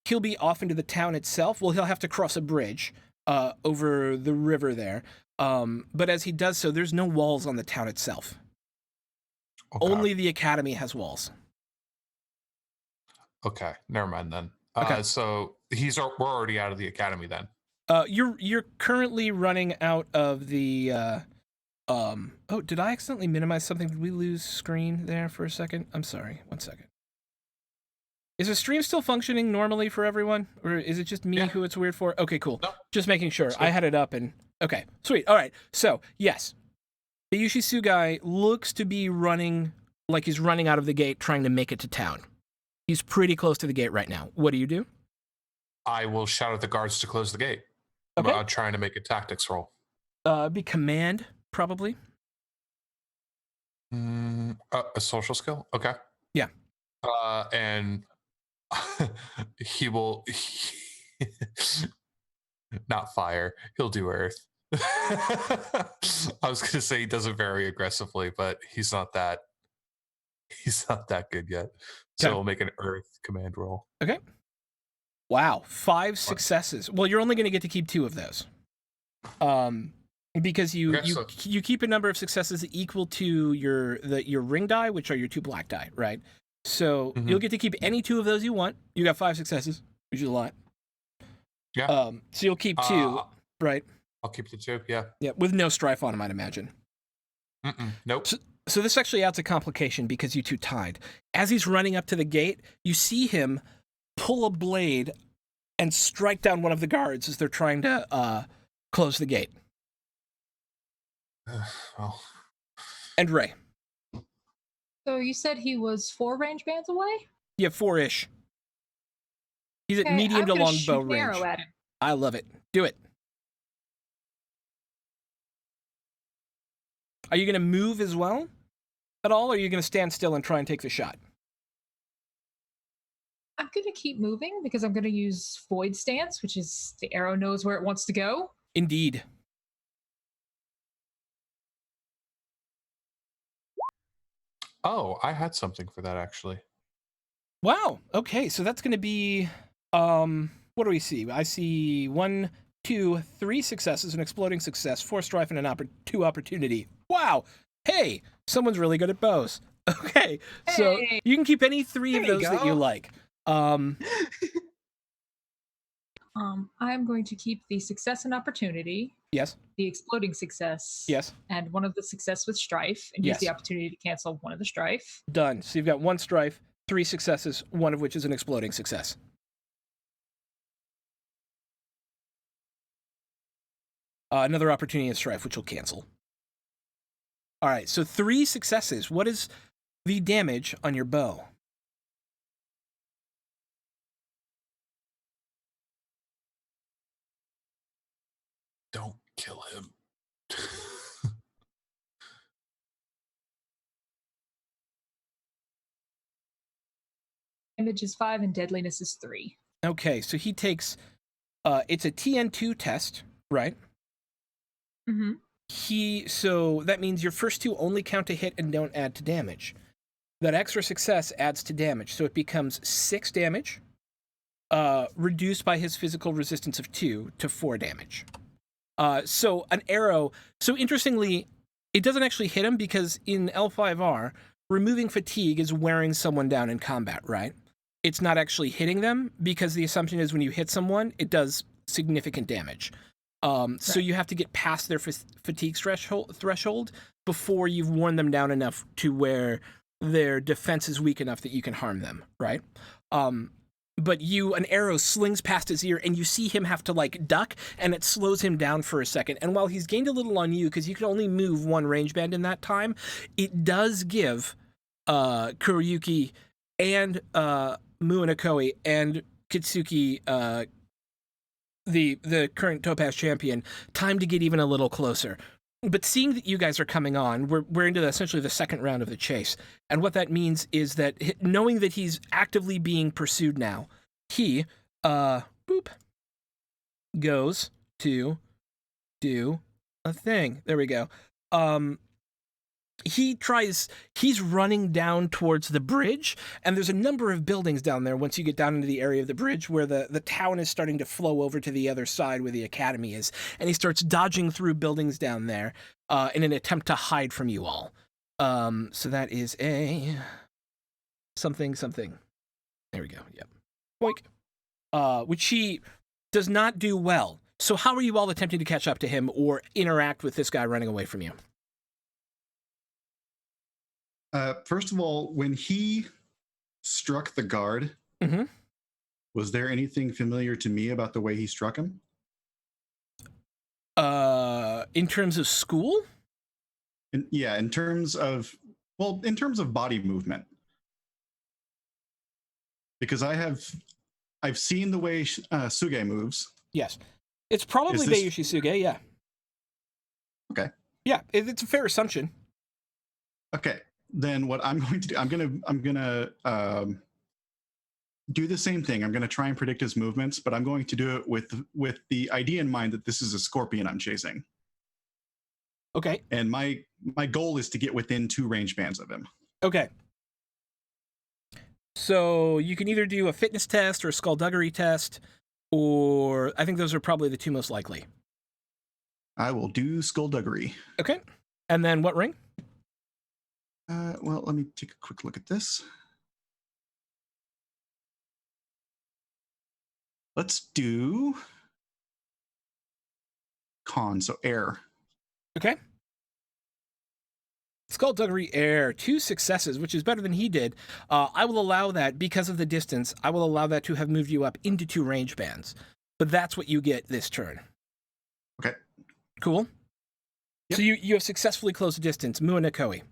he'll be off into the town itself. Well, he'll have to cross a bridge over the river there. But as he does so, there's no walls on the town itself. Okay. Only the academy has walls. Okay, never mind then. Okay. So we're already out of the academy then. You're currently running out of the. Oh, did I accidentally minimize something? Did we lose screen there for a second? I'm sorry. 1 second. Is the stream still functioning normally for everyone? Or is it just me who it's weird for? Okay, cool. No. Just making sure. I had it up and... Okay, sweet. All right. So, yes. Bayushi Sugai looks to be running like he's running out of the gate trying to make it to town. He's pretty close to the gate right now. What do you do? I will shout at the guards to close the gate. Okay. I'm trying to make a tactics roll. Be command, probably. A social skill? Okay. Yeah. And he will not fire. He'll do earth. I was going to say he does it very aggressively, but he's not that He's not that good yet. So we'll make an Earth command roll. Okay. Wow, 5 successes. Well, you're only going to get to keep 2 of those. Because you keep a number of successes equal to your ring die, which are your 2 black die, right? So you'll get to keep any 2 of those you want. You got 5 successes, which is a lot. Yeah. So you'll keep 2, right? I'll keep the 2. Yeah. Yeah, with no strife on them, I'd imagine. Nope. So this actually adds a complication because you 2 tied. As he's running up to the gate, you see him pull a blade and strike down one of the guards as they're trying to close the gate. Well. And Ray. So you said he was 4 range bands away? Yeah, 4-ish. He's at Okay, medium I'm to gonna long shoot bow an range. arrow at him. I love it. Do it. Are you going to move as well at all, or are you going to stand still and try and take the shot? I'm going to keep moving because I'm going to use Void Stance, which is the arrow knows where it wants to go. Indeed. Oh, I had something for that actually. Wow. Okay, so that's going to be what do we see? I see 1, 2, 3 successes, an exploding success, 4 strife, and 2 opportunity. Wow. Hey, someone's really good at bows. Okay, so you can keep any 3 of those that you like. I'm going to keep the success and opportunity. Yes. The exploding success. Yes. And one of the success with strife, and use the opportunity to cancel one of the strife. Done. So you've got 1 strife, 3 successes, 1 of which is an exploding success. Another opportunity in strife, which will cancel. All right, so 3 successes. What is the damage on your bow? Don't kill him. Damage is 5 and deadliness is 3. Okay, so he takes, it's a TN2 test, right? Mm-hmm. So that means your first 2 only count to hit and don't add to damage. That extra success adds to damage, so it becomes 6 damage, reduced by his physical resistance of 2 to 4 damage. So an arrow, so interestingly, it doesn't actually hit him because in L5R, removing fatigue is wearing someone down in combat, right? It's not actually hitting them because the assumption is when you hit someone, it does significant damage. So you have to get past their fatigue threshold before you've worn them down enough to where their defense is weak enough that you can harm them, right? But an arrow slings past his ear and you see him have to like duck and it slows him down for a second. And while he's gained a little on you because you can only move 1 range band in that time, it does give Kuroyuki and Muinakoi and Kitsuki, the current Topaz champion, time to get even a little closer. But seeing that you guys are coming on, we're into essentially the second round of the chase. And what that means is that knowing that he's actively being pursued now, he goes to do a thing. There we go. He's running down towards the bridge, and there's a number of buildings down there once you get down into the area of the bridge where the town is starting to flow over to the other side where the academy is, and he starts dodging through buildings down there in an attempt to hide from you all. So that is a something. There we go, yep. Boink. Which he does not do well. So how are you all attempting to catch up to him or interact with this guy running away from you? First of all, when he struck the guard, was there anything familiar to me about the way he struck him? In terms of school? In terms of body movement. Because I've seen the way Suge moves. Yes. It's probably Bayushi Suge, yeah. Okay. Yeah, it's a fair assumption. Okay. Then what I'm going to do, I'm gonna do the same thing. I'm gonna try and predict his movements, but I'm going to do it with the idea in mind that this is a scorpion I'm chasing. Okay. And my goal is to get within 2 range bands of him. Okay. So you can either do a fitness test or a skullduggery test, or I think those are probably the two most likely. I will do skullduggery. Okay. And then what ring? Well, let me take a quick look at this. Let's do con, so air. Okay. Skullduggery air, 2 successes, which is better than he did. I will allow that because of the distance. I will allow that to have moved you up into 2 range bands. But that's what you get this turn. Okay. Cool. Yep. So you have successfully closed the distance. Mu and Nakoi.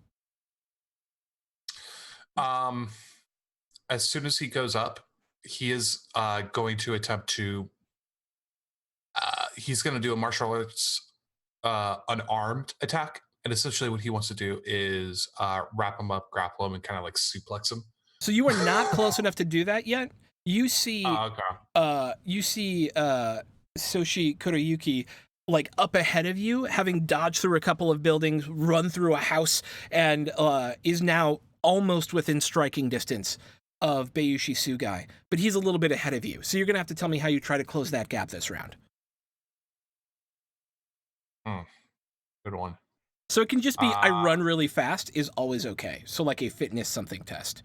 As soon as he goes up, he is going to attempt to. He's going to do a martial arts unarmed attack, and essentially what he wants to do is wrap him up, grapple him, and kind of like suplex him. So you are not close enough to do that yet. You see, Okay. Soshi Kuroyuki like up ahead of you, having dodged through a couple of buildings, run through a house, and is now almost within striking distance of Bayushi Sugai. But he's a little bit ahead of you. So you're going to have to tell me how you try to close that gap this round. Good one. So it can just be I run really fast is always okay. So like a fitness something test.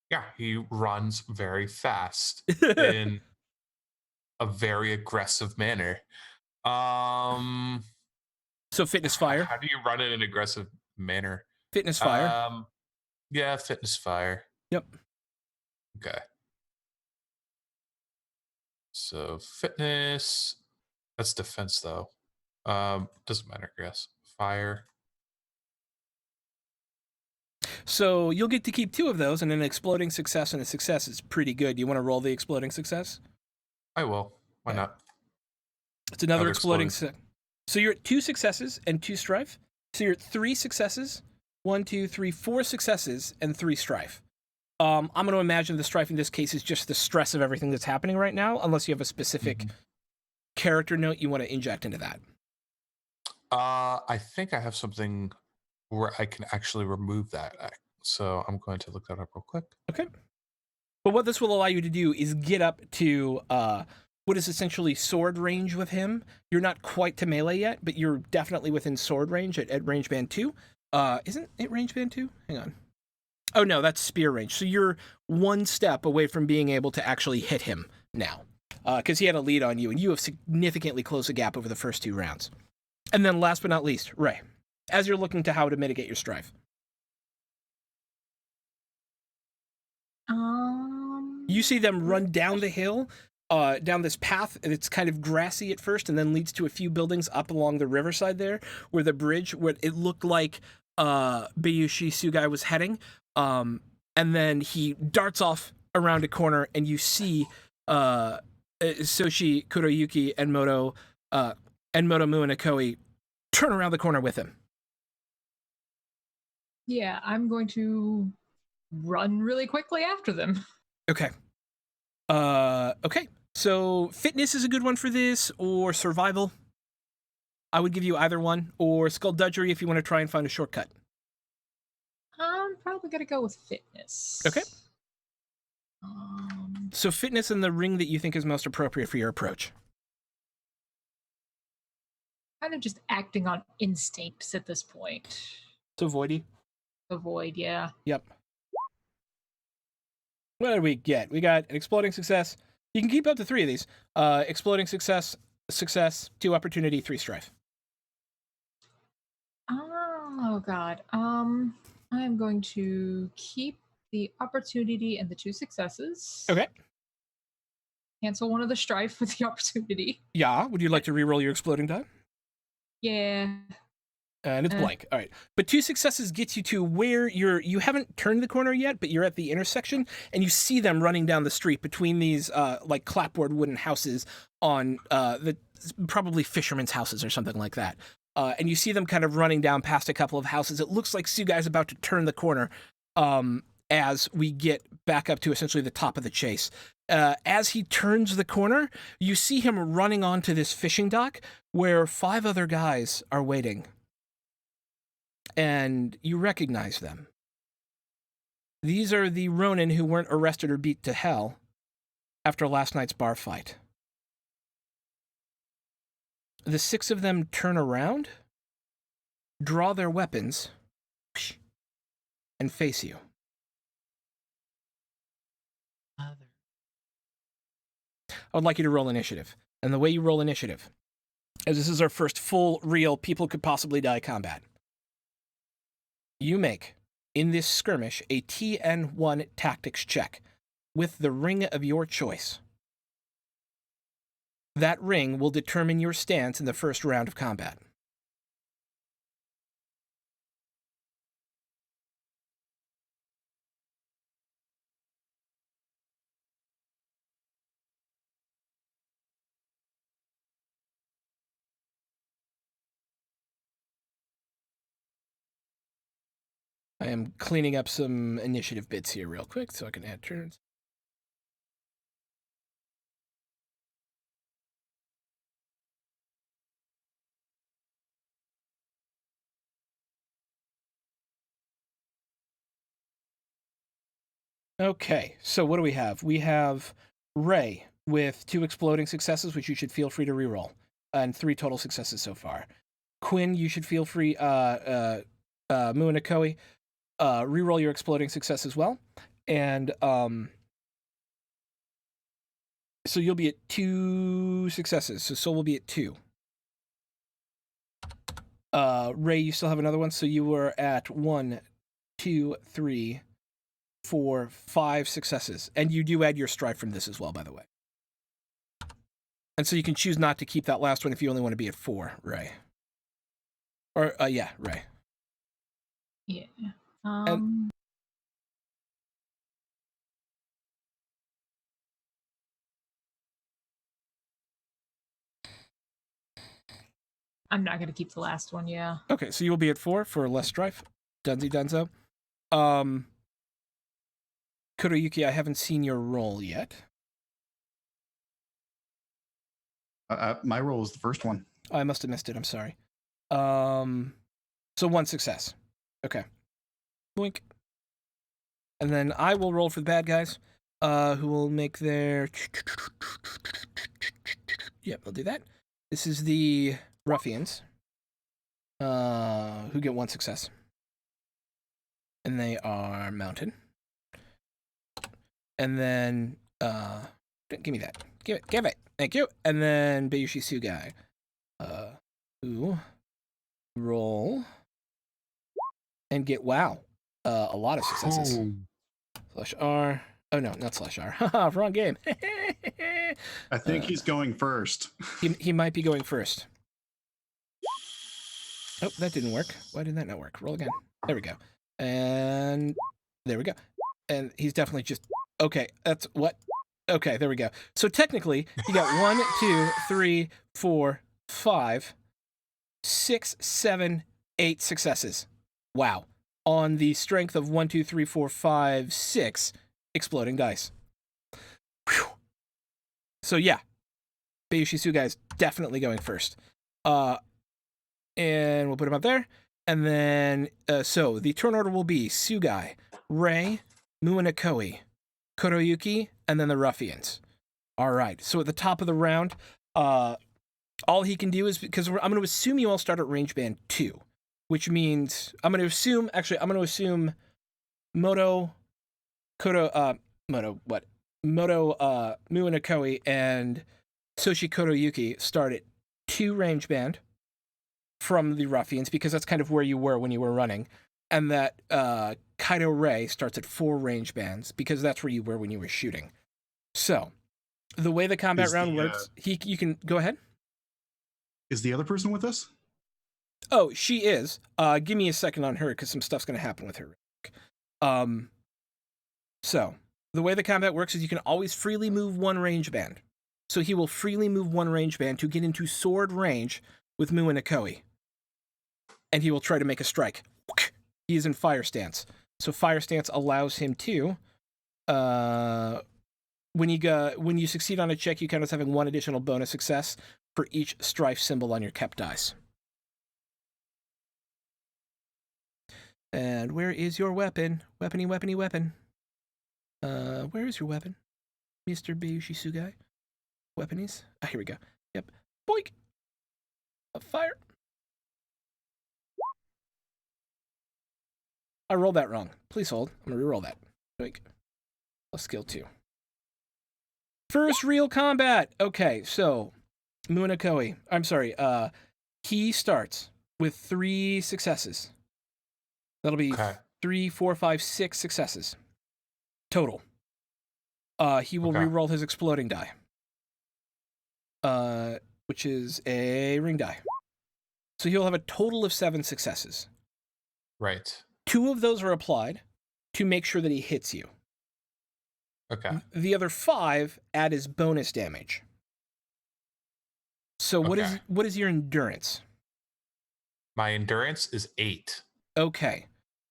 Yeah, he runs very fast in a very aggressive manner. So fitness fire. How do you run in an aggressive manner? Fitness fire. Yeah, fitness fire. Yep. Okay. So fitness. That's defense though. Doesn't matter, I guess. Fire. So you'll get to keep 2 of those, and an exploding success and a success is pretty good. You want to roll the exploding success? I will. Why Okay. not? It's another Another exploding exploding. So you're at 2 successes and 2 strife. So you're at 3 successes, 1, 2, 3, 4 successes, and 3 strife. I'm going to imagine the strife in this case is just the stress of everything that's happening right now, unless you have a specific character note you want to inject into that. I think I have something where I can actually remove that. So I'm going to look that up real quick. Okay. But what this will allow you to do is get up to what is essentially sword range with him. You're not quite to melee yet, but you're definitely within sword range at range band 2. Isn't it range band 2? Hang on. Oh no, that's spear range. So you're 1 step away from being able to actually hit him now. Because he had a lead on you, and you have significantly closed the gap over the first 2 rounds. And then last but not least, Ray, as you're looking to how to mitigate your strife. You see them run down the hill, down this path, and it's kind of grassy at first, and then leads to a few buildings up along the riverside there, where the bridge, where it looked like Bayushi Sugai was heading. And then he darts off around a corner, and you see Soshi Kuroyuki and Moto Mu and Akoi turn around the corner with him. Yeah, I'm going to run really quickly after them. Okay. Okay. So fitness is a good one for this, or survival. I would give you either one, or skullduggery if you want to try and find a shortcut. I'm probably gonna go with fitness. Okay. So fitness and the ring that you think is most appropriate for your approach. Kind of just acting on instincts at this point. So voidy. Avoid, yeah. Yep. What did we get? We got an exploding success. You can keep up to 3 of these. Exploding success, 2 opportunity, 3 strife. Oh god. I'm going to keep the opportunity and the 2 successes. Okay. Cancel one of the strife with the opportunity. Yeah. Would you like to re-roll your exploding die? Yeah. And it's blank. All right. But 2 successes gets you to where you haven't turned the corner yet, but you're at the intersection, and you see them running down the street between these like clapboard wooden houses on the probably fishermen's houses or something like that. And you see them kind of running down past a couple of houses. It looks like Sugai's about to turn the corner as we get back up to essentially the top of the chase. As he turns the corner, you see him running onto this fishing dock where 5 other guys are waiting. And you recognize them. These are the Ronin who weren't arrested or beat to hell after last night's bar fight. The 6 of them turn around, draw their weapons, and face you. I would like you to roll initiative. And the way you roll initiative, as this is our first full, real, people could possibly die combat, you make, in this skirmish, a TN1 tactics check with the ring of your choice. That ring will determine your stance in the first round of combat. I am cleaning up some initiative bits here real quick so I can add turns. Okay, so what do we have? We have Ray with 2 exploding successes, which you should feel free to reroll, and 3 total successes so far. Quinn, you should feel free, Mu and Akoi, reroll your exploding success as well. And so you'll be at 2 successes, so Sol will be at 2. Ray, you still have another one, so you were at 1, 2, 3, 4, 5 successes. And you do add your strife from this as well, by the way. And so you can choose not to keep that last one if you only want to be at 4, Ray. Or, yeah, Ray. Yeah. And- I'm not going to keep the last one, yeah. Okay, so you will be at 4 for less strife. Dunzy Dunzo. Kuroyuki, I haven't seen your roll yet. My roll is the first one. Oh, I must have missed it. I'm sorry. So 1 success. Okay. Boink. And then I will roll for the bad guys, who will make their... Yep, I'll do that. This is the ruffians, who get 1 success. And they are mounted. And then, give me that. Give it. Thank you. And then Bayushi Sugai, who roll and get, wow, a lot of successes. Slash R. Oh, no, not slash R. Haha, wrong game. I think he's going first. He might be going first. Oh, that didn't work. Why did that not work? Roll again. There we go. And there we go. And he's definitely just... Okay, that's what? Okay, there we go. So technically, you got 1, 2, 3, 4, 5, 6, 7, 8 successes. Wow. On the strength of 1, 2, 3, 4, 5, 6 exploding dice. Whew. So yeah, Bayushi Sugai is definitely going first. And we'll put him up there. And then, so the turn order will be Sugai, Ray, Mu and Akoi, Kuroyuki, and then the ruffians. All right. So at the top of the round, all he can do is, because I'm going to assume you all start at range band 2, which means I'm going to assume Moto, Mu and Akoi and Soshi Kuroyuki start at 2 range band from the ruffians, because that's kind of where you were when you were running. And that Kaido Ray starts at 4 range bands, because that's where you were when you were shooting. So, the way the combat round works, you can go ahead. Is the other person with us? Oh, she is. Give me a second on her, because some stuff's going to happen with her. So, the way the combat works is you can always freely move 1 range band. So he will freely move 1 range band to get into sword range with Mu and Akoi. And he will try to make a strike. He is in fire stance. So fire stance allows him to, when you succeed on a check, you count as having 1 additional bonus success for each strife symbol on your kept dice. And where is your weapon? Weapony, weapony, weapon. Where is your weapon? Mr. Bayushi Sugai? Weaponies? Ah, here we go. Yep. Boink! Fire! I rolled that wrong. Please hold. I'm gonna reroll that. Boink. Plus skill 2. First real combat! Okay, so... Munakoi. I'm sorry, he starts with 3 successes. That'll be Okay. 3, 4, 5, 6 successes. Total. He will Okay. reroll his exploding die. Which is a ring die. So he'll have a total of 7 successes. Right. 2 of those are applied to make sure that he hits you. Okay. The other 5 add as bonus damage. So what is your endurance? My endurance is 8. Okay.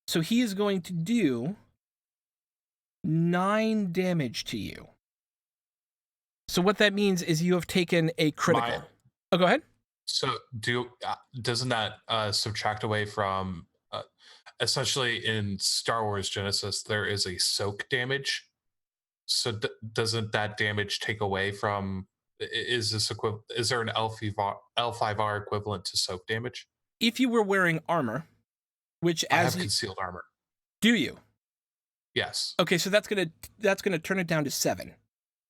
So he is going to do 9 damage to you. So what that means is you have taken a critical. Oh, go ahead. So doesn't that subtract away from essentially in Star Wars Genesis there is a soak damage? So doesn't that damage take away from? Is there an L5R equivalent to soak damage? If you were wearing armor, which I as have concealed armor. do you? Yes. Okay, so that's gonna turn it down to 7.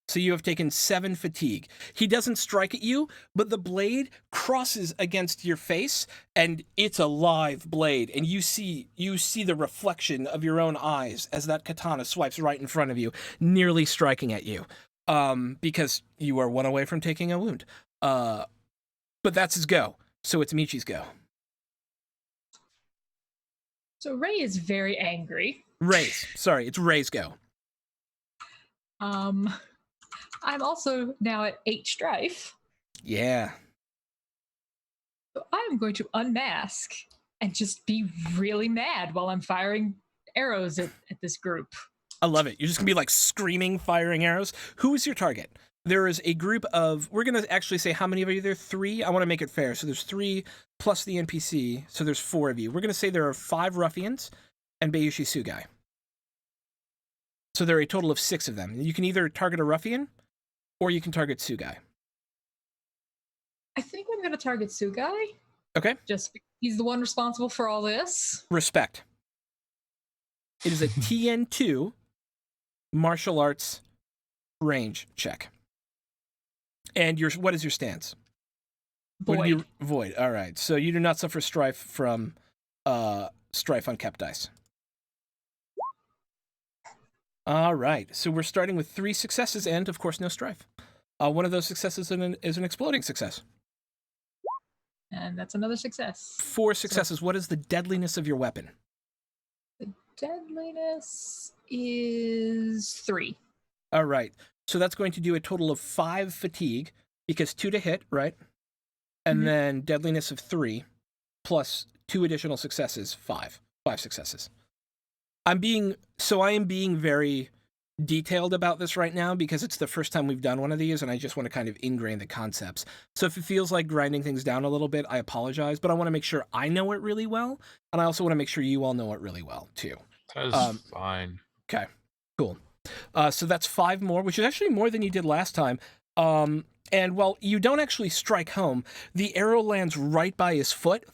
So you have taken 7 fatigue. He doesn't strike at you, but the blade crosses against your face, and it's a live blade, and you see the reflection of your own eyes as that katana swipes right in front of you, nearly striking at you. Because you are 1 away from taking a wound. But that's his go. So it's Michi's go. So Ray is very angry. Ray's. Sorry, it's Ray's go. I'm also now at 8 strife. Yeah. So I am going to unmask and just be really mad while I'm firing arrows at this group. I love it. You're just gonna be like screaming, firing arrows. Who is your target? There is a group of, we're gonna actually say how many of you there? 3? I wanna make it fair. So there's 3 plus the NPC, so there's 4 of you. We're gonna say there are 5 ruffians and Bayushi Sugai. So there are a total of 6 of them. You can either target a ruffian, or you can target Sugai. I think I'm going to target Sugai. Okay. Just because he's the one responsible for all this. Respect. It is a TN2 martial arts range check. And what is your stance? Void. Void. All right. So you do not suffer strife from strife on kept dice. All right. So we're starting with 3 successes and, of course, no strife. One of those successes is an exploding success. And that's another success. 4 successes. What is the deadliness of your weapon? The deadliness is 3. All right. So that's going to do a total of 5 fatigue, because 2 to hit, right? And then deadliness of 3, plus 2 additional successes, 5. 5 successes. I am being very detailed about this right now because it's the first time we've done one of these, and I just want to kind of ingrain the concepts. So if it feels like grinding things down a little bit, I apologize, but I want to make sure I know it really well, and I also want to make sure you all know it really well, too. That is fine. Okay, cool. So that's 5 more, which is actually more than you did last time. And while you don't actually strike home, the arrow lands right by his foot,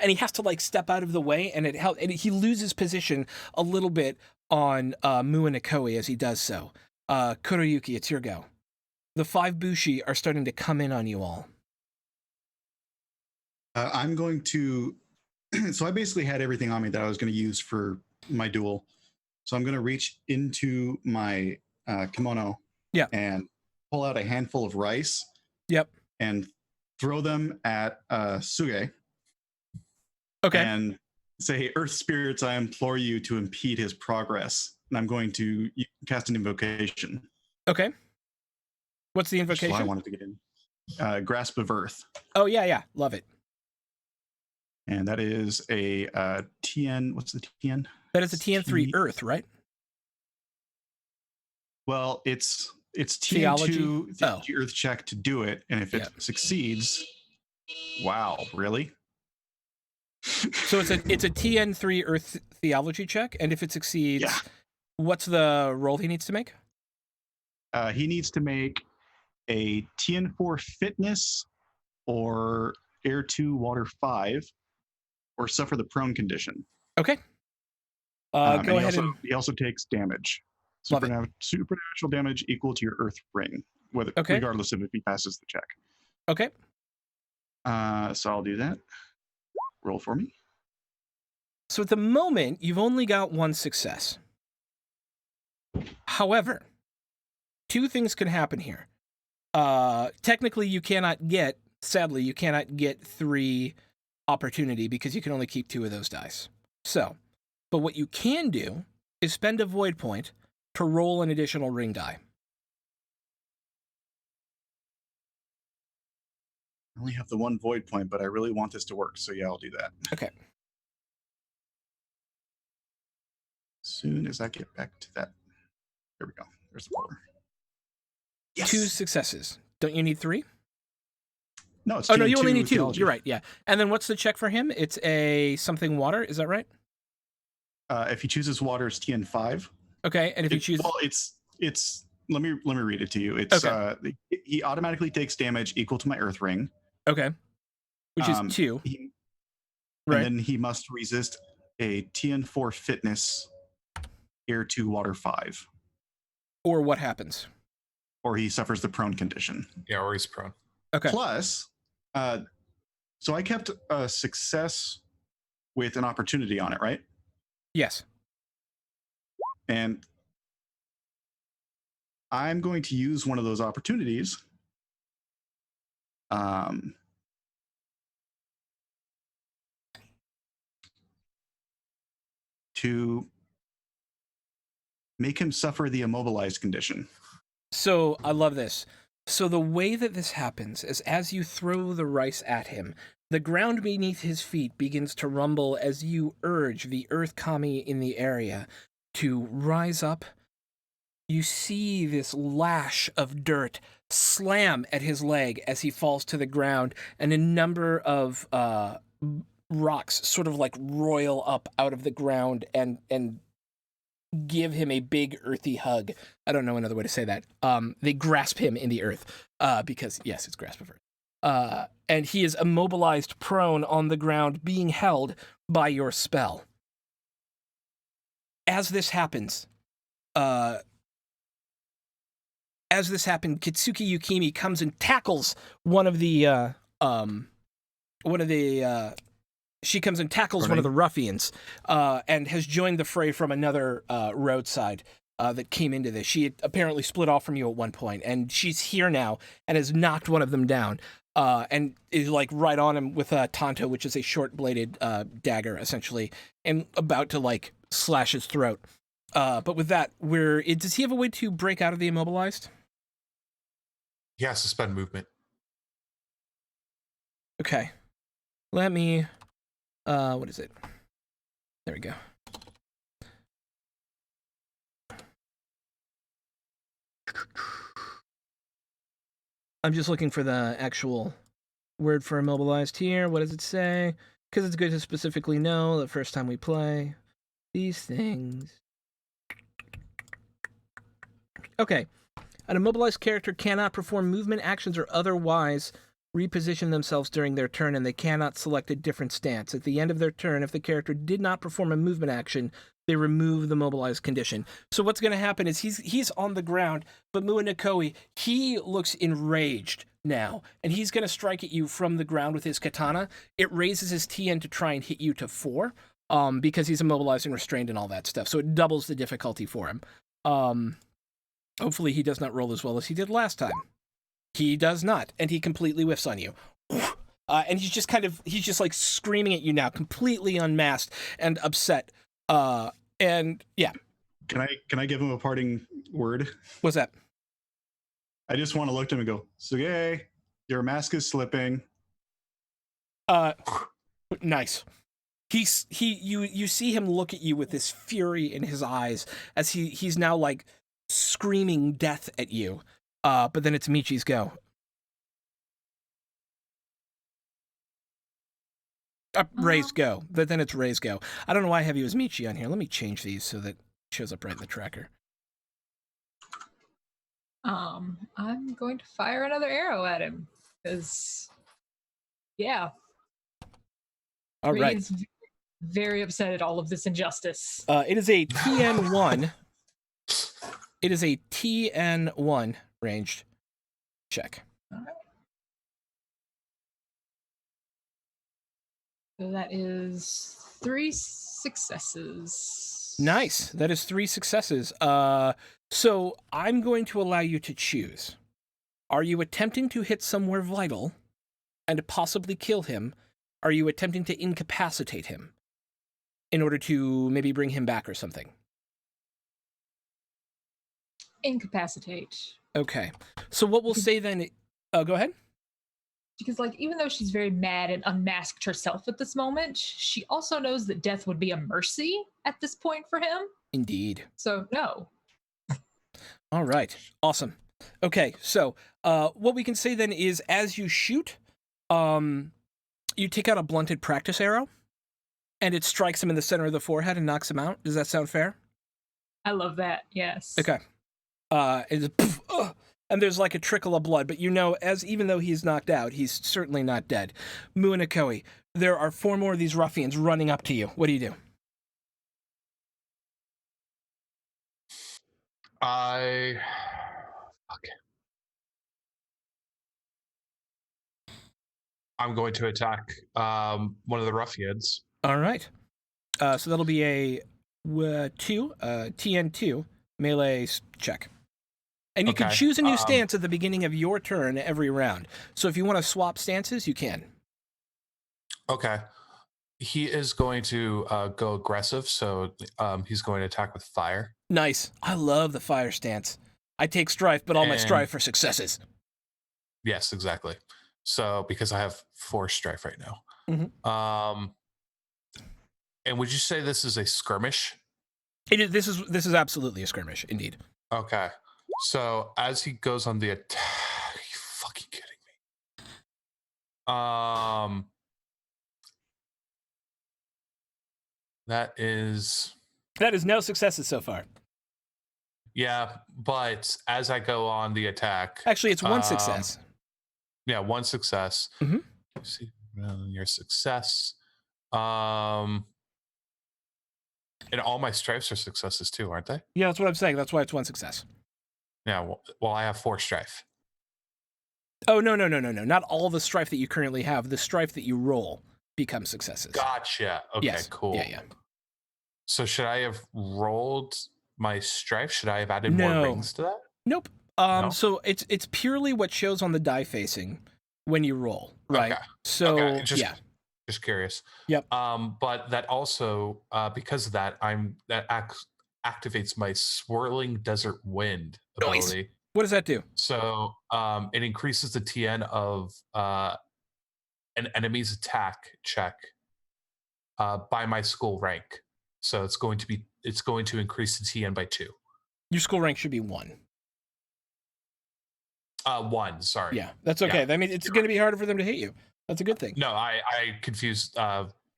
and he has to like step out of the way, and he loses position a little bit on Mu and Nikoi as he does so. Kuroyuki, it's your go. The 5 bushi are starting to come in on you all. I'm going to. So I basically had everything on me that I was going to use for my duel. So I'm going to reach into my kimono and pull out a handful of rice. Yep. And throw them at Suge. Okay. And say, Earth spirits, I implore you to impede his progress. And I'm going to cast an invocation. Okay. What's the invocation? I wanted to get in. Grasp of Earth. Oh, yeah. Love it. And that is a TN. What's the TN? That is a TN3 Earth, right? Well, it's Theology? TN2 Earth check to do it. And if it succeeds, wow, really? So it's a TN3 Earth Theology check, and if it succeeds, Yeah. what's the roll he needs to make? He needs to make a TN4 fitness or air 2 water 5 or suffer the prone condition. Okay. And Go ahead and he also takes damage. Love it. Supernatural damage equal to your earth ring, Okay. regardless of if he passes the check. okay. So I'll do that. Roll for me. So at the moment, you've only got one success. However, two things could happen here. Technically, sadly, you cannot get 3 opportunity because you can only keep 2 of those dice. So, but what you can do is spend a void point to roll an additional ring die. I only have the one void point, but I really want this to work. So yeah, I'll do that. Okay. As soon as I get back to that. There we go. There's the 4. Yes. 2 successes. Don't you need 3? No, it's Oh, no, you only TN2 need 2. theology. You're right, yeah. And then what's the check for him? It's a something water, is that right? If he chooses water, it's TN5. Okay, and if you choose... Well, it's let me read it to you. It's Okay. He automatically takes damage equal to my earth ring. Okay. Which is 2. Right. And then he must resist a TN4 fitness air 2 water 5. Or what happens? Or he suffers the prone condition. Yeah, or he's prone. Okay. Plus, so I kept a success with an opportunity on it, right? Yes. And I'm going to use one of those opportunities to make him suffer the immobilized condition. So I love this. So the way that this happens is as you throw the rice at him, the ground beneath his feet begins to rumble as you urge the earth kami in the area to rise up. You see this lash of dirt slam at his leg as he falls to the ground, and a number of rocks sort of like roil up out of the ground and give him a big earthy hug. I don't know another way to say that. They grasp him in the earth because, yes, it's grasp of earth. And he is immobilized prone on the ground, being held by your spell. As this happens, Kitsuki Yukimi comes and tackles one of the she comes and tackles one of the ruffians, and has joined the fray from another roadside that came into this. She had apparently split off from you at one point, and she's here now and has knocked one of them down, and is like right on him with a tanto, which is a short-bladed dagger, essentially, and about to like slash his throat. But with that, does he have a way to break out of the immobilized? Yeah, suspend movement. Okay. Let me... what is it? There we go. I'm just looking for the actual word for immobilized here. What does it say? Because it's good to specifically know the first time we play these things. Okay. An immobilized character cannot perform movement actions or otherwise reposition themselves during their turn, and they cannot select a different stance. At the end of their turn, if the character did not perform a movement action, they remove the mobilized condition. So what's going to happen is he's on the ground, but Mua Nikoi, he looks enraged now, and he's going to strike at you from the ground with his katana. It raises his TN to try and hit you to 4, because he's immobilized and restrained and all that stuff. So it doubles the difficulty for him. Hopefully he does not roll as well as he did last time. He does not, and he completely whiffs on you. And he's just like screaming at you now, completely unmasked and upset. And yeah. Can I give him a parting word? What's that? I just want to look at him and go, Suge, your mask is slipping. Nice. You see him look at you with this fury in his eyes as he's now like screaming death at you. But then it's Michi's go. Raise go. But then it's raise go. I don't know why I have you as Michi on here. Let me change these so that it shows up right in the tracker. I'm going to fire another arrow at him because, yeah. All right. Radiant's very upset at all of this injustice. It is a TN1. It is a TN1 ranged check. All right. So that is 3 successes. Nice. That is 3 successes. So I'm going to allow you to choose. Are you attempting to hit somewhere vital and possibly kill him? Are you attempting to incapacitate him in order to maybe bring him back or something? Incapacitate. Okay. So what we'll say then... Oh, go ahead. Because, like, even though she's very mad and unmasked herself at this moment, she also knows that death would be a mercy at this point for him. Indeed. So, no. All right. Awesome. Okay, so what we can say then is as you shoot, you take out a blunted practice arrow, and it strikes him in the center of the forehead and knocks him out. Does that sound fair? I love that, yes. Okay. And there's like a trickle of blood, but you know, even though he's knocked out, he's certainly not dead. Mu and Akoi, there are 4 more of these ruffians running up to you. What do you do? Okay. I'm going to attack one of the ruffians. All right. So that'll be a TN2 melee check. And you can choose a new stance at the beginning of your turn every round. So if you want to swap stances, you can. Okay. He is going to go aggressive, so he's going to attack with fire. Nice. I love the fire stance. I take strife, but all my strife for successes. Yes, exactly. So because I have 4 strife right now. Mm-hmm. And would you say this is a skirmish? This is absolutely a skirmish, indeed. Okay. So as he goes on the attack, are you fucking kidding me? That is no successes so far. Yeah, but as I go on the attack, actually, it's 1 success. Yeah, 1 success. Mm-hmm. See your success. And all my strifes are successes too, aren't they? Yeah, that's what I'm saying. That's why it's 1 success. Yeah, well, I have 4 strife. Oh, no. Not all the strife that you currently have. The strife that you roll becomes successes. Gotcha. Okay, yes. Cool. Yeah. So should I have rolled my strife? Should I have added more rings to that? Nope. No? So it's purely what shows on the die facing when you roll, right? Okay. So okay. yeah. Just curious. Yep. But that also, because of that, activates my swirling desert wind ability. Nice. What does that do? So it increases the TN of an enemy's attack check by my school rank. So it's going to increase the TN by 2. Your school rank should be 1. 1, sorry. Yeah, that's okay. Yeah. That means it's going to be harder for them to hit you. That's a good thing. No, I confused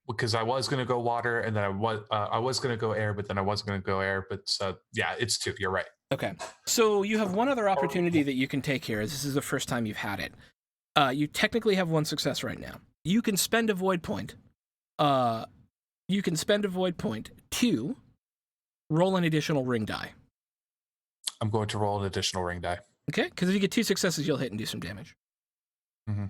because I was going to go water and then I was going to go air, but then I wasn't going to go air. But yeah, it's 2. You're right. Okay. So you have one other opportunity that you can take here. This is the first time you've had it. You technically have 1 success right now. You can spend a void point. To roll an additional ring die. I'm going to roll an additional ring die. Okay, because if you get 2 successes, you'll hit and do some damage. Mm-hmm.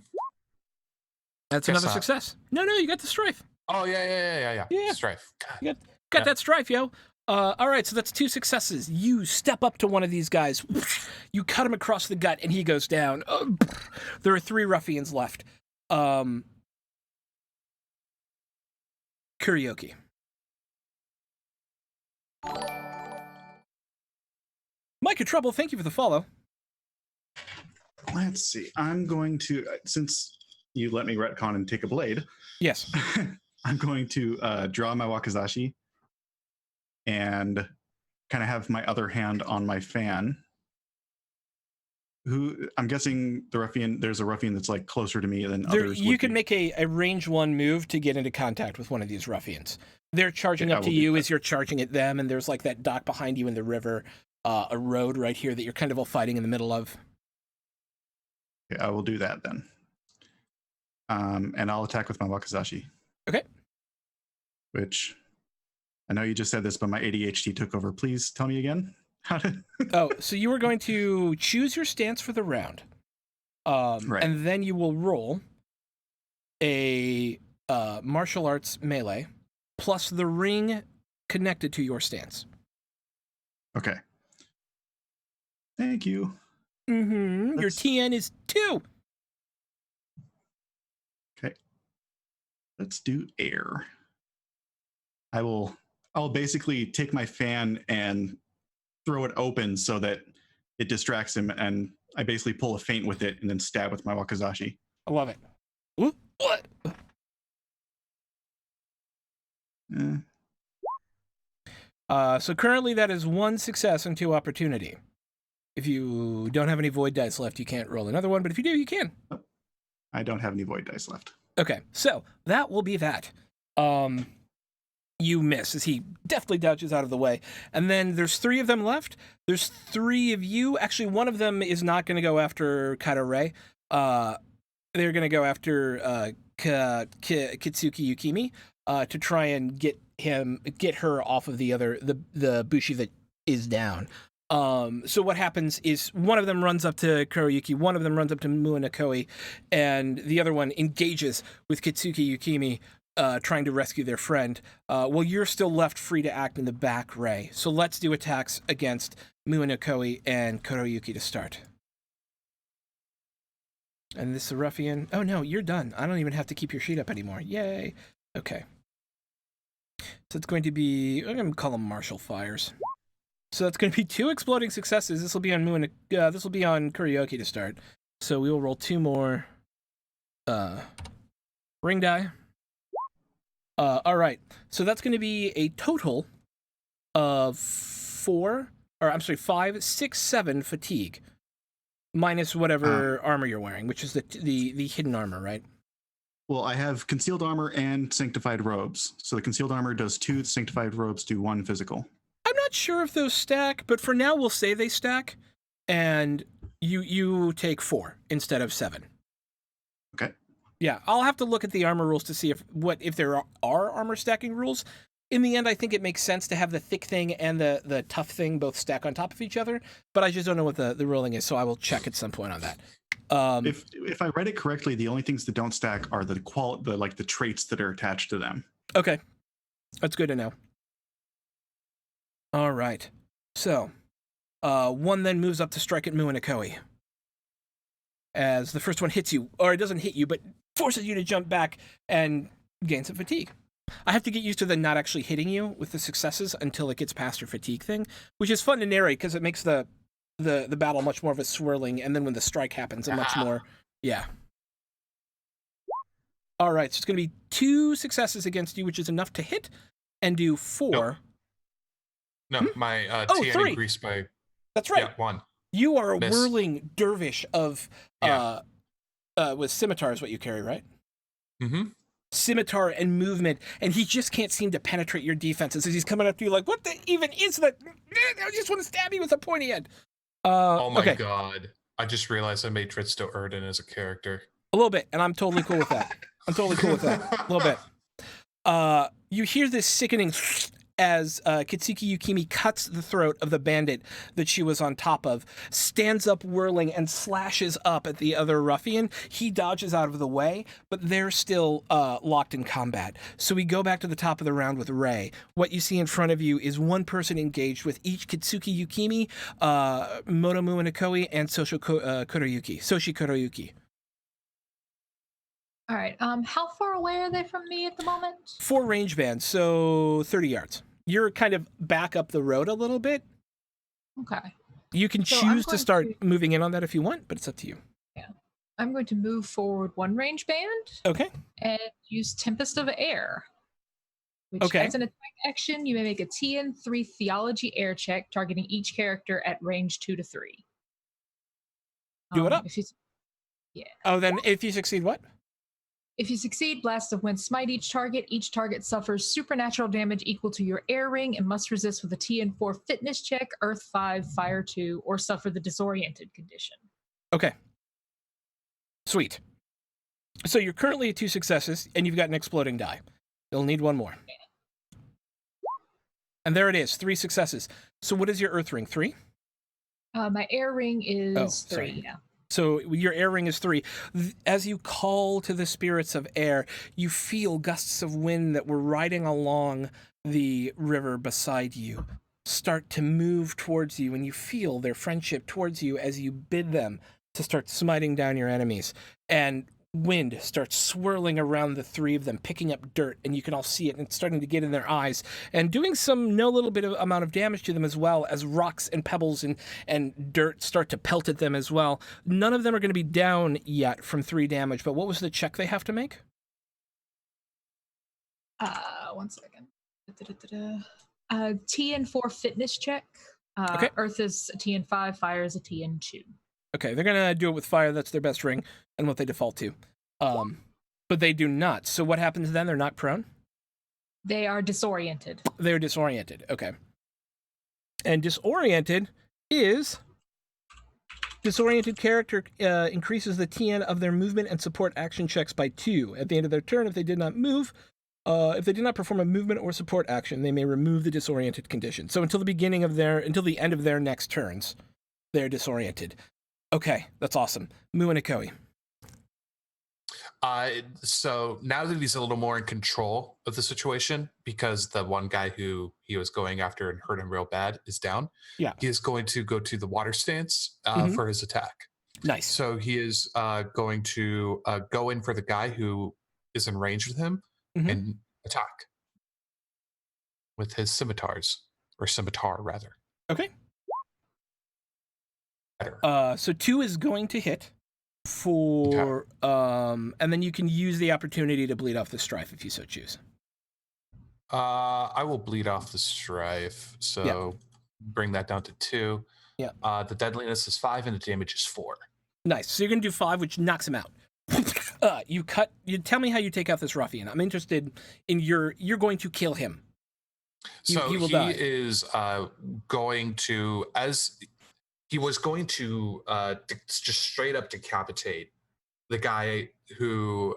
That's another success. No, you got the strife. Oh, yeah. Strife. God. You got that strife, yo. All right, so that's 2 successes. You step up to one of these guys. You cut him across the gut, and he goes down. There are 3 ruffians left. Karaoke. Mike of Trouble, thank you for the follow. Let's see. I'm going to, since you let me retcon and take a blade. Yes. I'm going to draw my wakizashi and kind of have my other hand on my fan who I'm guessing the ruffian. There's a ruffian that's like closer to me than There, others. you would can be. make a range 1 move to get into contact with one of these ruffians. They're charging Okay, I up to will do you that. as you're charging at them, and there's like that dock behind you in the river, a road right here that you're kind of all fighting in the middle of. Okay, I will do that then. And I'll attack with my wakizashi. Okay. Which I know you just said this, but my ADHD took over. Please tell me again. How to? Oh, so you are going to choose your stance for the round, Right. and then you will roll a martial arts melee plus the ring connected to your stance. Okay. Thank you. Mm-hmm. Your Let's- TN is 2. Okay. Let's do air. I'll basically take my fan and throw it open so that it distracts him, and I basically pull a feint with it and then stab with my wakizashi. I love it. Ooh, what? So currently that is 1 success and 2 opportunity. If you don't have any void dice left, you can't roll another one, but if you do, you can. I don't have any void dice left. Okay, so that will be that. You miss as he deftly dodges out of the way. And then there's 3 of them left. There's 3 of you. Actually, one of them is not going to go after Kaito-Rei. They're going to go after Kitsuki Yukimi to try and get her off of the bushi that is down. So what happens is one of them runs up to Kuroyuki, one of them runs up to Muanakoi, and the other one engages with Kitsuki Yukimi, trying to rescue their friend. Well, you're still left free to act in the back, Ray. So let's do attacks against Muanakoi and Kuroyuki to start. And this is a ruffian. Oh no, you're done. I don't even have to keep your sheet up anymore. Yay. Okay. So it's going to be, I'm going to call them martial fires. So that's going to be 2 exploding successes. This will be on this will be on Kuroyuki to start. So we will roll 2 more ring die. All right. So that's going to be a total of 5, 6, 7 fatigue, minus whatever armor you're wearing, which is the hidden armor, right? Well, I have concealed armor and sanctified robes. So the concealed armor does 2, the sanctified robes do 1 physical. I'm not sure if those stack, but for now we'll say they stack, and you take 4 instead of 7. Okay. Yeah, I'll have to look at the armor rules to see if there are armor stacking rules. In the end, I think it makes sense to have the thick thing and the tough thing both stack on top of each other, but I just don't know what the ruling is, so I will check at some point on that. If I read it correctly, the only things that don't stack are the traits that are attached to them. Okay, that's good to know. All right, so 1 then moves up to strike at Muanakoi. As the first one hits you, or it doesn't hit you, but forces you to jump back and gain some fatigue. I have to get used to the not actually hitting you with the successes until it gets past your fatigue thing, which is fun to narrate because it makes the battle much more of a swirling, and then when the strike happens, a much more, yeah. All right, so it's going to be 2 successes against you, which is enough to hit, and do 4. No, my TN 3. increased by That's right. yeah, 1. You are a Miss. whirling dervish of Yeah. With scimitar is what you carry, right? Mm-hmm. Scimitar and movement, and he just can't seem to penetrate your defenses as he's coming up to you like, what the even is that? I just want to stab you with a pointy end. Oh my okay. god. I just realized I made Dritsto Erden as a character. A little bit, and I'm totally cool with that. A little bit. You hear this sickening as Kitsuki Yukimi cuts the throat of the bandit that she was on top of, stands up whirling and slashes up at the other ruffian. He dodges out of the way, but they're still locked in combat. So we go back to the top of the round with Rei. What you see in front of you is 1 person engaged with each Kitsuki Yukimi, Moto Muanakoi, and Soshi Kuroyuki. All right. How far away are they from me at the moment? 4 range bands, so 30 yards. You're kind of back up the road a little bit. Okay. You can So choose I'm to start going moving in on that if you want, but it's up to you. I'm going to move forward 1 range band Okay. and use Tempest of Air. Which Okay. as an attack action, you may make a TN3 Theology Air check targeting each character at range 2 to 3. Do it up. If you, Oh, then if you succeed, what? if you succeed, blasts of wind smite each target. Each target suffers supernatural damage equal to your air ring and must resist with a TN4 fitness check, Earth 5, Fire 2, or suffer the disoriented condition. Okay. Sweet. So you're currently at 2 successes, and you've got an exploding die. You'll need one more. And there it is, 3 successes. So what is your Earth ring? 3? My air ring is 3, sorry. yeah. So your air ring is 3. As you call to the spirits of air, you feel gusts of wind that were riding along the river beside you start to move towards you, and you feel their friendship towards you as you bid them to start smiting down your enemies. And wind starts swirling around the 3 of them, picking up dirt, and you can all see it, and it's starting to get in their eyes, and doing some no little bit of amount of damage to them as well, as rocks and pebbles and dirt start to pelt at them as well. None of them are going to be down yet from 3 damage, but what was the check they have to make? 1 second. TN4 fitness check. Okay. Earth is a TN5, fire is a TN2. Okay, they're going to do it with fire. That's their best ring and what they default to. But they do not. So what happens then? They're not prone? They are disoriented. They're disoriented. Okay. And disoriented is... Disoriented character increases the TN of their movement and support action checks by 2. At the end of their turn, if they did not move... if they did not perform a movement or support action, they may remove the disoriented condition. So until the end of their next turns, they're disoriented. Okay, that's awesome. Mu and Akoi. So now that he's a little more in control of the situation, because the one guy who he was going after and hurt him real bad is down, he is going to go to the water stance for his attack. Nice. So he is going to go in for the guy who is in range with him and attack with his scimitars, or scimitar rather. Okay. Better. So 2 is going to hit for, and then you can use the opportunity to bleed off the strife if you so choose. I will bleed off the strife, so bring that down to 2. Yeah. The deadliness is 5 and the damage is 4. Nice. So you're going to do 5, which knocks him out. You tell me how you take out this ruffian. I'm interested in you're going to kill him. So he will he die. is going to, as he was going to just straight up decapitate the guy who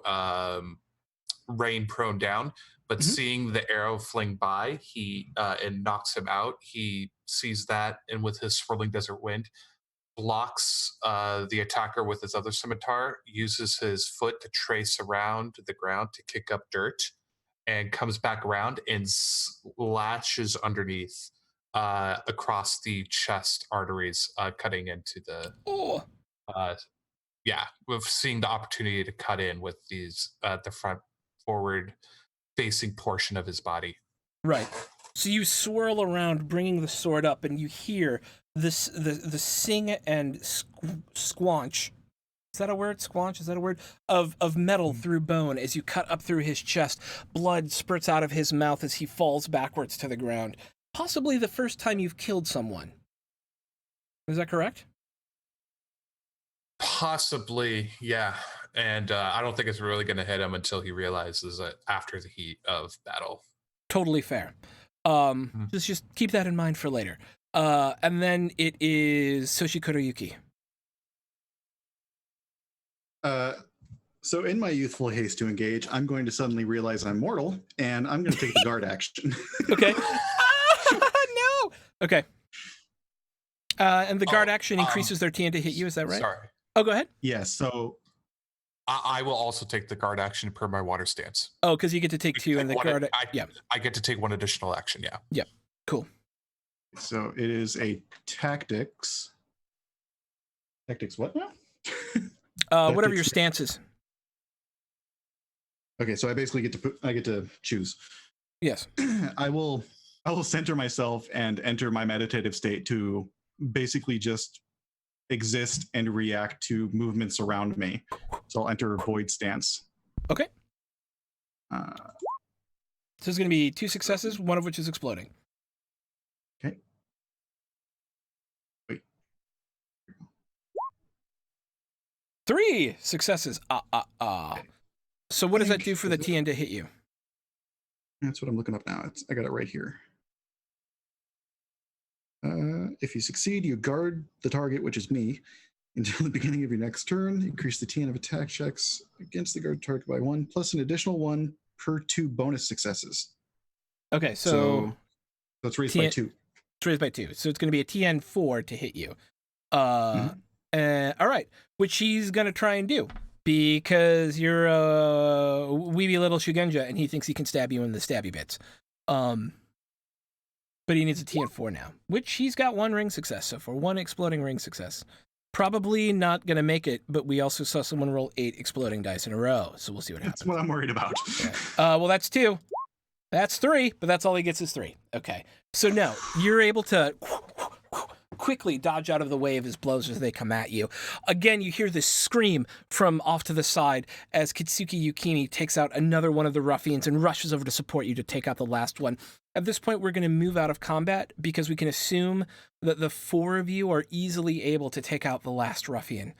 rained prone down, but seeing the arrow fling by, he and knocks him out. He sees that, and with his swirling desert wind, blocks the attacker with his other scimitar, uses his foot to trace around the ground to kick up dirt, and comes back around and lashes underneath across the chest arteries, cutting into the... with seeing the opportunity to cut in with these the front forward facing portion of his body. Right. So you swirl around, bringing the sword up, and you hear the sing and squanch. Is that a word? Squanch? Is that a word? Of metal through bone as you cut up through his chest. Blood spurts out of his mouth as he falls backwards to the ground. Possibly the first time you've killed someone. Is that correct? Possibly, yeah. And I don't think it's really going to hit him until he realizes it after the heat of battle. Totally fair. Just keep that in mind for later. And then it is Soshikoro Yuki. So in my youthful haste to engage, I'm going to suddenly realize I'm mortal, and I'm going to take the guard action. Okay. No. Okay. And the guard action increases their TN to hit you. Is that right? Sorry. Oh, go ahead. Yes. So I will also take the guard action per my water stance. Oh, because you get to take 2 and the guard. I get to take 1 additional action. Yeah. Yep. Cool. So it is a tactics. Tactics what now? Whatever your stance is. Okay, so I basically get to choose. Yes. I will center myself and enter my meditative state to basically just exist and react to movements around me. So I'll enter void stance. Okay. So there's going to be 2 successes, one of which is exploding. Okay. Wait. 3 successes. So what does that do for the TN to hit you? That's what I'm looking up now. I got it right here. If you succeed, you guard the target, which is me, until the beginning of your next turn. Increase the TN of attack checks against the guard target by 1, plus an additional 1 per 2 bonus successes. Okay, so it's raised by 2. It's raised by 2. So it's going to be a TN 4 to hit you. Mhm. All right, which he's going to try and do because you're a weeby little Shugenja and he thinks he can stab you in the stabby bits. But he needs a TN 4 now, which he's got 1 ring success so far, 1 exploding ring success. Probably not going to make it, but we also saw someone roll 8 exploding dice in a row, so we'll see what happens. That's what I'm worried about. Yeah. Well, that's 2. That's 3, but that's all he gets is 3. Okay. So no, you're able to quickly dodge out of the way of his blows as they come at you. Again, you hear this scream from off to the side as Kitsuki Yukimi takes out another one of the ruffians and rushes over to support you to take out the last one. At this point, we're going to move out of combat because we can assume that the 4 of you are easily able to take out the last ruffian.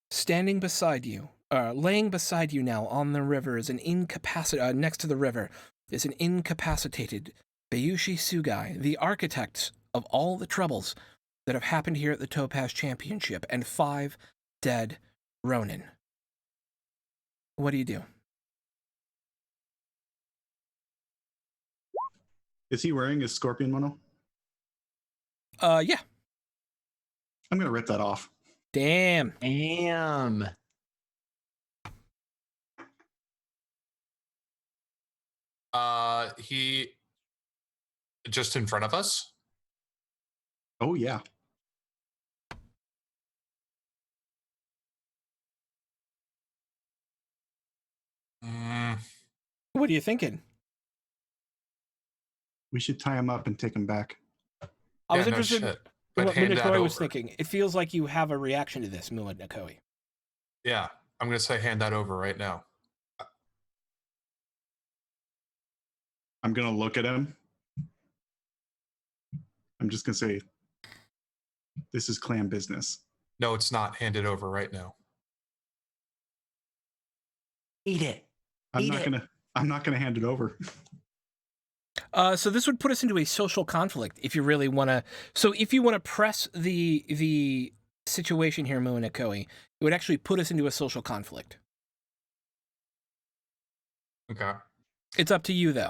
Standing beside you, laying beside you now on the river is an next to the river is an incapacitated Bayushi Sugai, the architect of all the troubles that have happened here at the Topaz Championship, and 5 dead Ronin. What do you do? Is he wearing his scorpion mono? Yeah. I'm going to rip that off. Damn. He just in front of us. Oh, yeah. What are you thinking? We should tie him up and take him back. I was interested in what Minakoi was over. thinking. It feels like you have a reaction to this, Minakoi. Yeah, I'm going to say hand that over right now. I'm going to look at him. I'm just going to say, this is clan business. No, it's not. Hand it over right now. Eat it. I'm not going to hand it over. So this would put us into a social conflict if you really want to. So if you want to press the situation here, Minakoi, it would actually put us into a social conflict. Okay. It's up to you, though.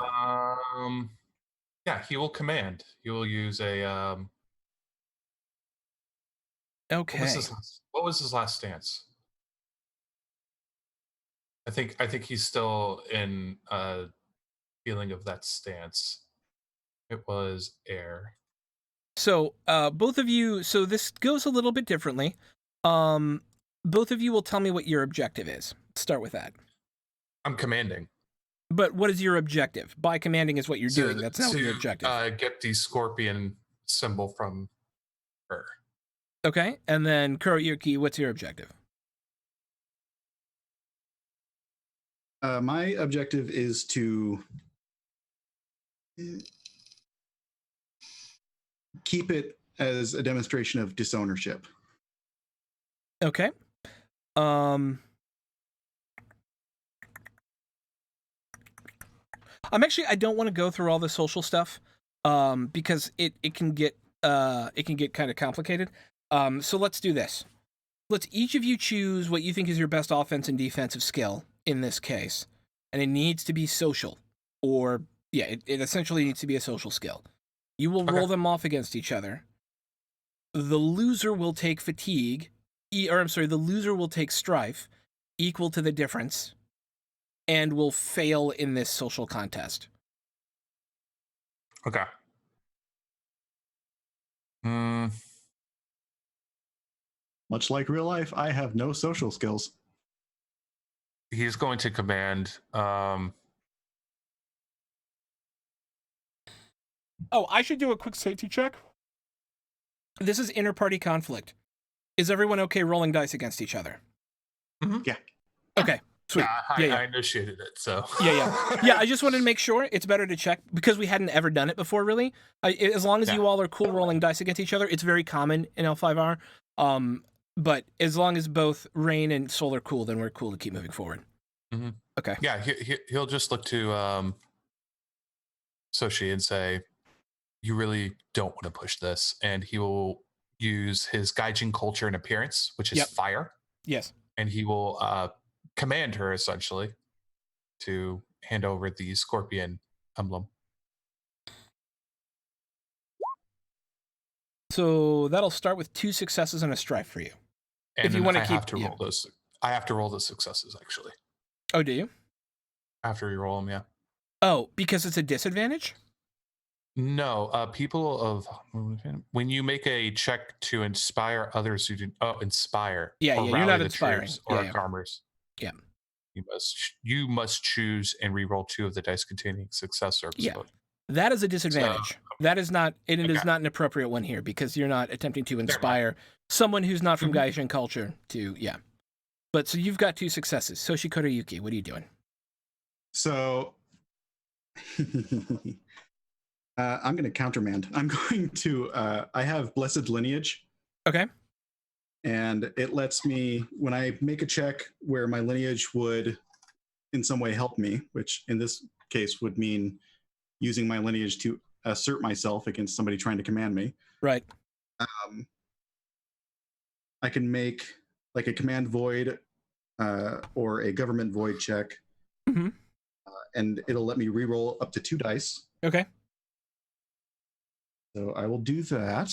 Yeah, he will command. He will use a. Okay. What was his last stance? I think he's still in a feeling of that stance. It was air. So both of you. So this goes a little bit differently. Both of you will tell me what your objective is. Let's start with that. I'm commanding. But what is your objective? By commanding is what you're doing. That's not your objective. Get the scorpion symbol from her. Okay, and then Kuroyuki, what's your objective? My objective is to keep it as a demonstration of disownership. Okay. I don't want to go through all the social stuff because it can get kind of complicated. So let's do this. Let's each of you choose what you think is your best offense and defensive skill in this case. And it needs to be social. Or, yeah, it essentially needs to be a social skill. You will roll them off against each other. The loser will take fatigue, the loser will take strife, equal to the difference, and will fail in this social contest. Okay. Much like real life, I have no social skills. He's going to command. Oh, I should do a quick safety check. This is inter-party conflict. Is everyone okay rolling dice against each other? Mm-hmm. Yeah. Okay. Sweet. Yeah, I initiated it, so. Yeah, I just wanted to make sure. It's better to check because we hadn't ever done it before, really. As long as you all are cool rolling dice against each other, it's very common in L5R. But as long as both Rain and Soul are cool, then we're cool to keep moving forward. Mm-hmm. Okay. Yeah, he'll just look to Soshi and say, "You really don't want to push this," and he will use his Gaijin culture and appearance, which is fire. Yes. And he will command her essentially to hand over the scorpion emblem. So that'll start with 2 successes and a strife for you. And if you want to I keep, have to roll those. I have to roll the successes actually. Oh, do you? After you roll them, yeah. Oh, because it's a disadvantage? No, people of when you make a check to inspire others who do inspire. Yeah, or you're not the inspiring. troops or Yeah. commerce. Yeah. You must choose and re-roll 2 of the dice containing success or explode. Yeah. That is a disadvantage. So, that is not. It okay. is not an appropriate one here because you're not attempting to inspire someone who's not from Gaijin culture to But so you've got 2 successes. Soshi Koriyuki, what are you doing? So I'm going to countermand. I'm going to. I have Blessed Lineage. Okay. And it lets me, when I make a check where my lineage would in some way help me, which in this case would mean using my lineage to assert myself against somebody trying to command me. Right. I can make like a command void or a government void check. Mm-hmm. And it'll let me re-roll up to 2 dice. Okay. So I will do that.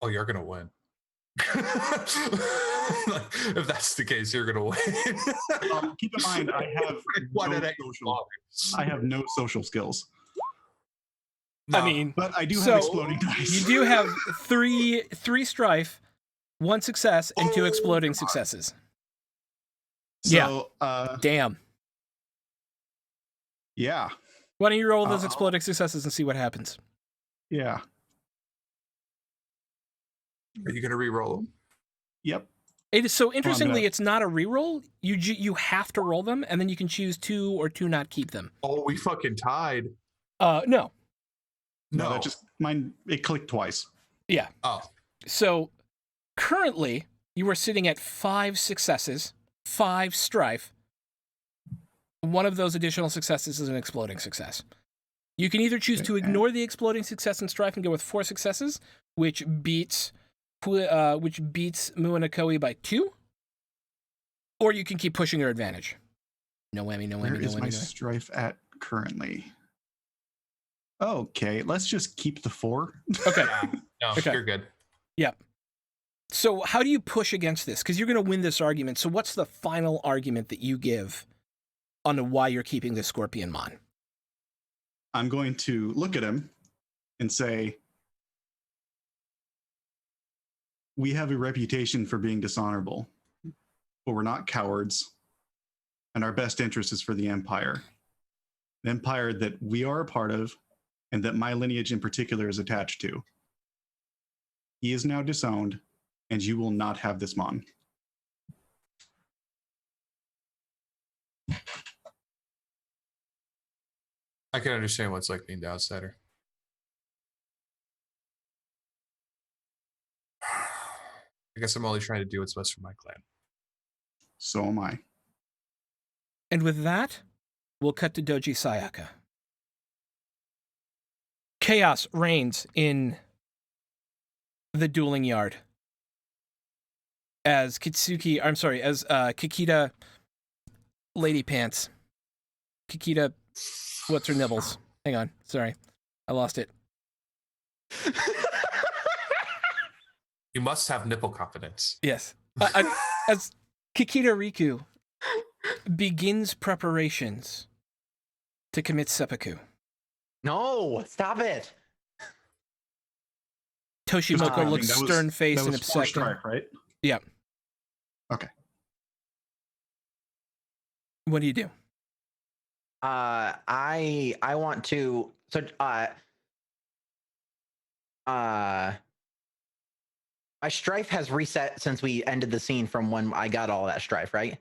Oh, you're going to win. If that's the case, you're gonna win. Keep in mind, I have no social skills. No. I mean, but I do have exploding dice. You do have three strife, 1 success, and 2 exploding successes. So, damn. Yeah. Why don't you roll those exploding successes and see what happens? Yeah. Are you gonna re-roll them? Yep. It is so interestingly, it's not a re-roll. You have to roll them, and then you can choose to or to not keep them. Oh, we fucking tied. No. No, that just mine. It clicked twice. Yeah. Oh. So currently, you are sitting at 5 successes, 5 strife. One of those additional successes is an exploding success. You can either choose to ignore the exploding success and strife and go with 4 successes, which beats Muanakoi by 2, or you can keep pushing your advantage. No whammy, no whammy, Where is my strife at currently? Okay, let's just keep the 4. Okay. No, you're good. Yeah. So how do you push against this? Because you're going to win this argument. So what's the final argument that you give on why you're keeping this Scorpion Mon? I'm going to look at him and say, we have a reputation for being dishonorable, but we're not cowards, and our best interest is for the Empire. An empire that we are a part of, and that my lineage in particular is attached to. He is now disowned, and you will not have this Mon. I can understand what it's like being the outsider. I guess I'm only trying to do what's best for my clan. So am I. And with that, we'll cut to Doji Sayaka. Chaos reigns in the dueling yard as Kikita Lady Pants. Kikita, what's her nibbles? Hang on, sorry, I lost it. You must have nipple confidence. Yes. As Kikita Riku begins preparations to commit seppuku. No, stop it. Toshimoko looks stern-faced and upset. Strike, right? Yeah. Okay. What do you do? I want to. So my strife has reset since we ended the scene from when I got all that strife, right?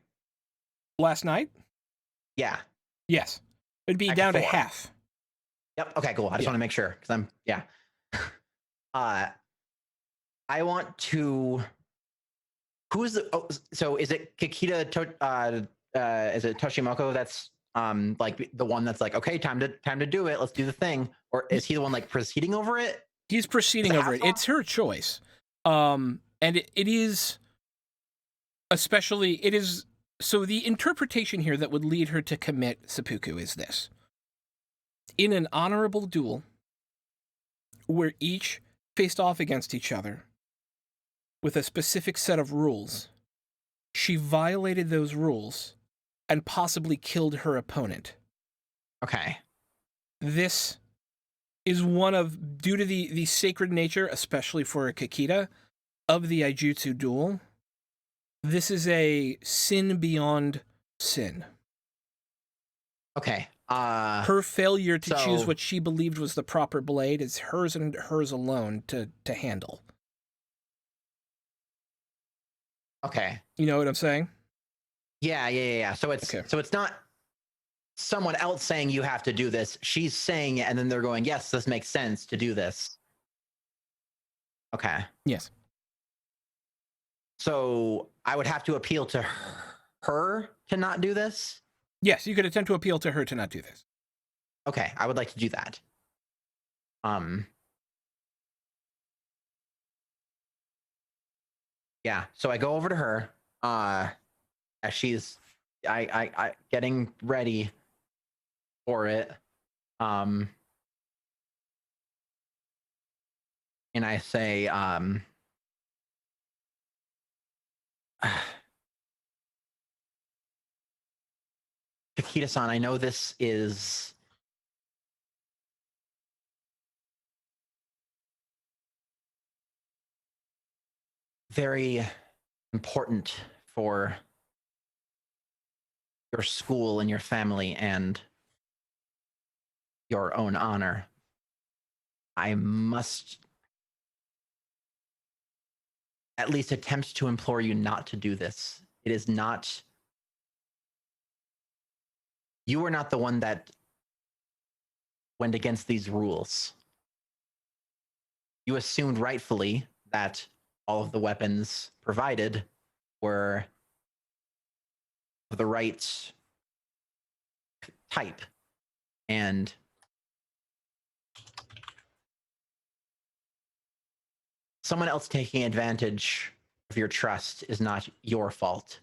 Last night? Yeah. Yes. It'd be down to half. Yep. Okay, cool. I just want to make sure because I'm I want to Who's the? Oh, so is it Kikita? Is it Toshimoko? That's like the one that's like, okay, time to do it. Let's do the thing. Or is he the one like proceeding over it? He's proceeding over it. It's her choice. And it is especially, it is, so the interpretation here that would lead her to commit seppuku is this. In an honorable duel, where each faced off against each other with a specific set of rules, she violated those rules and possibly killed her opponent. Okay. This is one of, due to the sacred nature, especially for a Kikita, of the Aijutsu duel, this is a sin beyond sin. Okay. Her failure to choose so- what she believed was the proper blade is hers and hers alone to handle. Okay. You know what I'm saying? Yeah. So it's not someone else saying you have to do this. She's saying it, and then they're going, yes, this makes sense to do this. Okay. Yes. So I would have to appeal to her to not do this? Yes, you could attempt to appeal to her to not do this. Okay, I would like to do that. Yeah, so I go over to her as she's I getting ready for it. And I say Kakita-san, I know this is very important for your school and your family and your own honor. I must at least attempt to implore you not to do this. It is not. You are not the one that went against these rules. You assumed rightfully that all of the weapons provided were of the right type. And someone else taking advantage of your trust is not your fault.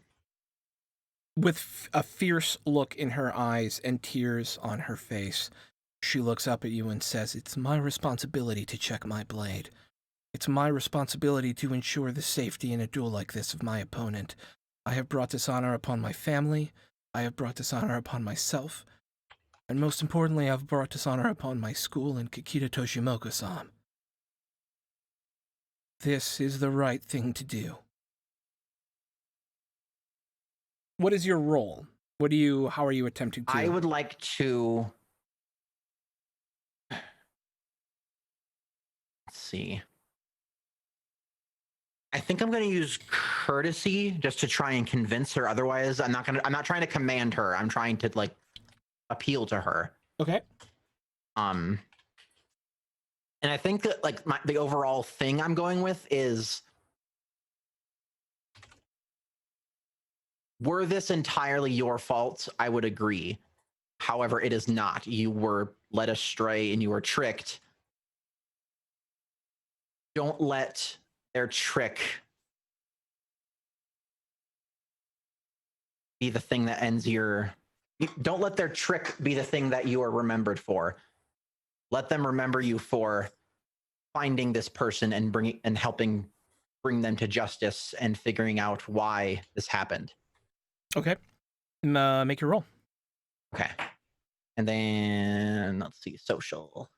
With a fierce look in her eyes and tears on her face, she looks up at you and says, "It's my responsibility to check my blade. It's my responsibility to ensure the safety in a duel like this of my opponent. I have brought dishonor upon my family. I have brought dishonor upon myself. And most importantly, I've brought dishonor upon my school and Kikita Toshimoku-san. This is the right thing to do." What is your role? How are you attempting to? I would like to. Let's see. I think I'm going to use courtesy just to try and convince her. Otherwise, I'm not trying to command her. I'm trying to like appeal to her. Okay. And I think that like the overall thing I'm going with is, were this entirely your fault, I would agree. However, it is not. You were led astray and you were tricked. Don't let their trick be the thing that ends your. Don't let their trick be the thing that you are remembered for. Let them remember you for finding this person and helping bring them to justice and figuring out why this happened. Okay. Make your roll. Okay. And then let's see, social.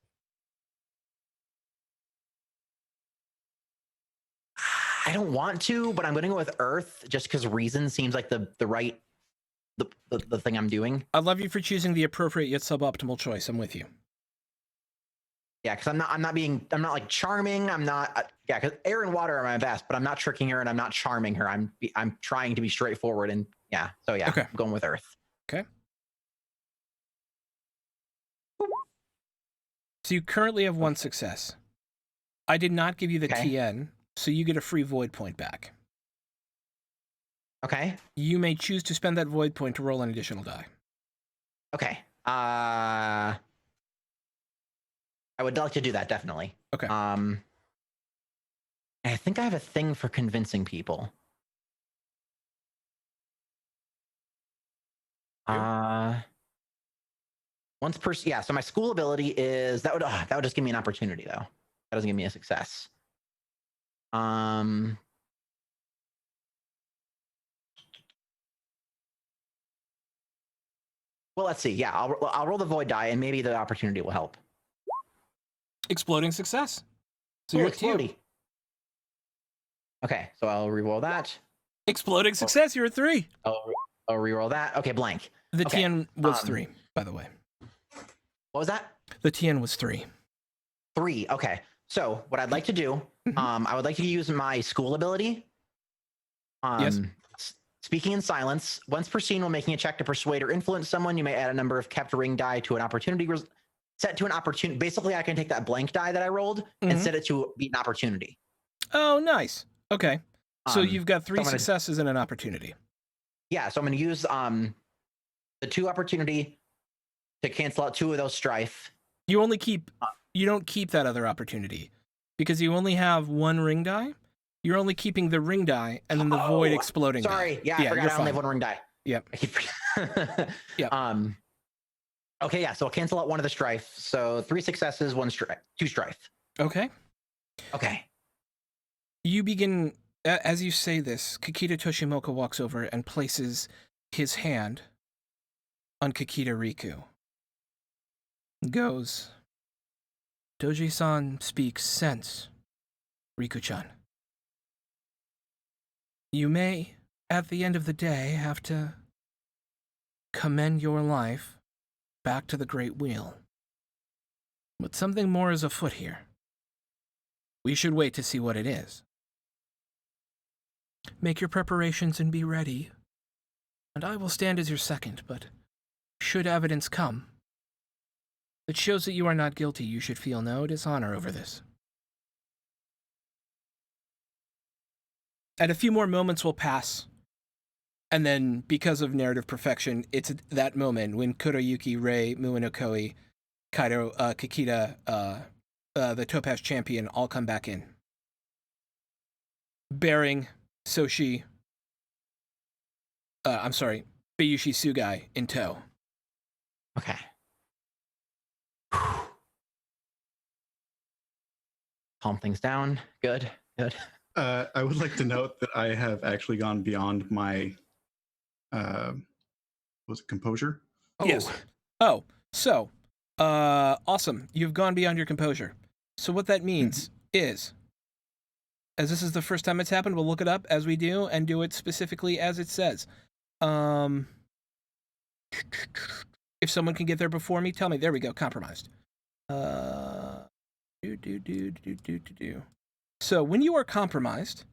I don't want to, but I'm going to go with Earth just because reason seems like the right the thing I'm doing. I love you for choosing the appropriate yet suboptimal choice. I'm with you. Yeah, because I'm not like charming. I'm not. Yeah, because air and water are my best, but I'm not tricking her and I'm not charming her. I'm trying to be straightforward and yeah. So yeah, Okay. I'm going with Earth. Okay. So you currently have one success. I did not give you the Okay. TN, so you get a free void point back. Okay. You may choose to spend that void point to roll an additional die. Okay. I would like to do that, definitely. Okay. I think I have a thing for convincing people. Once per yeah. So my school ability is that would just give me an opportunity though. That doesn't give me a success. Well, let's see. Yeah, I'll roll the void die, and maybe the opportunity will help. Exploding success. So Ooh, you're at 2. explodey. Okay, so I'll re-roll that. Exploding success. You're at 3. I'll re-roll that. Okay, blank. The Okay, TN was 3, by the way. What was that? The TN was 3. 3. Okay. So what I'd like to do, I would like to use my school ability. Yes. Speaking in silence. Once per scene, when making a check to persuade or influence someone, you may add a number of kept ring die to an opportunity set to an opportunity. Basically, I can take that blank die that I rolled and set it to be an opportunity. Oh, nice. Okay. So you've got 3 so successes and an opportunity. Yeah. So I'm going to use the 2 opportunity to cancel out 2 of those strife. You only keep. You don't keep that other opportunity because you only have 1 ring die. You're only keeping the ring die and then the void exploding. Sorry. Die. Yeah, I forgot I only have 1 ring die. Yep. I keep Yep. Okay, yeah, so I'll cancel out 1 of the strife. So 3 successes, 2 strife. Okay. Okay. You begin, as you say this, Kakita Toshimoka walks over and places his hand on Kakita Riku. Goes, Doji-san speaks sense, Riku-chan. You may, at the end of the day, have to commend your life back to the Great Wheel. But something more is afoot here. We should wait to see what it is. Make your preparations and be ready, and I will stand as your second, but should evidence come that shows that you are not guilty, you should feel no dishonor over this. And a few more moments will pass, and then, because of narrative perfection, it's that moment when Kuroyuki, Rei, Muinokoi, Kaido, Kakita, the Topaz champion all come back in. Bearing Bayushi Sugai in tow. Okay. Calm things down. Good. I would like to note that I have actually gone beyond my composure? Oh. Yes. Oh, so, awesome. You've gone beyond your composure. So what that means is, as this is the first time it's happened, we'll look it up as we do and do it specifically as it says. If someone can get there before me, tell me. There we go. Compromised. So when you are compromised,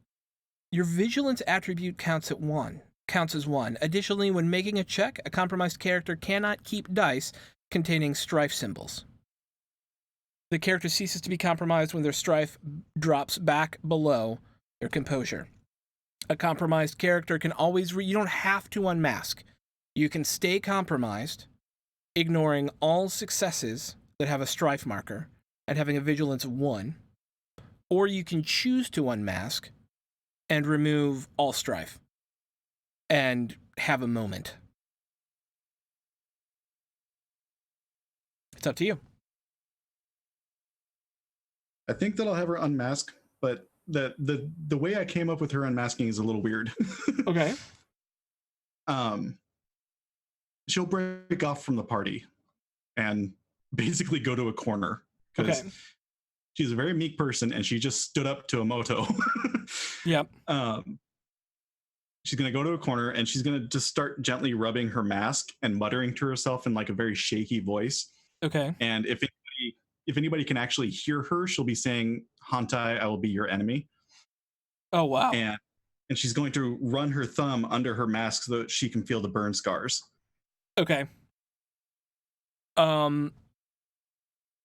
your vigilance attribute counts as 1. Additionally, when making a check, a compromised character cannot keep dice containing strife symbols. The character ceases to be compromised when their strife drops back below their composure. A compromised character can always you don't have to unmask. You can stay compromised, ignoring all successes that have a strife marker and having a vigilance of 1, or you can choose to unmask and remove all strife and have a moment. It's up to you. I think that I'll have her unmask, but the way I came up with her unmasking is a little weird. Okay. She'll break off from the party and basically go to a corner because she's a very meek person and she just stood up to a moto. Yep. She's going to go to a corner and she's going to just start gently rubbing her mask and muttering to herself in like a very shaky voice. Okay. And if anybody can actually hear her, she'll be saying, "Hantai, I will be your enemy." Oh, wow. And she's going to run her thumb under her mask so that she can feel the burn scars. Okay.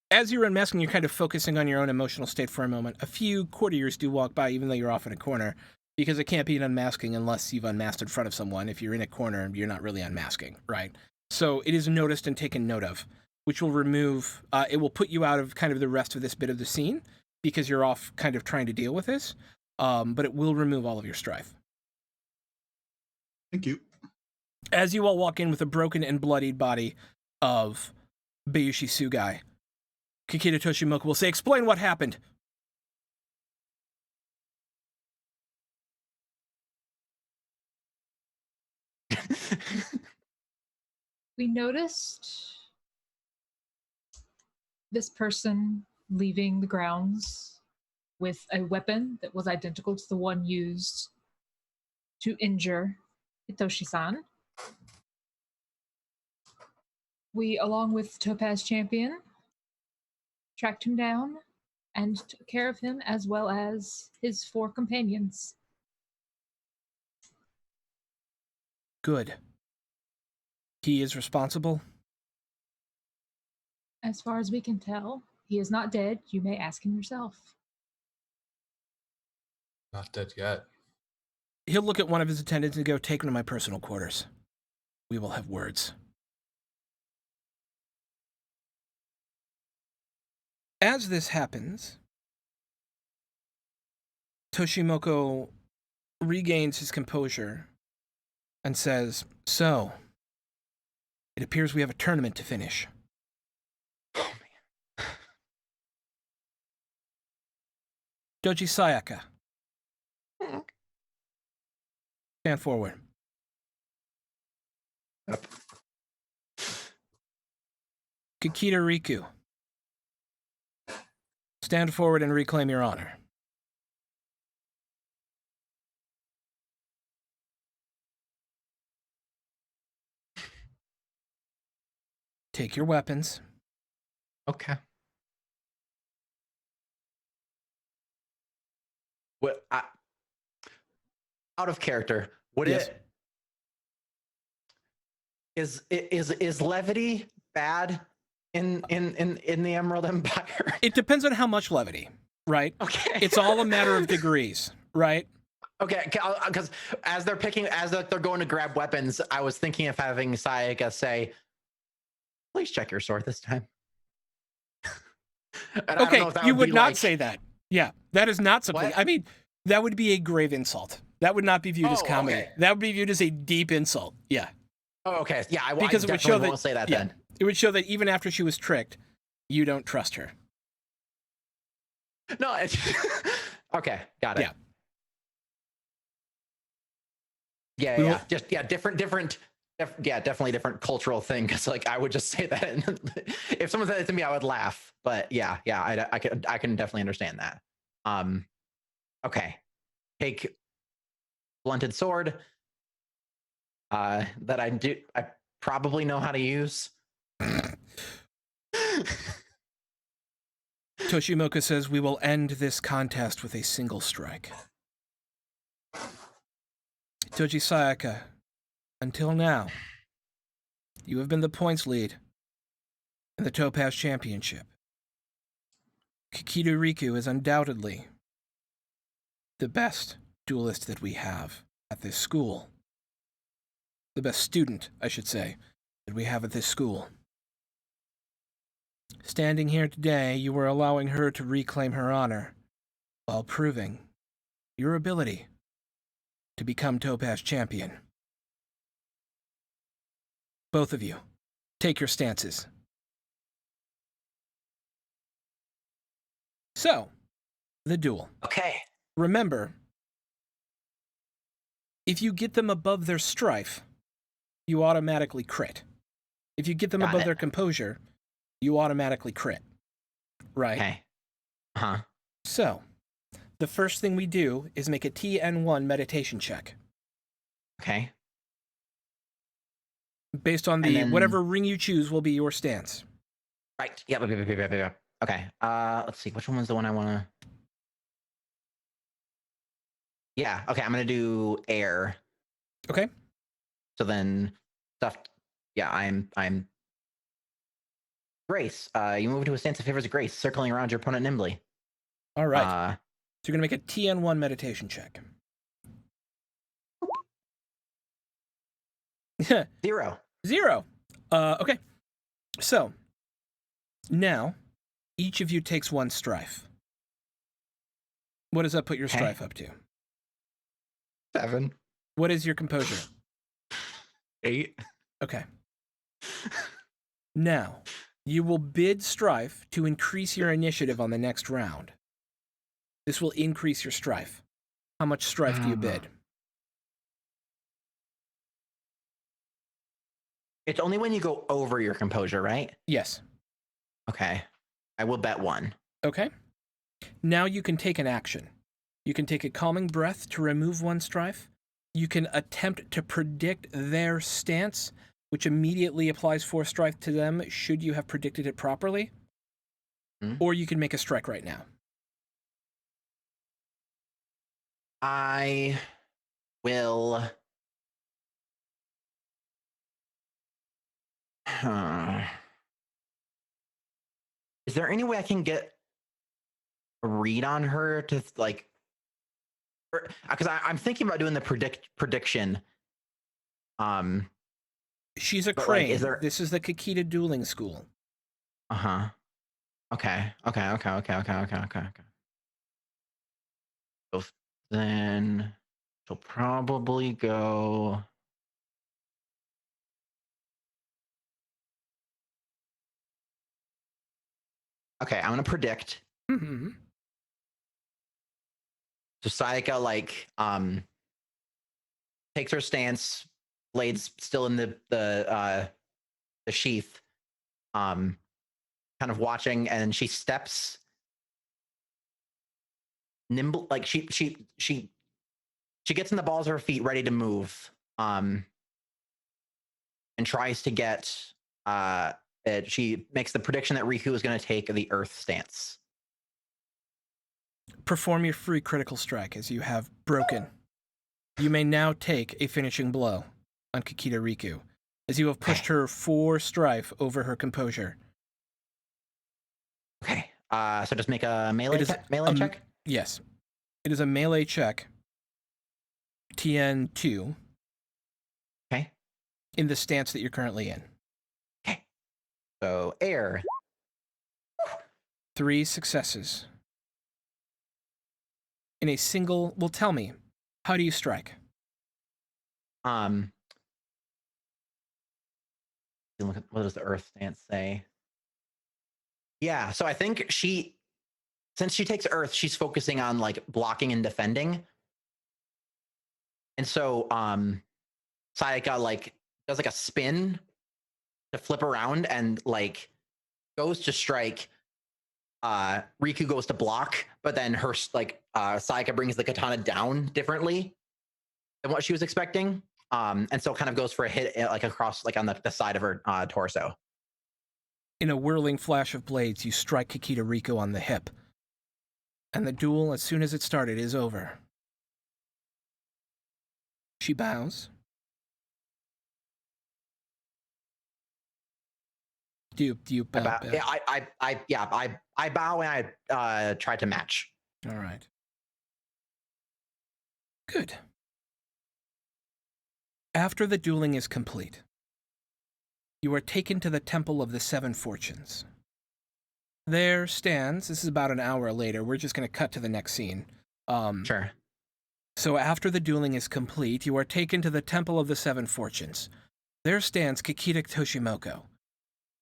As you're unmasking, you're kind of focusing on your own emotional state for a moment. A few courtiers do walk by, even though you're off in a corner. because it can't be an unmasking unless you've unmasked in front of someone. If you're in a corner, you're not really unmasking, right? So it is noticed and taken note of, which will remove, it will put you out of kind of the rest of this bit of the scene because you're off kind of trying to deal with this, but it will remove all of your strife. Thank you. As you all walk in with a broken and bloodied body of Bayushi Sugai, Kikita Toshimoku will say, explain what happened. We noticed this person leaving the grounds with a weapon that was identical to the one used to injure Hitoshi-san. We, along with Topaz Champion, tracked him down and took care of him, as well as his 4 companions. Good. He is responsible? As far as we can tell, he is not dead. You may ask him yourself. Not dead yet. He'll look at one of his attendants and go, take him to my personal quarters. We will have words. As this happens, Toshimoku regains his composure and says, so, it appears we have a tournament to finish. Oh, man. Doji Sayaka. Stand forward. Yep. Kikita Riku. Stand forward and reclaim your honor. Take your weapons. Okay. What? Out of character. Would Yes. it is levity bad in the Emerald Empire? It depends on how much levity, right? Okay. It's all a matter of degrees, right? Okay, because as they're going to grab weapons, I was thinking of having Sayaka say, "Please check your sword this time." And I don't Okay, know if that you would would be not like- say that. Yeah, that is not something. What? I mean, that would be a grave insult. That would not be viewed as Oh, comedy. okay. That would be viewed as a deep insult. Yeah, Oh, okay. Yeah, I because it would definitely show that. won't say that yeah, then. it would show that even after she was tricked, you don't trust her. No, it's okay. Got it. Yeah. Yeah, We yeah, will- just definitely different cultural thing. Because like I would just say that, and if someone said it to me, I would laugh. But yeah, I can definitely understand that. Okay, take blunted sword. That I probably know how to use. Toshimoku says, we will end this contest with a single strike. Toji Sayaka, until now, you have been the points lead in the Topaz Championship. Kikita Riku is undoubtedly the best duelist that we have at this school. The best student, I should say, that we have at this school. Standing here today, you were allowing her to reclaim her honor while proving your ability to become Topaz champion. Both of you, take your stances. So, the duel. Okay. Remember, if you get them above their strife, you automatically crit. If you get them Got above it. their composure, you automatically crit. Right? Okay. Uh-huh. So, the first thing we do is make a TN1 meditation check. Okay. Based on And the then- whatever ring you choose will be your stance. Right. Yep. Okay. Let's see. Which one was the one I want to? Yeah. Okay. I'm gonna do air. Okay? So then stuff. Yeah. I'm. Grace. You move to a stance that favors grace, circling around your opponent nimbly. All right. So you're going to make a TN1 meditation check. 0. 0. Okay. So now each of you takes 1 strife. What does that put your Okay. strife up to? 7. What is your composure? 8. Okay. Now, you will bid strife to increase your initiative on the next round. This will increase your strife. How much strife do you bid? It's only when you go over your composure, right? Yes. Okay. I will bet 1. Okay. Now you can take an action. You can take a calming breath to remove 1 strife. You can attempt to predict their stance, which immediately applies 4 strife to them should you have predicted it properly. Or you can make a strike right now. I will. Is there any way I can get a read on her to like? Because I'm thinking about doing the prediction. She's a But, crane. like, is there- This is the Kakita dueling school. Okay. So then she'll probably go. Okay, I'm gonna predict. Mm-hmm. So Sayaka takes her stance, blades still in the sheath, kind of watching, and she steps nimble, like she gets in the balls of her feet, ready to move, and tries to get she makes the prediction that Riku is going to take the Earth stance. Perform your free critical strike as you have broken. You may now take a finishing blow on Kakita Riku, as you have pushed her 4 strife over her composure. Okay. So just make a melee check? Yes. It is a melee check. TN2. Okay. In the stance that you're currently in. Okay. So air. 3 successes. In a single, well, tell me, how do you strike? Look at, what does the Earth stance say? Yeah, so I think since she takes Earth, she's focusing on like blocking and defending. And so Sayaka like does like a spin to flip around and like goes to strike. Riku goes to block, but then her Sayaka brings the katana down differently than what she was expecting. And so kind of goes for a hit like across like on the side of her torso. In a whirling flash of blades, you strike Kakita Riku on the hip. And the duel, as soon as it started, is over. She bows. Do you bow? I bow and I try to match. All right. Good. After the dueling is complete, you are taken to the Temple of the Seven Fortunes. There stands, this is about an hour later, we're just going to cut to the next scene. Sure. So after the dueling is complete, you are taken to the Temple of the Seven Fortunes. There stands Kakita Toshimoko.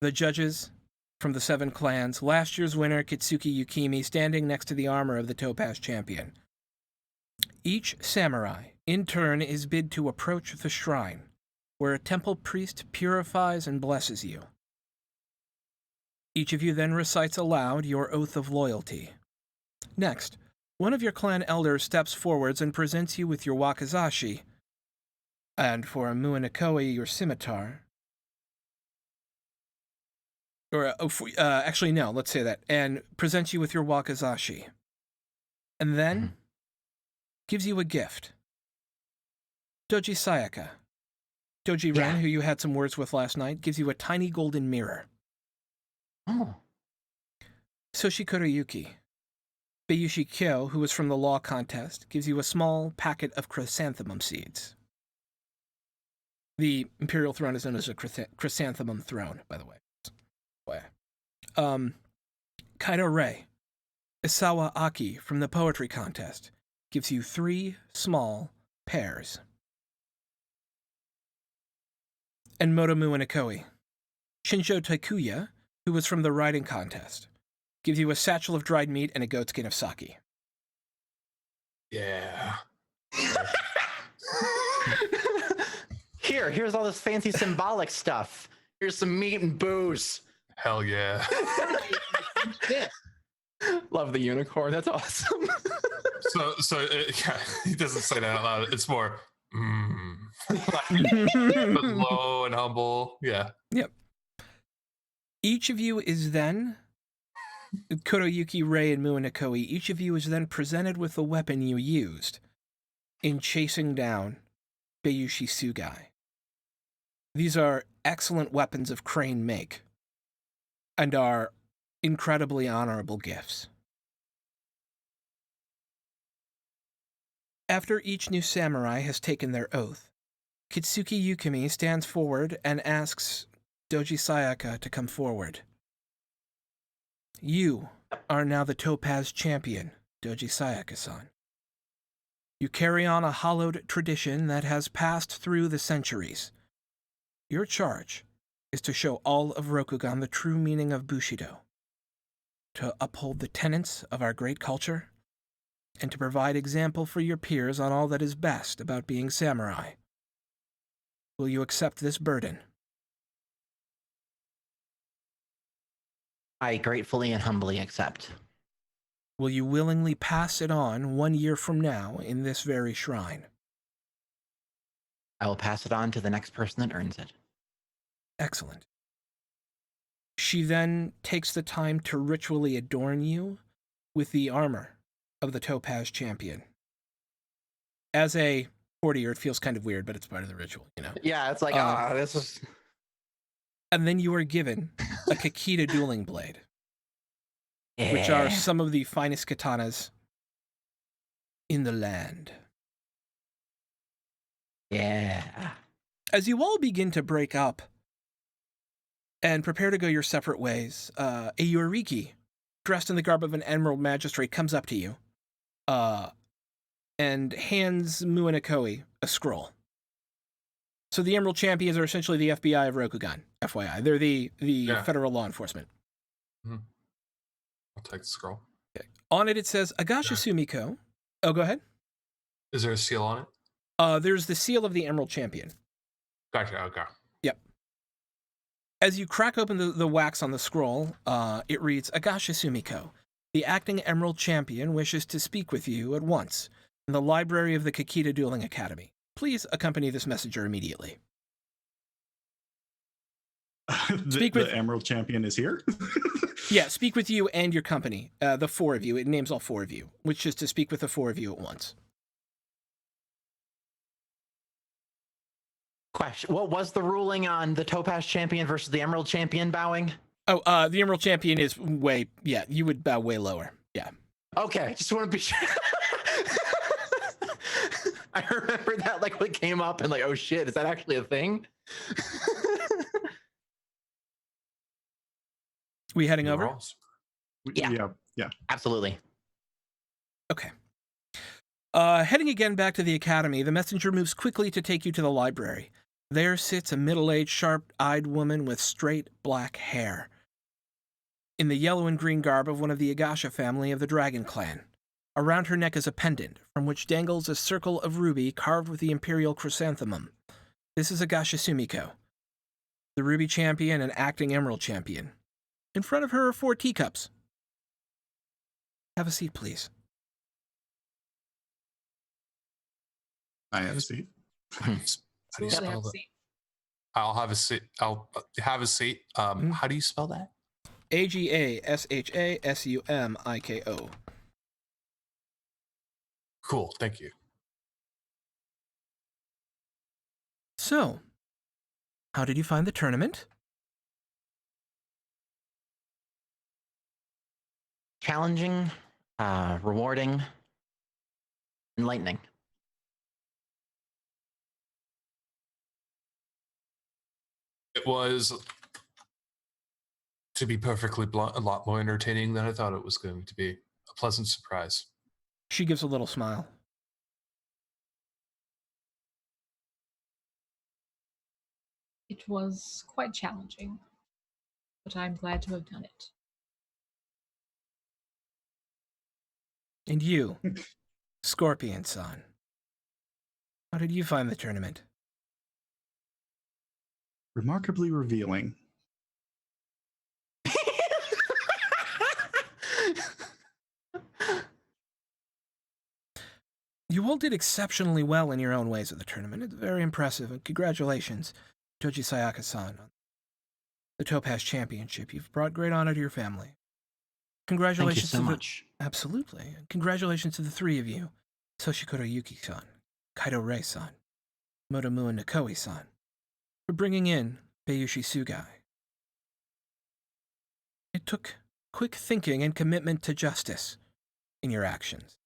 The judges from the 7 clans, last year's winner Kitsuki Yukimi, standing next to the armor of the Topaz champion. Each samurai, in turn, is bid to approach the shrine, where a temple priest purifies and blesses you. Each of you then recites aloud your oath of loyalty. Next, one of your clan elders steps forwards and presents you with your wakizashi, and for a muinakoi, your scimitar. Or, actually, no, let's say that. And presents you with your wakizashi. And then gives you a gift. Doji Sayaka. Doji Ren, who you had some words with last night, gives you a tiny golden mirror. Oh. Soshi Kurayuki. Bayushi Kyo, who was from the law contest, gives you a small packet of chrysanthemum seeds. The imperial throne is known as a chrysanthemum throne, by the way. Kaido Rei, Isawa Aki from the poetry contest, gives you 3 small pears. And Motomu Inokoi, Shinjo Takuya, who was from the riding contest, gives you a satchel of dried meat and a goat skin of sake. Yeah. Here's all this fancy symbolic stuff. Here's some meat and booze. Hell yeah. Love the unicorn. That's awesome. Yeah, he doesn't say that out loud. It's more, but low and humble. Yeah. Yep. Each of you is then, Kuroyuki, Rei, and Muinokoi, each of you is then presented with the weapon you used in chasing down Bayushi Sugai. These are excellent weapons of Crane make and are incredibly honorable gifts. After each new samurai has taken their oath, Kitsuki Yukimi stands forward and asks Doji Sayaka to come forward. You are now the Topaz champion, Doji Sayaka-san. You carry on a hallowed tradition that has passed through the centuries. Your charge is to show all of Rokugan the true meaning of Bushido, to uphold the tenets of our great culture, and to provide example for your peers on all that is best about being samurai. Will you accept this burden? I gratefully and humbly accept. Will you willingly pass it on 1 year from now in this very shrine? I will pass it on to the next person that earns it. Excellent. She then takes the time to ritually adorn you with the armor of the Topaz champion. As a 40-year, it feels kind of weird, but it's part of the ritual, you know? Yeah, it's like, this is... And then you are given a Kakita dueling blade, which are some of the finest katanas in the land. Yeah. As you all begin to break up and prepare to go your separate ways, a Yoriki, dressed in the garb of an emerald magistrate, comes up to you and hands Muinokoi a scroll. So the Emerald Champions are essentially the FBI of Rokugan, FYI. They're the federal law enforcement. Mm-hmm. I'll take the scroll. Okay. On it says, Agasha Sumiko. Oh, go ahead. Is there a seal on it? There's the seal of the Emerald Champion. Gotcha, okay. Yep. As you crack open the wax on the scroll, it reads, Agasha Sumiko, the acting Emerald Champion wishes to speak with you at once in the library of the Kakita Dueling Academy. Please accompany this messenger immediately. The Emerald Champion is here? Yeah, speak with you and your company, the 4 of you. It names all 4 of you, which is to speak with the 4 of you at once. Question. What was the ruling on the Topaz Champion versus the Emerald Champion bowing? Oh, the Emerald Champion is you would bow way lower. Yeah. Okay, just want to be sure. I remember that like when it came up and like, oh shit, is that actually a thing? We heading over? Yeah. Absolutely. Okay. Heading again back to the academy, the messenger moves quickly to take you to the library. There sits a middle-aged, sharp-eyed woman with straight black hair, in the yellow and green garb of one of the Agasha family of the Dragon Clan. Around her neck is a pendant, from which dangles a circle of ruby carved with the imperial chrysanthemum. This is Agasha Sumiko, the ruby champion and acting emerald champion. In front of her are 4 teacups. Have a seat, please. I have a seat. How do you spell that? I'll have a seat. I'll have a seat. How do you spell that? Agashasumiko. Cool. Thank you. So, how did you find the tournament? Challenging, rewarding, enlightening. It was, to be perfectly blunt, a lot more entertaining than I thought it was going to be. A pleasant surprise. She gives a little smile. It was quite challenging, but I'm glad to have done it. And you, Scorpion-san, how did you find the tournament? Remarkably revealing. You all did exceptionally well in your own ways at the tournament. It's very impressive, and congratulations, Toji Sayaka-san, on the Topaz Championship. You've brought great honor to your family. Congratulations Thank you so to much. Absolutely. And congratulations to the three of you, Toshikuro Yuki-san, Kaido Rei-san, Motomu and Nikoi-san, for bringing in Bayushi Sugai. It took quick thinking and commitment to justice in your actions.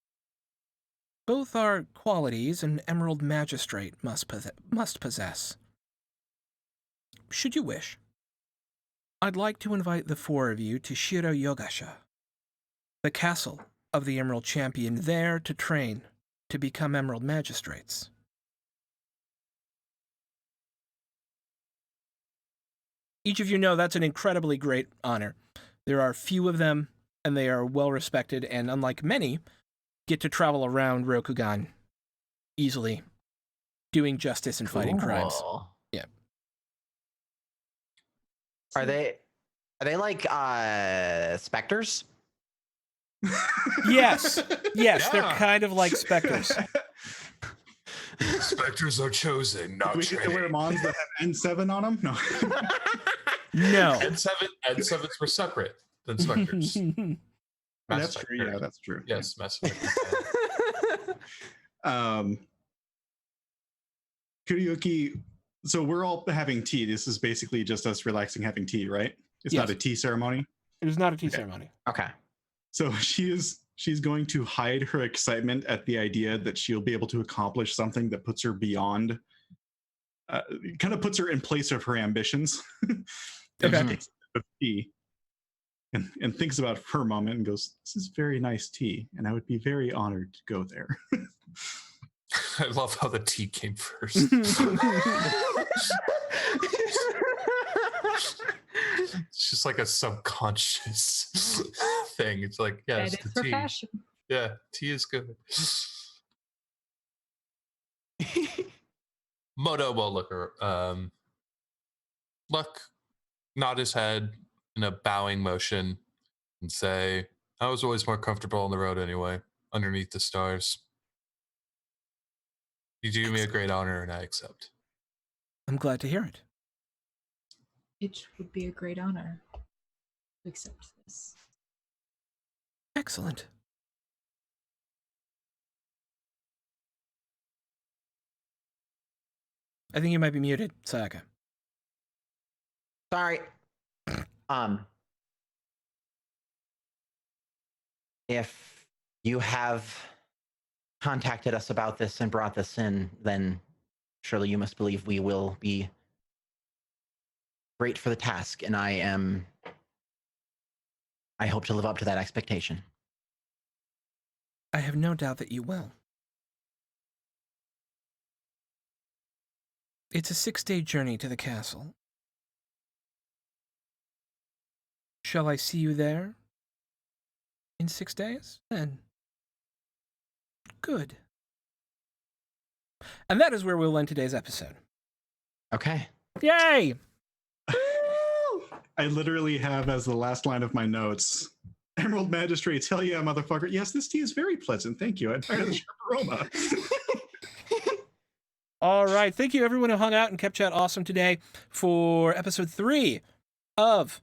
Both are qualities an Emerald Magistrate must possess. Should you wish, I'd like to invite the four of you to Shiro Yogasha, the castle of the Emerald Champion, there to train to become Emerald Magistrates. Each of you know that's an incredibly great honor. There are few of them, and they are well respected, and unlike many, get to travel around Rokugan easily, doing justice and fighting crimes. Cool. Yeah. Are they like specters? Yes, Yeah. they're kind of like specters. Spectres are chosen, not Do we get to wear trained. mons that have N7 on them? No. No. N7s were separate than specters. Mass That's true. Effect. Yeah, that's true. Yes, Mass Effect. Kuriyuki, so we're all having tea. This is basically just us relaxing having tea, right? It's not Yes. a tea ceremony. It is not a tea Okay. ceremony. Okay. So she's going to hide her excitement at the idea that she'll be able to accomplish something that puts her beyond, kind of puts her in place of her ambitions. And Okay. she takes a sip of tea and thinks about it for a moment and goes, "This is very nice tea, and I would be very honored to go there." I love how the tea came first. It's just like a subconscious thing. It's like, yeah, That it's is the her tea. passion. Yeah, tea is good. Moto will nod his head in a bowing motion and say, I was always more comfortable on the road anyway, underneath the stars. You do me a great honor and I accept. I'm glad to hear it. It would be a great honor to accept this. Excellent. I think you might be muted, Sayaka. Sorry. If you have contacted us about this and brought this in, then surely you must believe we will be great for the task, and I hope to live up to that expectation. I have no doubt that you will. It's a 6-day journey to the castle. Shall I see you there in 6 days? Then. Good. And that is where we'll end today's episode. Okay. Yay! I literally have as the last line of my notes, Emerald Magistrates, hell yeah, motherfucker. Yes, this tea is very pleasant. Thank you. I admire the sharp aroma. All right. Thank you, everyone who hung out and kept chat awesome today for episode 3 of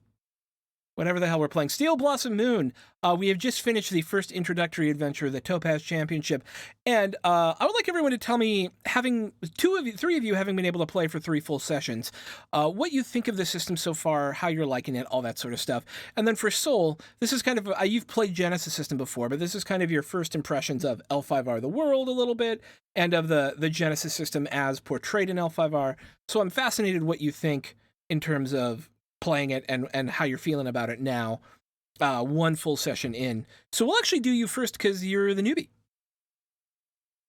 whatever the hell we're playing. Steel Blossom Moon. We have just finished the first introductory adventure, the Topaz Championship. And I would like everyone to tell me, having 3 of you having been able to play for 3 full sessions, what you think of the system so far, how you're liking it, all that sort of stuff. And then for Soul, this is kind of, you've played Genesis system before, but this is kind of your first impressions of L5R the world a little bit, and of the Genesis system as portrayed in L5R. So I'm fascinated what you think in terms of playing it and how you're feeling about it now. One full session in. So we'll actually do you first because you're the newbie.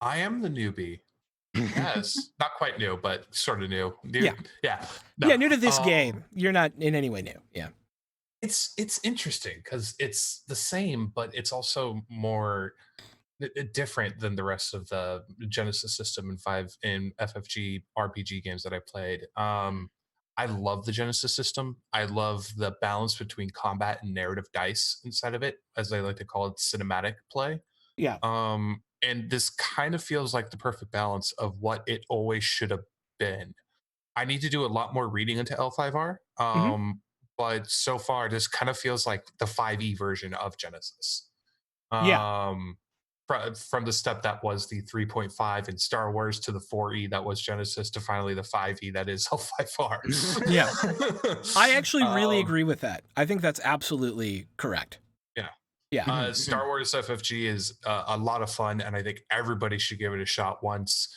I am the newbie. Yes, not quite new, but sort of new. Yeah. No, Yeah, new to this game. You're not in any way new. Yeah. It's interesting because it's the same, but it's also more different than the rest of the Genesis system and FFG RPG games that I played. I love the Genesis system. I love the balance between combat and narrative dice inside of it, as I like to call it, cinematic play. Yeah. And this kind of feels like the perfect balance of what it always should have been. I need to do a lot more reading into L5R. But so far, this kind of feels like the 5e version of Genesis. From the step that was the 3.5 in Star Wars to the 4e that was Genesis to finally the 5e that is L5R. Yeah. I actually really agree with that. I think that's absolutely correct. Yeah. Star Wars FFG is a lot of fun, and I think everybody should give it a shot once.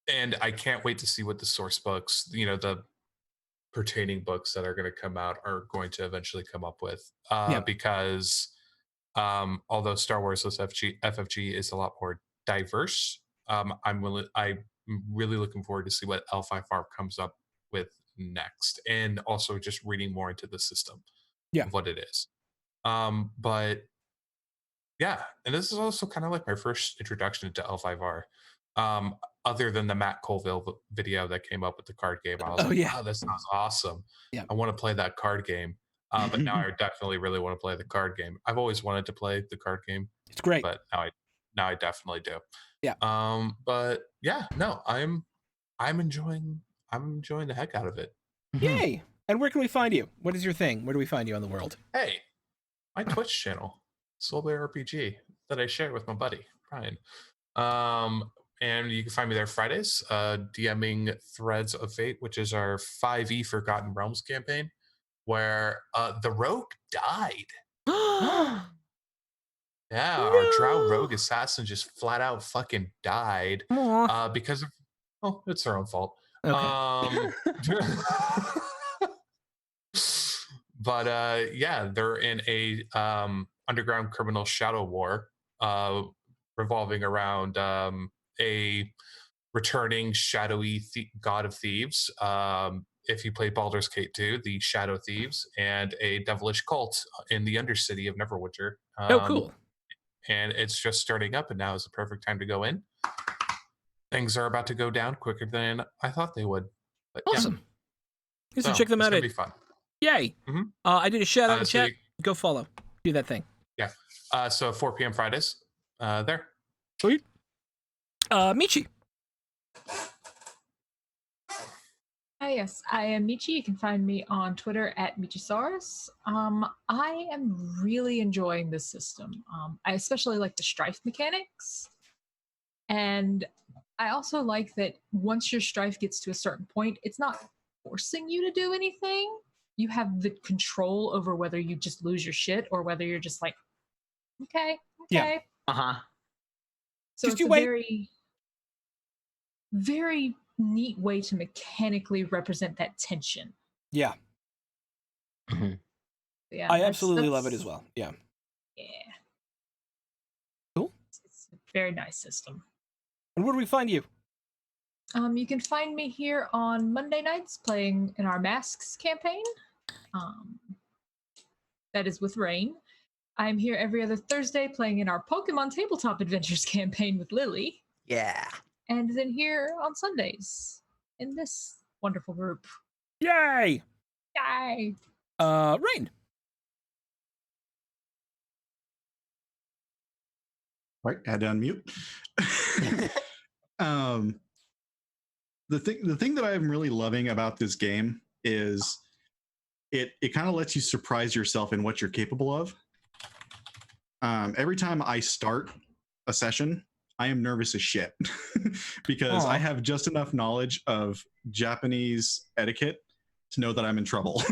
And I can't wait to see what the source books, the pertaining books that are going to come out are going to eventually come up with. Because although Star Wars FFG is a lot more diverse, I'm really looking forward to see what L5R comes up with next, and also just reading more into the system of what it is. But yeah, and this is also kind of like my first introduction to L5R. Other than the Matt Colville video that came up with the card game, I was wow, this sounds awesome. Yeah, I want to play that card game. But now I definitely really want to play the card game. I've always wanted to play the card game. It's great, but now I definitely do. Yeah. But yeah, no, I'm enjoying the heck out of it. Yay! And where can we find you? What is your thing? Where do we find you on the world? Hey, my Twitch channel, Soulbear RPG, that I share with my buddy Brian. And you can find me there Fridays, DMing Threads of Fate, which is our 5e Forgotten Realms campaign, where the rogue died. Yeah, our drow rogue assassin just flat out fucking died because of, it's her own fault. Okay. But yeah, they're in a underground criminal shadow war revolving around a returning shadowy god of thieves. If you play Baldur's Gate 2, the Shadow Thieves, and a devilish cult in the Undercity of Neverwinter. Cool. And it's just starting up, and now is the perfect time to go in. Things are about to go down quicker than I thought they would. But awesome. You should check them out. It's going to be fun. Yay. I did a shout out in chat. Go follow. Do that thing. Yeah. So 4 p.m. Fridays. There. Sweet. Michi. Yes, I am Michi. You can find me on Twitter at Michisaurus. I am really enjoying this system. I especially like the strife mechanics. And I also like that once your strife gets to a certain point, it's not forcing you to do anything. You have the control over whether you just lose your shit or whether you're just like, okay. Yeah. So just it's a very, very neat way to mechanically represent that tension. Yeah. Yeah, I absolutely love it as well. Yeah. Cool. It's a very nice system. And where do we find you? You can find me here on Monday nights playing in our Masks campaign. That is with Rain. I'm here every other Thursday playing in our Pokemon Tabletop Adventures campaign with Lily. Yeah. And then here on Sundays in this wonderful group. Yay! Yay! Rain. Right, had to unmute. The thing that I'm really loving about this game is it kind of lets you surprise yourself in what you're capable of. Every time I start a session, I am nervous as shit because I have just enough knowledge of Japanese etiquette to know that I'm in trouble.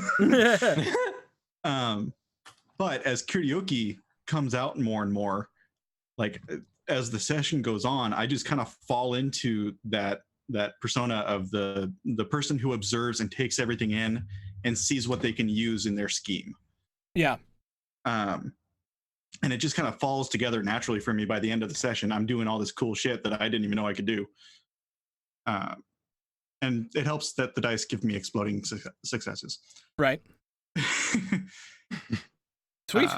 But as karaoke comes out more and more, like as the session goes on, I just kind of fall into that that persona of the person who observes and takes everything in and sees what they can use in their scheme. Yeah. And it just kind of falls together naturally for me. By the end of the session, I'm doing all this cool shit that I didn't even know I could do. And it helps that the dice give me exploding successes. Right. Sweet.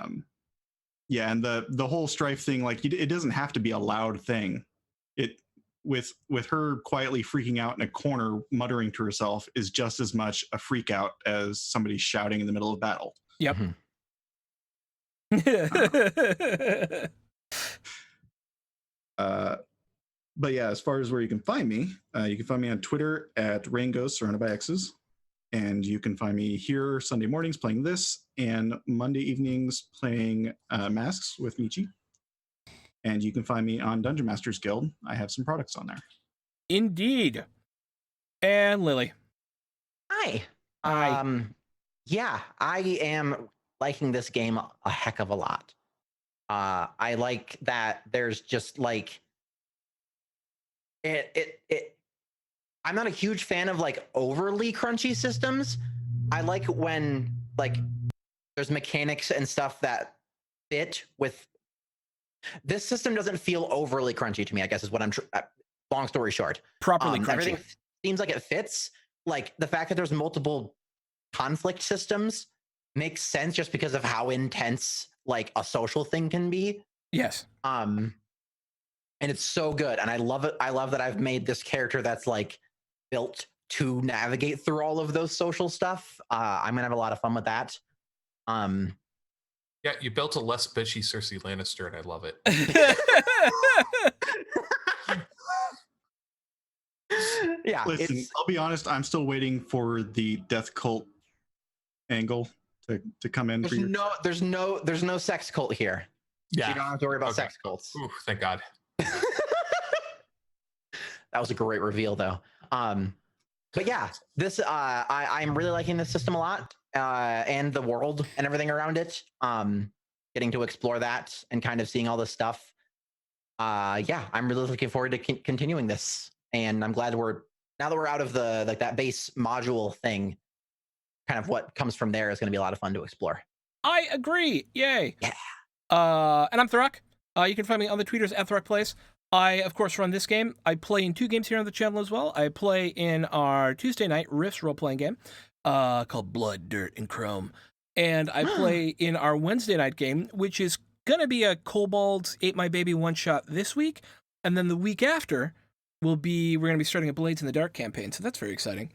Yeah, and the whole strife thing, like it doesn't have to be a loud thing. It with her quietly freaking out in a corner, muttering to herself, is just as much a freak out as somebody shouting in the middle of battle. Yep. But yeah, as far as where you can find me on Twitter at Raingos, surrounded by X's. And you can find me here Sunday mornings playing this, and Monday evenings playing Masks with Michi. And you can find me on Dungeon Masters Guild. I have some products on there. Indeed. And Lily. Hi. Hi. Yeah, I am liking this game a heck of a lot. I like that there's just like it I'm not a huge fan of like overly crunchy systems. I like when like there's mechanics and stuff that fit with this system. Doesn't feel overly crunchy to me, I guess is what I'm long story short. Properly crunchy. Everything seems like it fits. Like the fact that there's multiple conflict systems makes sense just because of how intense like a social thing can be. Yes. And it's so good. And I love it. I love that I've made this character that's like built to navigate through all of those social stuff. I'm gonna have a lot of fun with that. Yeah, you built a less bitchy Cersei Lannister, and I love it. Yeah. Listen, I'll be honest, I'm still waiting for the death cult angle to come in. There's no sex cult here. Yeah, you don't have to worry about sex cults. Ooh, thank God. That was a great reveal, though. But yeah, this I'm really liking this system a lot, and the world and everything around it. Getting to explore that and kind of seeing all this stuff. Yeah, I'm really looking forward to continuing this, and I'm glad now that we're out of the like that base module thing. Kind of what comes from there is going to be a lot of fun to explore. I agree. Yay. Yeah. And I'm Thrak. You can find me on the tweeters at ThrakPlays. I, of course, run this game. I play in 2 games here on the channel as well. I play in our Tuesday night Rifts role-playing game called Blood, Dirt, and Chrome. And I play in our Wednesday night game, which is going to be a Kobold Ate My Baby one-shot this week. And then the week after we're going to be starting a Blades in the Dark campaign. So that's very exciting.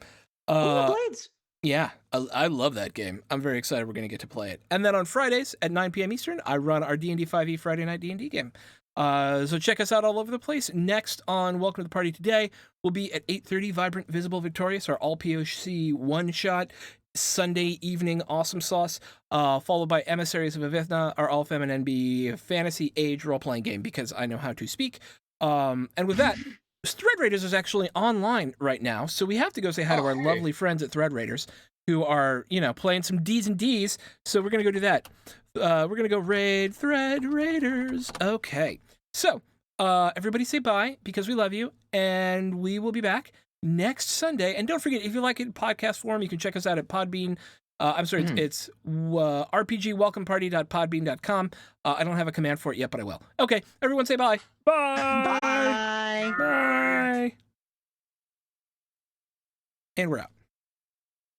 Blades. Yeah, I love that game. I'm very excited we're going to get to play it. And then on Fridays at 9 p.m. Eastern, I run our D&D 5e Friday night D&D game. So check us out all over the place. Next on Welcome to the Party today, we'll be at 8:30, Vibrant, Visible, Victorious, our all-POC one-shot Sunday evening awesome sauce, followed by Emissaries of Avithna, our all-feminine NB fantasy age role-playing game, because I know how to speak. And with that, Thread Raiders is actually online right now, so we have to go say hi to our lovely friends at Thread Raiders who are, playing some D's and D's, so we're going to go do that. We're going to go raid Thread Raiders. Okay. So, everybody say bye, because we love you, and we will be back next Sunday. And don't forget, if you like it in podcast form, you can check us out at Podbean. It's rpgwelcomeparty.podbean.com. I don't have a command for it yet, but I will. Okay, everyone say bye. Bye. Bye. Bye. And we're out.